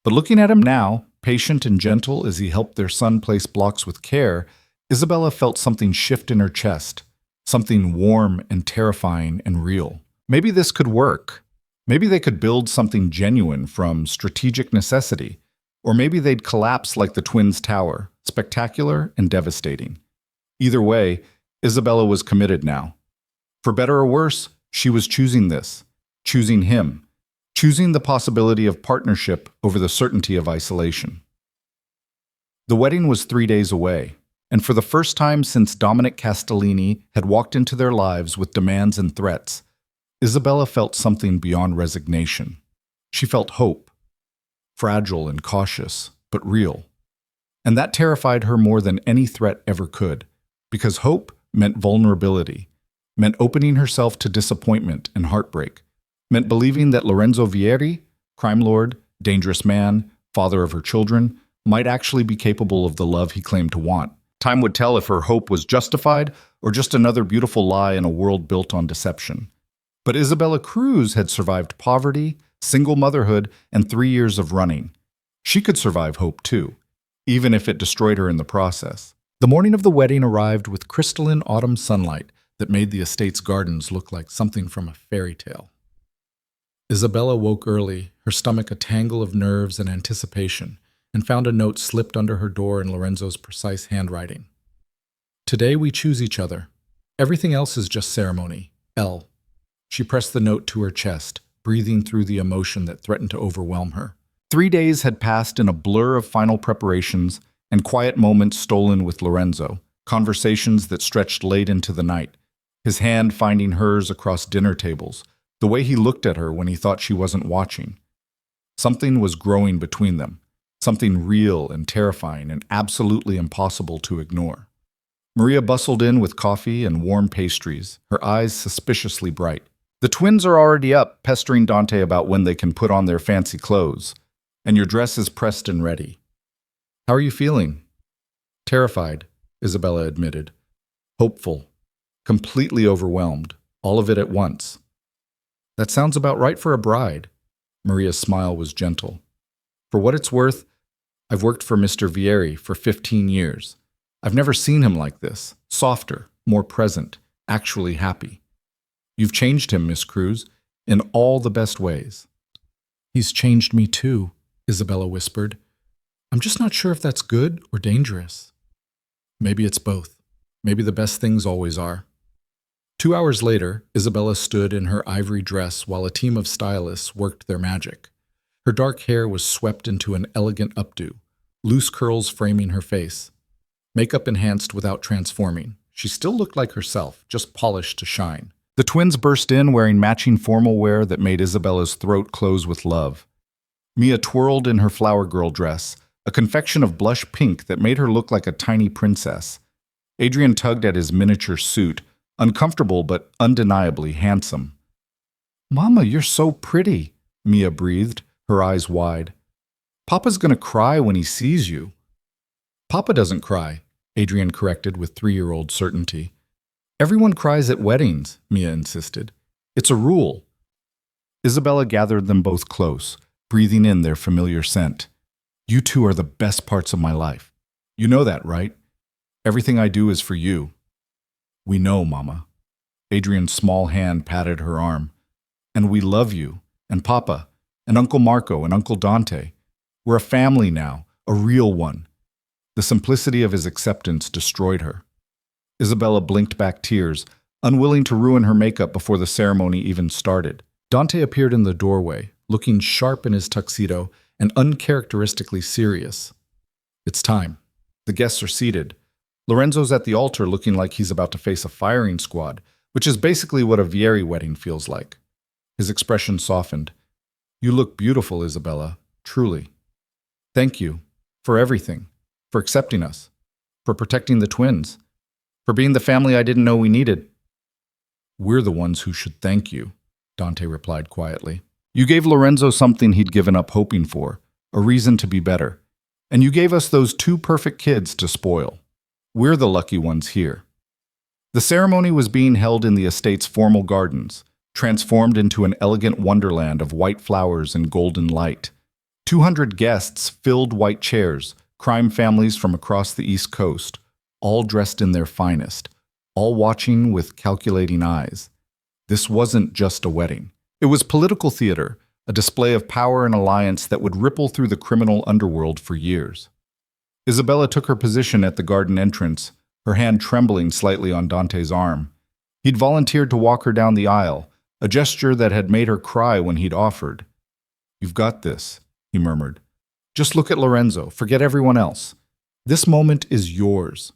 But looking at him now, patient and gentle as he helped their son place blocks with care, Isabella felt something shift in her chest, something warm and terrifying and real. Maybe this could work. Maybe they could build something genuine from strategic necessity, or maybe they'd collapse like the twins' tower, spectacular and devastating. Either way, Isabella was committed now. For better or worse, she was choosing this. Choosing him, choosing the possibility of partnership over the certainty of isolation. The wedding was 3 days away, and for the first time since Dominic Castellini had walked into their lives with demands and threats, Isabella felt something beyond resignation. She felt hope, fragile and cautious, but real. And that terrified her more than any threat ever could, because hope meant vulnerability, meant opening herself to disappointment and heartbreak, meant believing that Lorenzo Vieri, crime lord, dangerous man, father of her children, might actually be capable of the love he claimed to want. Time would tell if her hope was justified or just another beautiful lie in a world built on deception. But Isabella Cruz had survived poverty, single motherhood, and 3 years of running. She could survive hope too, even if it destroyed her in the process. The morning of the wedding arrived with crystalline autumn sunlight that made the estate's gardens look like something from a fairy tale. Isabella woke early, her stomach a tangle of nerves and anticipation, and found a note slipped under her door in Lorenzo's precise handwriting. Today we choose each other. Everything else is just ceremony. L. She pressed the note to her chest, breathing through the emotion that threatened to overwhelm her. 3 days had passed in a blur of final preparations, and quiet moments stolen with Lorenzo, conversations that stretched late into the night, his hand finding hers across dinner tables, the way he looked at her when he thought she wasn't watching. Something was growing between them, something real and terrifying and absolutely impossible to ignore. Maria bustled in with coffee and warm pastries, her eyes suspiciously bright. The twins are already up, pestering Dante about when they can put on their fancy clothes, and your dress is pressed and ready. How are you feeling? Terrified, Isabella admitted. Hopeful. Completely overwhelmed. All of it at once. That sounds about right for a bride. Maria's smile was gentle. For what it's worth, I've worked for Mr. Vieri for 15 years. I've never seen him like this. Softer, more present, actually happy. You've changed him, Miss Cruz, in all the best ways. He's changed me too, Isabella whispered. I'm just not sure if that's good or dangerous. Maybe it's both. Maybe the best things always are. 2 hours later, Isabella stood in her ivory dress while a team of stylists worked their magic. Her dark hair was swept into an elegant updo, loose curls framing her face. Makeup enhanced without transforming. She still looked like herself, just polished to shine. The twins burst in wearing matching formal wear that made Isabella's throat close with love. Mia twirled in her flower girl dress, a confection of blush pink that made her look like a tiny princess. Adrian tugged at his miniature suit, uncomfortable but undeniably handsome. Mama, you're so pretty, Mia breathed, her eyes wide. Papa's gonna cry when he sees you. Papa doesn't cry, Adrian corrected with 3-year-old certainty. Everyone cries at weddings, Mia insisted. It's a rule. Isabella gathered them both close, breathing in their familiar scent. You two are the best parts of my life. You know that, right? Everything I do is for you. We know, Mama. Adrian's small hand patted her arm. And we love you, and Papa, and Uncle Marco, and Uncle Dante. We're a family now, a real one. The simplicity of his acceptance destroyed her. Isabella blinked back tears, unwilling to ruin her makeup before the ceremony even started. Dante appeared in the doorway, looking sharp in his tuxedo and uncharacteristically serious. It's time. The guests are seated. Lorenzo's at the altar looking like he's about to face a firing squad, which is basically what a Vieri wedding feels like. His expression softened. You look beautiful, Isabella, truly. Thank you for everything, for accepting us, for protecting the twins, for being the family I didn't know we needed. We're the ones who should thank you, Dante replied quietly. You gave Lorenzo something he'd given up hoping for, a reason to be better. And you gave us those 2 perfect kids to spoil. We're the lucky ones here. The ceremony was being held in the estate's formal gardens, transformed into an elegant wonderland of white flowers and golden light. 200 guests filled white chairs, crime families from across the East Coast, all dressed in their finest, all watching with calculating eyes. This wasn't just a wedding. It was political theater, a display of power and alliance that would ripple through the criminal underworld for years. Isabella took her position at the garden entrance, her hand trembling slightly on Dante's arm. He'd volunteered to walk her down the aisle, a gesture that had made her cry when he'd offered. You've got this, he murmured. Just look at Lorenzo, forget everyone else. This moment is yours.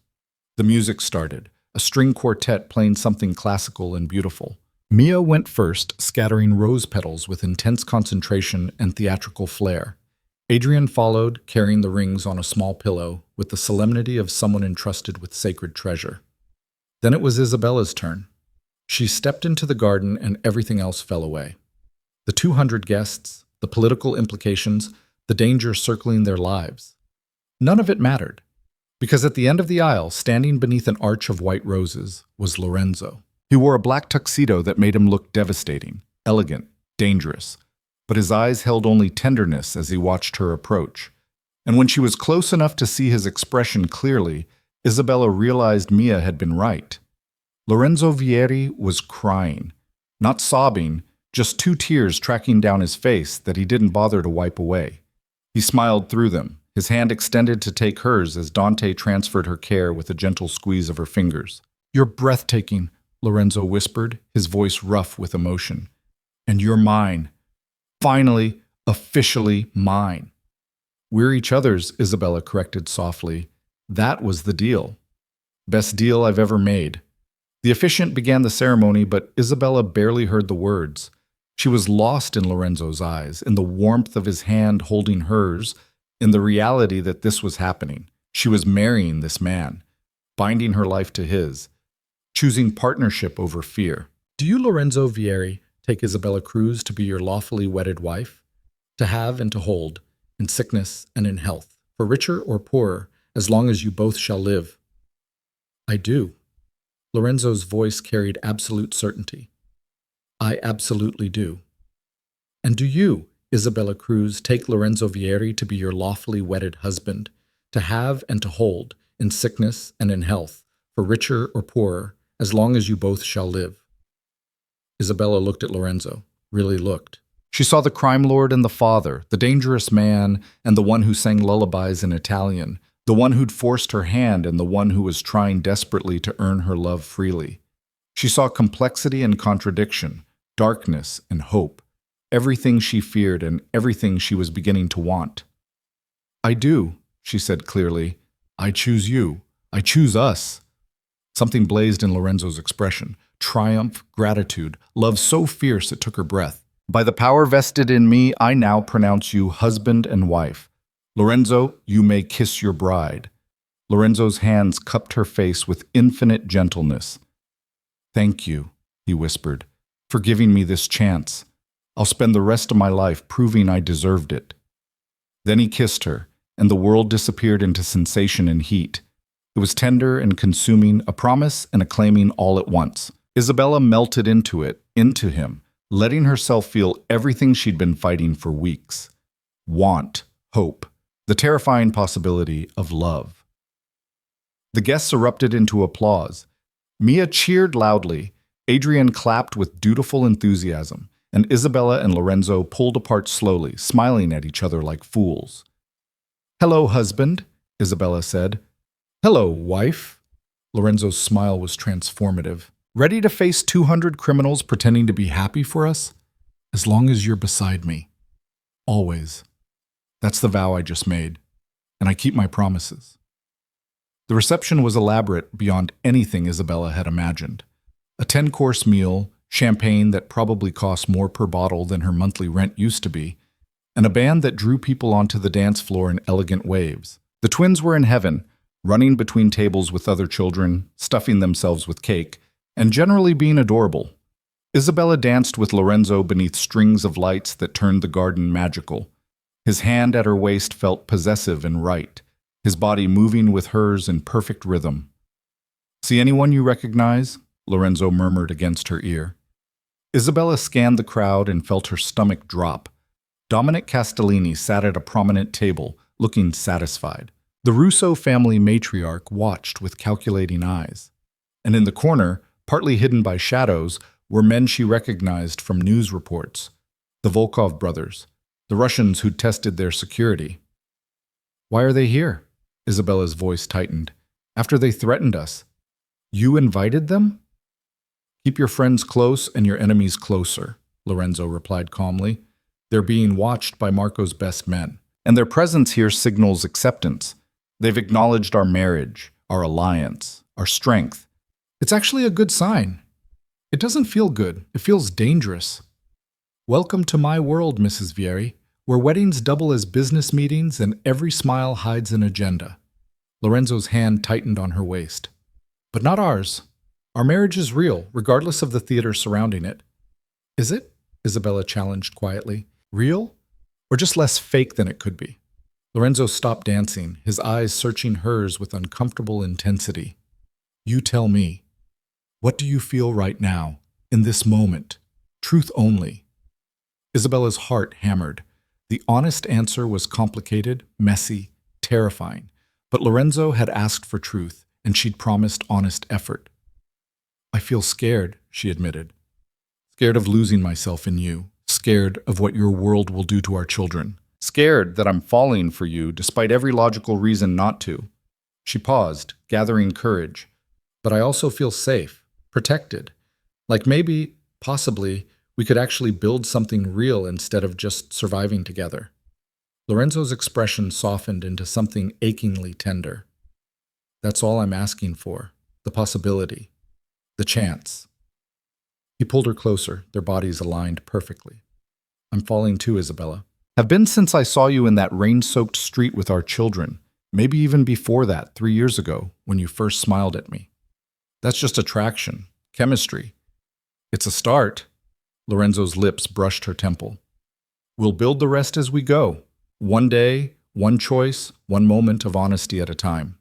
The music started, a string quartet playing something classical and beautiful. Mia went first, scattering rose petals with intense concentration and theatrical flair. Adrian followed, carrying the rings on a small pillow, with the solemnity of someone entrusted with sacred treasure. Then it was Isabella's turn. She stepped into the garden and everything else fell away. The 200 guests, the political implications, the danger circling their lives. None of it mattered, because at the end of the aisle, standing beneath an arch of white roses, was Lorenzo. He wore a black tuxedo that made him look devastating, elegant, dangerous, but his eyes held only tenderness as he watched her approach. And when she was close enough to see his expression clearly, Isabella realized Mia had been right. Lorenzo Vieri was crying, not sobbing, just 2 tears tracking down his face that he didn't bother to wipe away. He smiled through them, his hand extended to take hers as Dante transferred her care with a gentle squeeze of her fingers. You're breathtaking, Lorenzo whispered, his voice rough with emotion. And you're mine. Finally, officially mine. We're each other's, Isabella corrected softly. That was the deal. Best deal I've ever made. The officiant began the ceremony, but Isabella barely heard the words. She was lost in Lorenzo's eyes, in the warmth of his hand holding hers, in the reality that this was happening. She was marrying this man, binding her life to his, choosing partnership over fear. Do you, Lorenzo Vieri, take Isabella Cruz to be your lawfully wedded wife, to have and to hold, in sickness and in health, for richer or poorer, as long as you both shall live? I do. Lorenzo's voice carried absolute certainty. I absolutely do. And do you, Isabella Cruz, take Lorenzo Vieri to be your lawfully wedded husband, to have and to hold, in sickness and in health, for richer or poorer, as long as you both shall live? Isabella looked at Lorenzo, really looked. She saw the crime lord and the father, the dangerous man, and the one who sang lullabies in Italian, the one who'd forced her hand and the one who was trying desperately to earn her love freely. She saw complexity and contradiction, darkness and hope, everything she feared and everything she was beginning to want. I do, she said clearly. I choose you. I choose us. Something blazed in Lorenzo's expression. Triumph, gratitude, love so fierce it took her breath. By the power vested in me, I now pronounce you husband and wife. Lorenzo, you may kiss your bride. Lorenzo's hands cupped her face with infinite gentleness. Thank you, he whispered, for giving me this chance. I'll spend the rest of my life proving I deserved it. Then he kissed her, and the world disappeared into sensation and heat. It was tender and consuming, a promise and a claiming all at once. Isabella melted into it, into him, letting herself feel everything she'd been fighting for weeks. Want, hope, the terrifying possibility of love. The guests erupted into applause. Mia cheered loudly, Adrian clapped with dutiful enthusiasm, and Isabella and Lorenzo pulled apart slowly, smiling at each other like fools. Hello, husband, Isabella said. Hello, wife. Lorenzo's smile was transformative. Ready to face 200 criminals pretending to be happy for us? As long as you're beside me. Always. That's the vow I just made, and I keep my promises. The reception was elaborate beyond anything Isabella had imagined. A 10-course meal, champagne that probably cost more per bottle than her monthly rent used to be, and a band that drew people onto the dance floor in elegant waves. The twins were in heaven, running between tables with other children, stuffing themselves with cake, and generally being adorable. Isabella danced with Lorenzo beneath strings of lights that turned the garden magical. His hand at her waist felt possessive and right, his body moving with hers in perfect rhythm. See anyone you recognize? Lorenzo murmured against her ear. Isabella scanned the crowd and felt her stomach drop. Dominic Castellini sat at a prominent table, looking satisfied. The Russo family matriarch watched with calculating eyes. And in the corner, partly hidden by shadows, were men she recognized from news reports. The Volkov brothers, the Russians who'd tested their security. Why are they here? Isabella's voice tightened. After they threatened us. You invited them? Keep your friends close and your enemies closer, Lorenzo replied calmly. They're being watched by Marco's best men, and their presence here signals acceptance. They've acknowledged our marriage, our alliance, our strength. It's actually a good sign. It doesn't feel good. It feels dangerous. Welcome to my world, Mrs. Vieri, where weddings double as business meetings and every smile hides an agenda. Lorenzo's hand tightened on her waist. But not ours. Our marriage is real, regardless of the theater surrounding it. Is it? Isabella challenged quietly. Real? Or just less fake than it could be? Lorenzo stopped dancing, his eyes searching hers with uncomfortable intensity. You tell me. What do you feel right now, in this moment? Truth only. Isabella's heart hammered. The honest answer was complicated, messy, terrifying. But Lorenzo had asked for truth, and she'd promised honest effort. I feel scared, she admitted. Scared of losing myself in you. Scared of what your world will do to our children. Scared that I'm falling for you despite every logical reason not to. She paused, gathering courage. But I also feel safe, protected. Like maybe, possibly, we could actually build something real instead of just surviving together. Lorenzo's expression softened into something achingly tender. That's all I'm asking for. The possibility. The chance. He pulled her closer, their bodies aligned perfectly. I'm falling too, Isabella. Have been since I saw you in that rain-soaked street with our children. Maybe even before that, 3 years ago, when you first smiled at me. That's just attraction. Chemistry. It's a start. Lorenzo's lips brushed her temple. We'll build the rest as we go. One day, one choice, one moment of honesty at a time.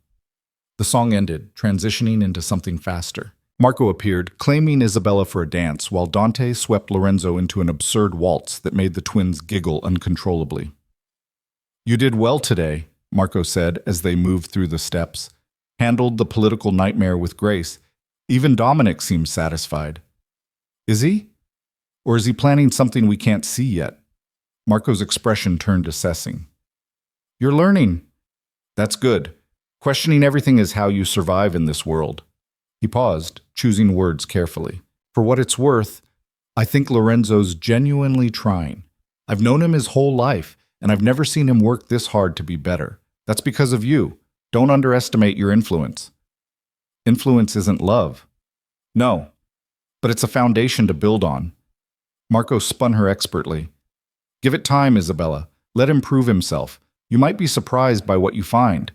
The song ended, transitioning into something faster. Marco appeared, claiming Isabella for a dance, while Dante swept Lorenzo into an absurd waltz that made the twins giggle uncontrollably. You did well today, Marco said as they moved through the steps. Handled the political nightmare with grace. Even Dominic seemed satisfied. Is he? Or is he planning something we can't see yet? Marco's expression turned assessing. You're learning. That's good. Questioning everything is how you survive in this world. He paused, choosing words carefully. For what it's worth, I think Lorenzo's genuinely trying. I've known him his whole life, and I've never seen him work this hard to be better. That's because of you. Don't underestimate your influence. Influence isn't love. No, but it's a foundation to build on. Marco spun her expertly. Give it time, Isabella. Let him prove himself. You might be surprised by what you find.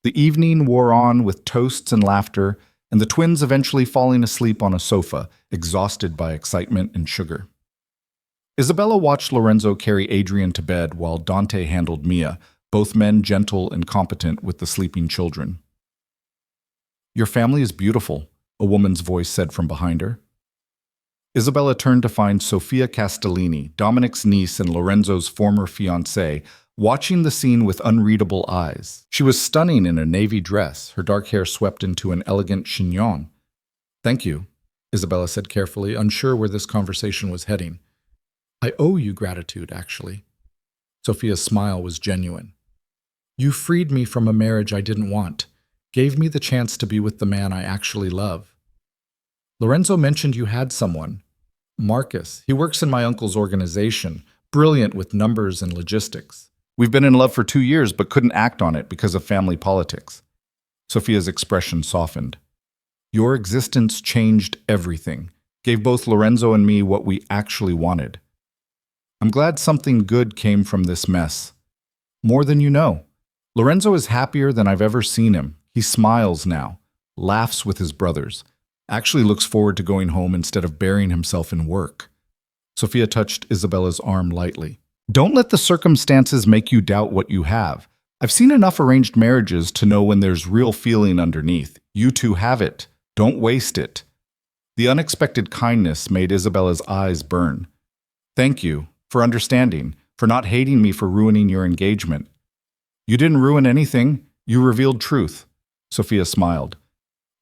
The evening wore on with toasts and laughter, and the twins eventually falling asleep on a sofa, exhausted by excitement and sugar. Isabella watched Lorenzo carry Adrian to bed while Dante handled Mia, both men gentle and competent with the sleeping children. Your family is beautiful, a woman's voice said from behind her. Isabella turned to find Sofia Castellini, Dominic's niece and Lorenzo's former fiancée, watching the scene with unreadable eyes. She was stunning in a navy dress, her dark hair swept into an elegant chignon. Thank you, Isabella said carefully, unsure where this conversation was heading. I owe you gratitude, actually. Sofia's smile was genuine. You freed me from a marriage I didn't want, gave me the chance to be with the man I actually love. Lorenzo mentioned you had someone. Marcus. He works in my uncle's organization, brilliant with numbers and logistics. We've been in love for 2 years but couldn't act on it because of family politics. Sofia's expression softened. Your existence changed everything, gave both Lorenzo and me what we actually wanted. I'm glad something good came from this mess. More than you know. Lorenzo is happier than I've ever seen him. He smiles now, laughs with his brothers, actually looks forward to going home instead of burying himself in work. Sofia touched Isabella's arm lightly. Don't let the circumstances make you doubt what you have. I've seen enough arranged marriages to know when there's real feeling underneath. You two have it. Don't waste it. The unexpected kindness made Isabella's eyes burn. Thank you for understanding, for not hating me for ruining your engagement. You didn't ruin anything. You revealed truth. Sofia smiled.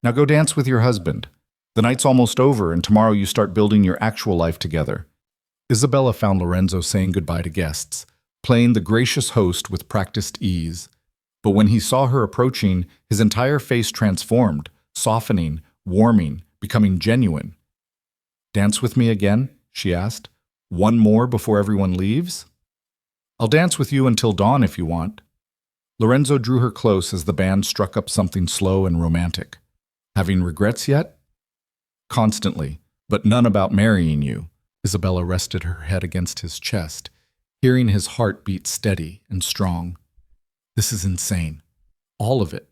Now go dance with your husband. The night's almost over, and tomorrow you start building your actual life together. Isabella found Lorenzo saying goodbye to guests, playing the gracious host with practiced ease. But when he saw her approaching, his entire face transformed, softening, warming, becoming genuine. Dance with me again? She asked. One more before everyone leaves? I'll dance with you until dawn if you want. Lorenzo drew her close as the band struck up something slow and romantic. Having regrets yet? Constantly, but none about marrying you. Isabella rested her head against his chest, hearing his heart beat steady and strong. This is insane. All of it.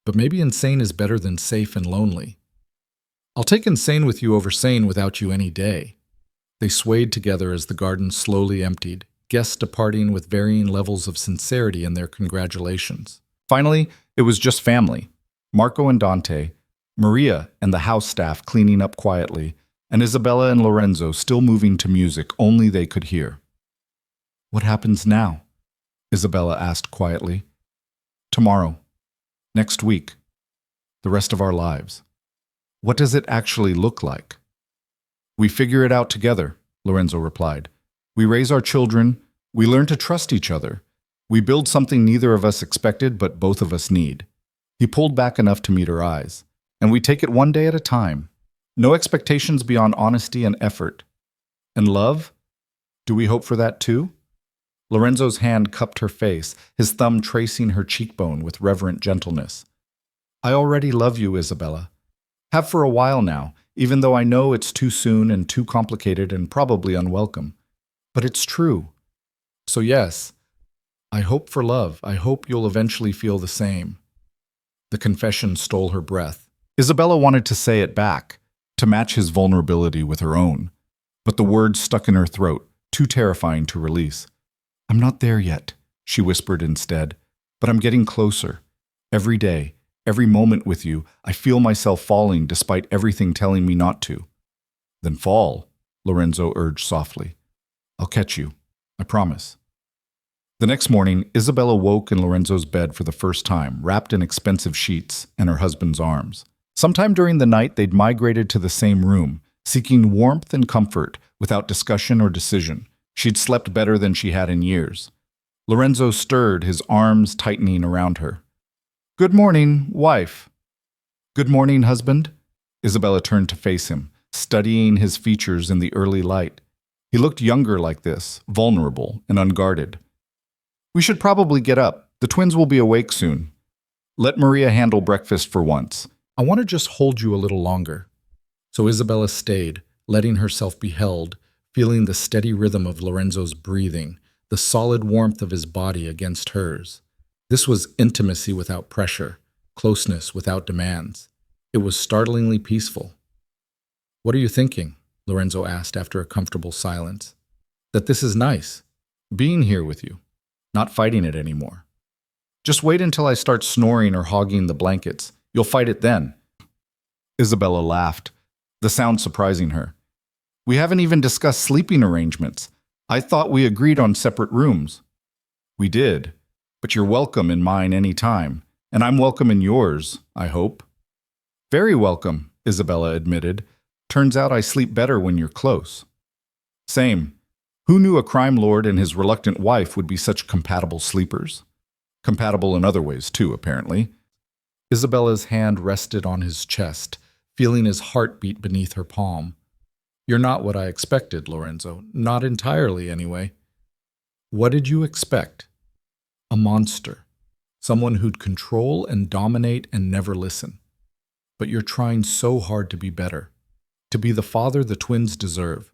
But maybe insane is better than safe and lonely. I'll take insane with you over sane without you any day. They swayed together as the garden slowly emptied, guests departing with varying levels of sincerity in their congratulations. Finally, it was just family. Marco and Dante, Maria and the house staff cleaning up quietly, and Isabella and Lorenzo still moving to music only they could hear. What happens now? Isabella asked quietly. Tomorrow. Next week. The rest of our lives. What does it actually look like? We figure it out together, Lorenzo replied. We raise our children. We learn to trust each other. We build something neither of us expected but both of us need. He pulled back enough to meet her eyes. And we take it one day at a time. No expectations beyond honesty and effort. And love? Do we hope for that too? Lorenzo's hand cupped her face, his thumb tracing her cheekbone with reverent gentleness. I already love you, Isabella. Have for a while now, even though I know it's too soon and too complicated and probably unwelcome. But it's true. So yes, I hope for love. I hope you'll eventually feel the same. The confession stole her breath. Isabella wanted to say it back, to match his vulnerability with her own. But the words stuck in her throat, too terrifying to release. I'm not there yet, she whispered instead, but I'm getting closer. Every day, every moment with you, I feel myself falling despite everything telling me not to. Then fall, Lorenzo urged softly. I'll catch you, I promise. The next morning, Isabella woke in Lorenzo's bed for the first time, wrapped in expensive sheets and her husband's arms. Sometime during the night, they'd migrated to the same room, seeking warmth and comfort without discussion or decision. She'd slept better than she had in years. Lorenzo stirred, his arms tightening around her. Good morning, wife. Good morning, husband. Isabella turned to face him, studying his features in the early light. He looked younger like this, vulnerable and unguarded. We should probably get up. The twins will be awake soon. Let Maria handle breakfast for once. I want to just hold you a little longer. So Isabella stayed, letting herself be held, feeling the steady rhythm of Lorenzo's breathing, the solid warmth of his body against hers. This was intimacy without pressure, closeness without demands. It was startlingly peaceful. What are you thinking? Lorenzo asked after a comfortable silence. That this is nice, being here with you. Not fighting it anymore. Just wait until I start snoring or hogging the blankets. You'll fight it then. Isabella laughed, the sound surprising her. We haven't even discussed sleeping arrangements. I thought we agreed on separate rooms. We did, but you're welcome in mine any time, and I'm welcome in yours, I hope. Very welcome, Isabella admitted. Turns out I sleep better when you're close. Same. Who knew a crime lord and his reluctant wife would be such compatible sleepers? Compatible in other ways, too, apparently. Isabella's hand rested on his chest, feeling his heart beat beneath her palm. You're not what I expected, Lorenzo. Not entirely, anyway. What did you expect? A monster. Someone who'd control and dominate and never listen. But you're trying so hard to be better. To be the father the twins deserve.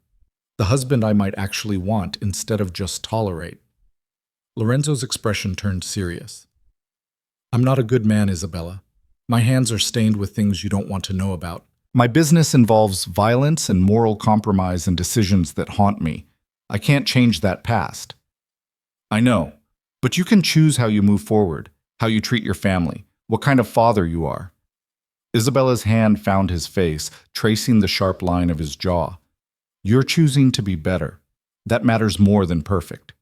The husband I might actually want instead of just tolerate. Lorenzo's expression turned serious. I'm not a good man, Isabella. My hands are stained with things you don't want to know about. My business involves violence and moral compromise and decisions that haunt me. I can't change that past. I know, but you can choose how you move forward, how you treat your family, what kind of father you are. Isabella's hand found his face, tracing the sharp line of his jaw. You're choosing to be better. That matters more than perfect.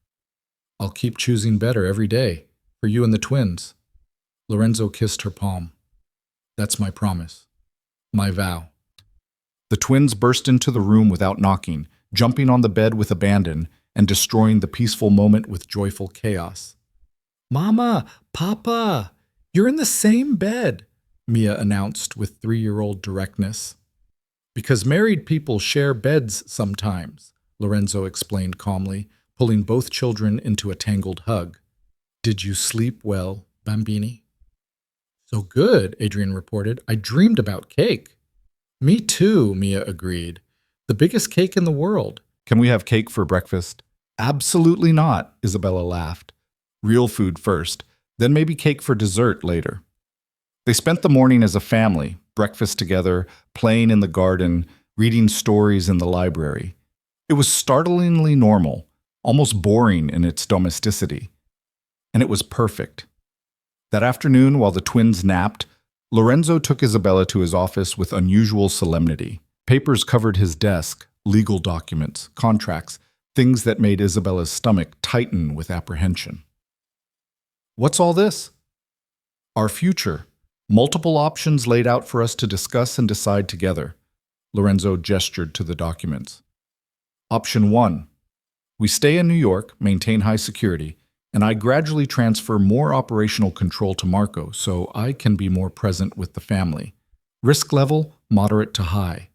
I'll keep choosing better every day, for you and the twins. Lorenzo kissed her palm. That's my promise. My vow. The twins burst into the room without knocking, jumping on the bed with abandon and destroying the peaceful moment with joyful chaos. Mama, Papa, you're in the same bed, Mia announced with 3-year-old directness. Because married people share beds sometimes, Lorenzo explained calmly, pulling both children into a tangled hug. Did you sleep well, Bambini? So good, Adrian reported. I dreamed about cake. Me too, Mia agreed. The biggest cake in the world. Can we have cake for breakfast? Absolutely not, Isabella laughed. Real food first, then maybe cake for dessert later. They spent the morning as a family, breakfast together, playing in the garden, reading stories in the library. It was startlingly normal, almost boring in its domesticity. And it was perfect. That afternoon, while the twins napped, Lorenzo took Isabella to his office with unusual solemnity. Papers covered his desk, legal documents, contracts, things that made Isabella's stomach tighten with apprehension. What's all this? Our future. Multiple options laid out for us to discuss and decide together. Lorenzo gestured to the documents. Option 1. We stay in New York, maintain high security, and I gradually transfer more operational control to Marco so I can be more present with the family. Risk level, moderate to high.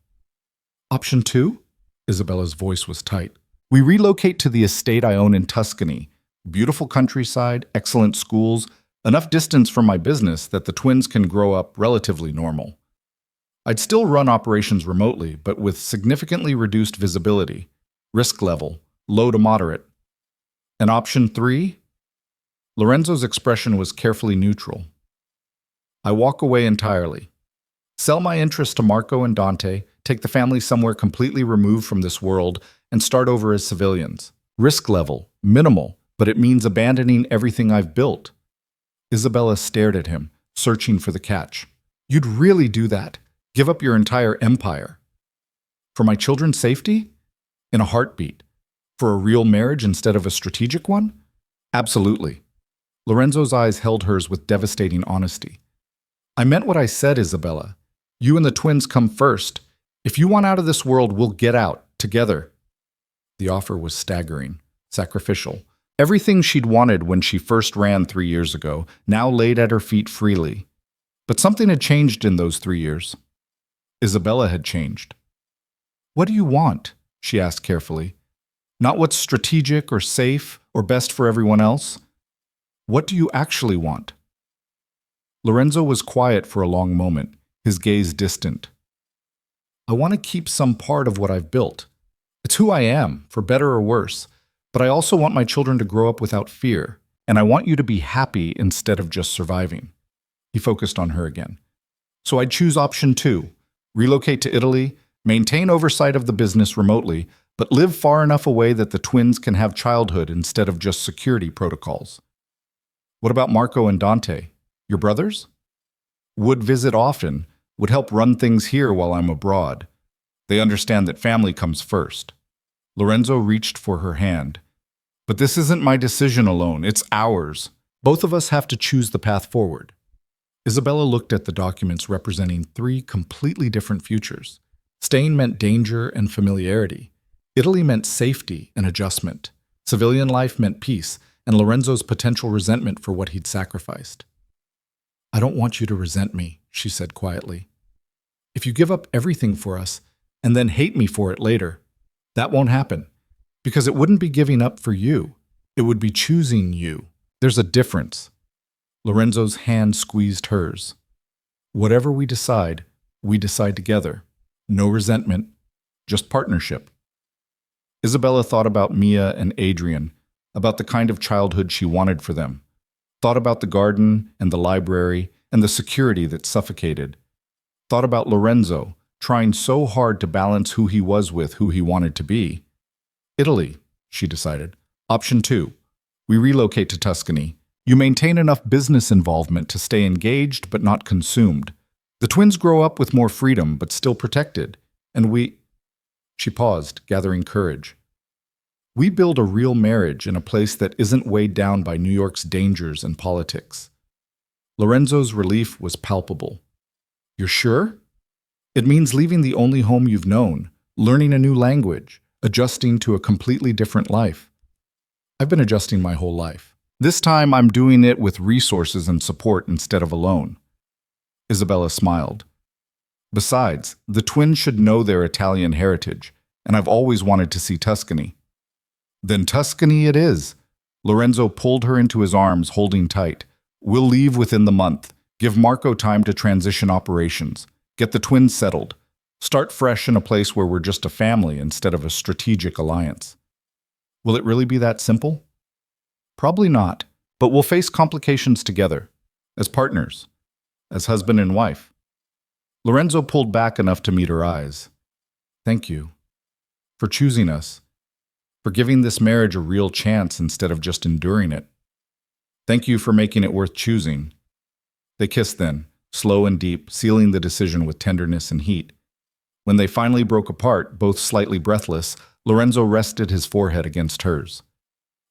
Option 2? Isabella's voice was tight. We relocate to the estate I own in Tuscany, Beautiful countryside, excellent schools, enough distance from my business that the twins can grow up relatively normal. I'd still run operations remotely, but with significantly reduced visibility, risk level, low to moderate. And option 3? Lorenzo's expression was carefully neutral. I walk away entirely. Sell my interest to Marco and Dante, take the family somewhere completely removed from this world, and start over as civilians. Risk level, minimal, but it means abandoning everything I've built. Isabella stared at him, searching for the catch. You'd really do that? Give up your entire empire? For my children's safety? In a heartbeat. For a real marriage instead of a strategic one? Absolutely. Lorenzo's eyes held hers with devastating honesty. I meant what I said, Isabella. You and the twins come first. If you want out of this world, we'll get out, together. The offer was staggering, sacrificial. Everything she'd wanted when she first ran 3 years ago, now laid at her feet freely. But something had changed in those 3 years. Isabella had changed. What do you want? She asked carefully. Not what's strategic or safe or best for everyone else. What do you actually want? Lorenzo was quiet for a long moment, his gaze distant. I want to keep some part of what I've built. It's who I am, for better or worse. But I also want my children to grow up without fear, and I want you to be happy instead of just surviving. He focused on her again. So I'd choose option 2, relocate to Italy, maintain oversight of the business remotely, but live far enough away that the twins can have childhood instead of just security protocols. What about Marco and Dante? Your brothers? Would visit often, would help run things here while I'm abroad. They understand that family comes first. Lorenzo reached for her hand. But this isn't my decision alone, it's ours. Both of us have to choose the path forward. Isabella looked at the documents representing 3 completely different futures. Staying meant danger and familiarity. Italy meant safety and adjustment. Civilian life meant peace, and Lorenzo's potential resentment for what he'd sacrificed. I don't want you to resent me, she said quietly. If you give up everything for us and then hate me for it later, that won't happen. Because it wouldn't be giving up for you. It would be choosing you. There's a difference. Lorenzo's hand squeezed hers. Whatever we decide together. No resentment, just partnership. Isabella thought about Mia and Adrian, about the kind of childhood she wanted for them. Thought about the garden and the library and the security that suffocated. Thought about Lorenzo, trying so hard to balance who he was with who he wanted to be. Italy, she decided. Option 2. We relocate to Tuscany. You maintain enough business involvement to stay engaged but not consumed. The twins grow up with more freedom but still protected. And we... She paused, gathering courage. We build a real marriage in a place that isn't weighed down by New York's dangers and politics. Lorenzo's relief was palpable. You're sure? It means leaving the only home you've known, learning a new language, adjusting to a completely different life. I've been adjusting my whole life. This time I'm doing it with resources and support instead of alone. Isabella smiled. Besides, the twins should know their Italian heritage, and I've always wanted to see Tuscany. Then Tuscany it is. Lorenzo pulled her into his arms, holding tight. We'll leave within the month. Give Marco time to transition operations. Get the twins settled. Start fresh in a place where we're just a family instead of a strategic alliance. Will it really be that simple? Probably not, but we'll face complications together, as partners, as husband and wife. Lorenzo pulled back enough to meet her eyes. Thank you for choosing us, for giving this marriage a real chance instead of just enduring it. Thank you for making it worth choosing. They kissed then, slow and deep, sealing the decision with tenderness and heat. When they finally broke apart, both slightly breathless, Lorenzo rested his forehead against hers.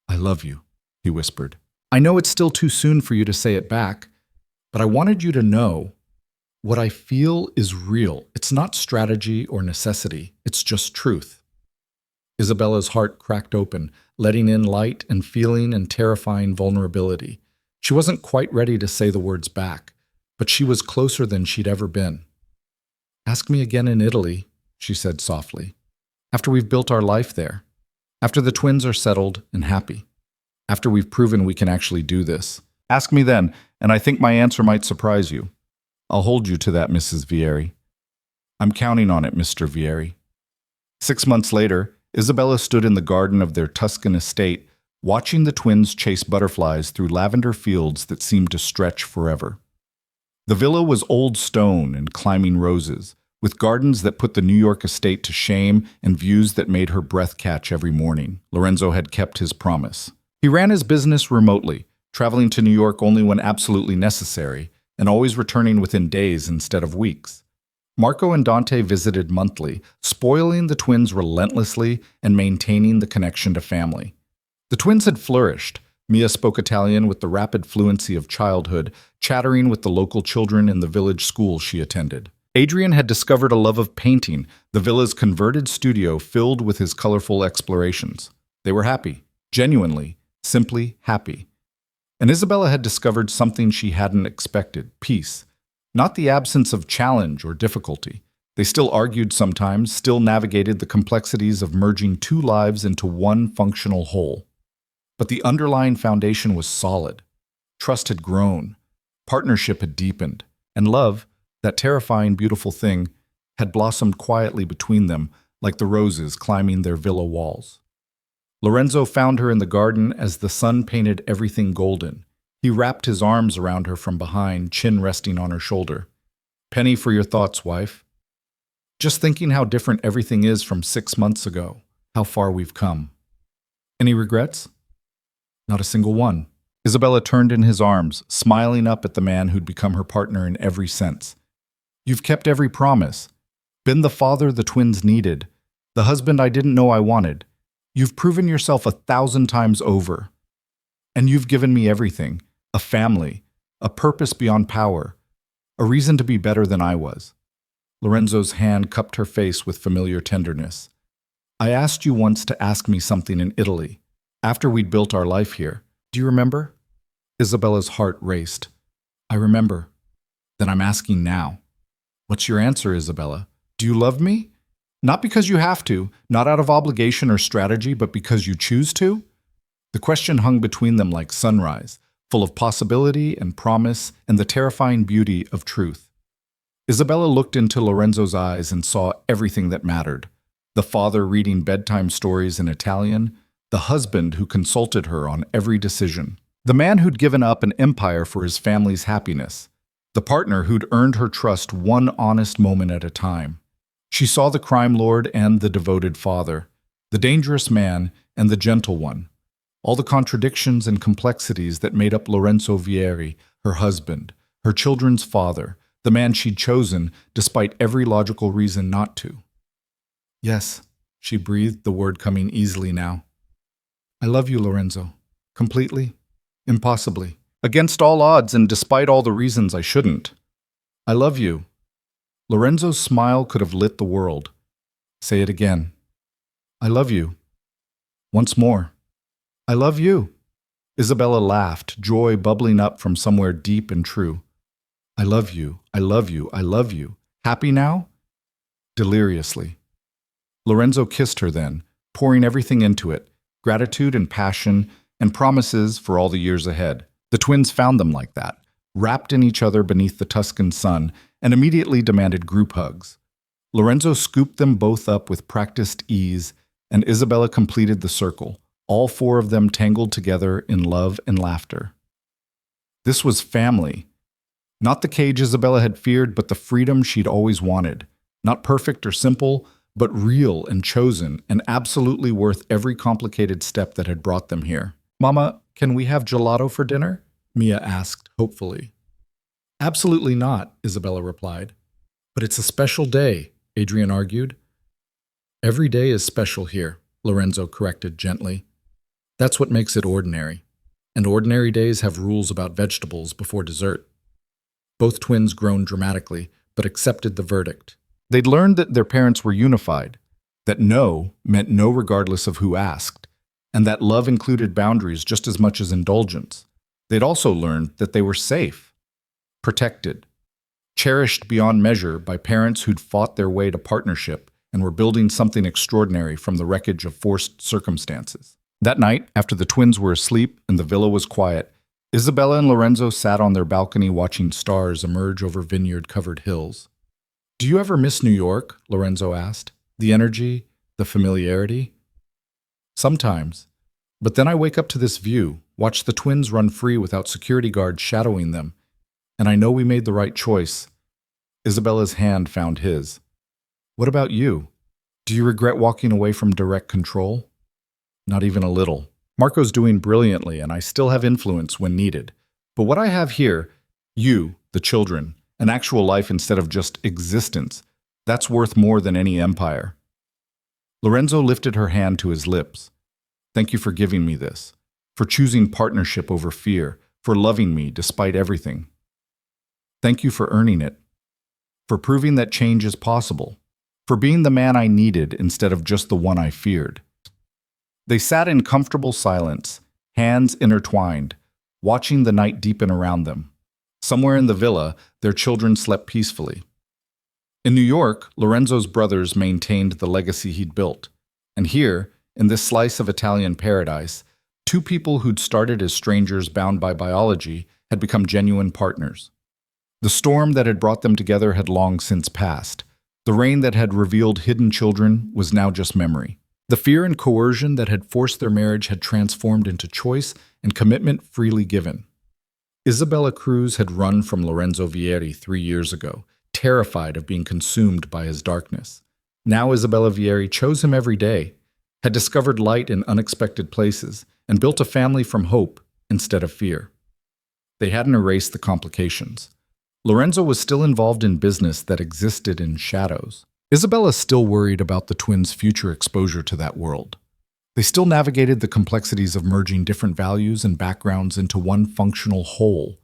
I love you, he whispered. I know it's still too soon for you to say it back, but I wanted you to know what I feel is real. It's not strategy or necessity, it's just truth. Isabella's heart cracked open, letting in light and feeling and terrifying vulnerability. She wasn't quite ready to say the words back, but she was closer than she'd ever been. Ask me again in Italy, she said softly, after we've built our life there, after the twins are settled and happy. after we've proven we can actually do this. Ask me then, and I think my answer might surprise you. I'll hold you to that, Mrs. Vieri. I'm counting on it, Mr. Vieri. 6 months later, Isabella stood in the garden of their Tuscan estate, watching the twins chase butterflies through lavender fields that seemed to stretch forever. The villa was old stone and climbing roses, with gardens that put the New York estate to shame and views that made her breath catch every morning. Lorenzo had kept his promise. He ran his business remotely, traveling to New York only when absolutely necessary, and always returning within days instead of weeks. Marco and Dante visited monthly, spoiling the twins relentlessly and maintaining the connection to family. The twins had flourished. Mia spoke Italian with the rapid fluency of childhood, chattering with the local children in the village school she attended. Adrian had discovered a love of painting, the villa's converted studio filled with his colorful explorations. They were happy, genuinely, simply happy. And Isabella had discovered something she hadn't expected, peace. Not the absence of challenge or difficulty. They still argued sometimes, still navigated the complexities of merging two lives into one functional whole. But the underlying foundation was solid. Trust had grown, partnership had deepened, and love, that terrifying, beautiful thing, had blossomed quietly between them like the roses climbing their villa walls. Lorenzo found her in the garden as the sun painted everything golden. He wrapped his arms around her from behind, chin resting on her shoulder. "Penny for your thoughts, wife. Just thinking how different everything is from 6 months ago, how far we've come. Any regrets?" "Not a single one." Isabella turned in his arms, smiling up at the man who'd become her partner in every sense. "You've kept every promise. Been the father the twins needed, the husband I didn't know I wanted. You've proven yourself 1,000 times over. And you've given me everything, a family, a purpose beyond power, a reason to be better than I was." Lorenzo's hand cupped her face with familiar tenderness. "I asked you once to ask me something in Italy, after we'd built our life here. Do you remember?" Isabella's heart raced. "I remember. Then I'm asking now." "What's your answer, Isabella? Do you love me? Not because you have to, not out of obligation or strategy, but because you choose to?" The question hung between them like sunrise, full of possibility and promise and the terrifying beauty of truth. Isabella looked into Lorenzo's eyes and saw everything that mattered. The father reading bedtime stories in Italian, the husband who consulted her on every decision, the man who'd given up an empire for his family's happiness, the partner who'd earned her trust one honest moment at a time. She saw the crime lord and the devoted father, the dangerous man and the gentle one, all the contradictions and complexities that made up Lorenzo Vieri, her husband, her children's father, the man she'd chosen despite every logical reason not to. "Yes," she breathed, the word coming easily now. "I love you, Lorenzo. Completely. Impossibly. Against all odds and despite all the reasons I shouldn't. I love you." Lorenzo's smile could have lit the world. "Say it again." "I love you." "Once more." "I love you." Isabella laughed, joy bubbling up from somewhere deep and true. "I love you. I love you. I love you. Happy now?" Deliriously. Lorenzo kissed her then, pouring everything into it, gratitude and passion and promises for all the years ahead. The twins found them like that, wrapped in each other beneath the Tuscan sun, and immediately demanded group hugs. Lorenzo scooped them both up with practiced ease, and Isabella completed the circle, all four of them tangled together in love and laughter. This was family. Not the cage Isabella had feared, but the freedom she'd always wanted. Not perfect or simple, but real and chosen, and absolutely worth every complicated step that had brought them here. "Mama, can we have gelato for dinner?" Mia asked hopefully. "Absolutely not," Isabella replied. "But it's a special day," Adrian argued. "Every day is special here," Lorenzo corrected gently. "That's what makes it ordinary. And ordinary days have rules about vegetables before dessert." Both twins groaned dramatically, but accepted the verdict. They'd learned that their parents were unified, that no meant no regardless of who asked, and that love included boundaries just as much as indulgence. They'd also learned that they were safe, protected, cherished beyond measure by parents who'd fought their way to partnership and were building something extraordinary from the wreckage of forced circumstances. That night, after the twins were asleep and the villa was quiet, Isabella and Lorenzo sat on their balcony watching stars emerge over vineyard-covered hills. "Do you ever miss New York?" Lorenzo asked. "The energy, the familiarity?" "Sometimes. But then I wake up to this view, watch the twins run free without security guards shadowing them, and I know we made the right choice." Isabella's hand found his. "What about you? Do you regret walking away from direct control?" "Not even a little. Marco's doing brilliantly, and I still have influence when needed. But what I have here, you, the children, an actual life instead of just existence, that's worth more than any empire." Lorenzo lifted her hand to his lips. "Thank you for giving me this, for choosing partnership over fear, for loving me despite everything. Thank you for earning it, for proving that change is possible, for being the man I needed instead of just the one I feared." They sat in comfortable silence, hands intertwined, watching the night deepen around them. Somewhere in the villa, their children slept peacefully. In New York, Lorenzo's brothers maintained the legacy he'd built. And here, in this slice of Italian paradise, two people who'd started as strangers bound by biology had become genuine partners. The storm that had brought them together had long since passed. The rain that had revealed hidden children was now just memory. The fear and coercion that had forced their marriage had transformed into choice and commitment freely given. Isabella Cruz had run from Lorenzo Vieri 3 years ago, terrified of being consumed by his darkness. Now Isabella Vieri chose him every day, had discovered light in unexpected places, and built a family from hope instead of fear. They hadn't erased the complications. Lorenzo was still involved in business that existed in shadows. Isabella still worried about the twins' future exposure to that world. They still navigated the complexities of merging different values and backgrounds into one functional whole.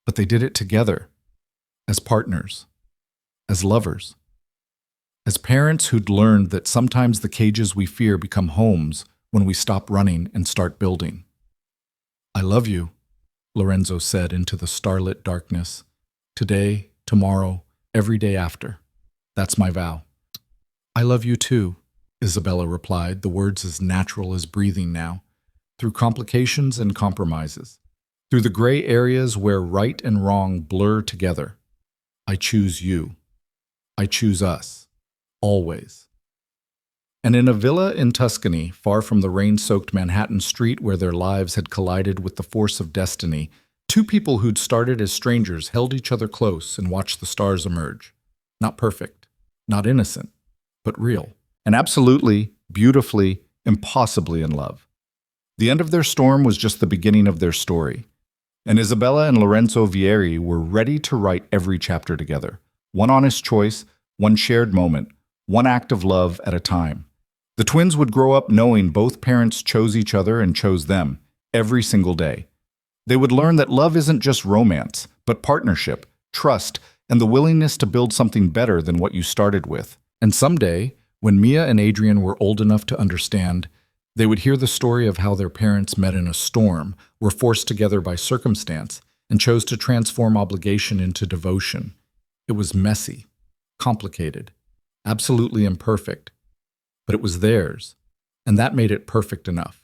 But they did it together, as partners, as lovers, as parents who'd learned that sometimes the cages we fear become homes when we stop running and start building. "I love you," Lorenzo said into the starlit darkness. "Today, tomorrow, every day after. That's my vow." "I love you too," Isabella replied, the words as natural as breathing now, through complications and compromises, through the gray areas where right and wrong blur together. "I choose you. I choose us. Always." And in a villa in Tuscany, far from the rain-soaked Manhattan street where their lives had collided with the force of destiny, two people who'd started as strangers held each other close and watched the stars emerge. Not perfect, not innocent, but real. And absolutely, beautifully, impossibly in love. The end of their storm was just the beginning of their story. And Isabella and Lorenzo Vieri were ready to write every chapter together. One honest choice, one shared moment, one act of love at a time. The twins would grow up knowing both parents chose each other and chose them, every single day. They would learn that love isn't just romance, but partnership, trust, and the willingness to build something better than what you started with. And someday, when Mia and Adrian were old enough to understand, they would hear the story of how their parents met in a storm, were forced together by circumstance, and chose to transform obligation into devotion. It was messy, complicated, absolutely imperfect, but it was theirs, and that made it perfect enough.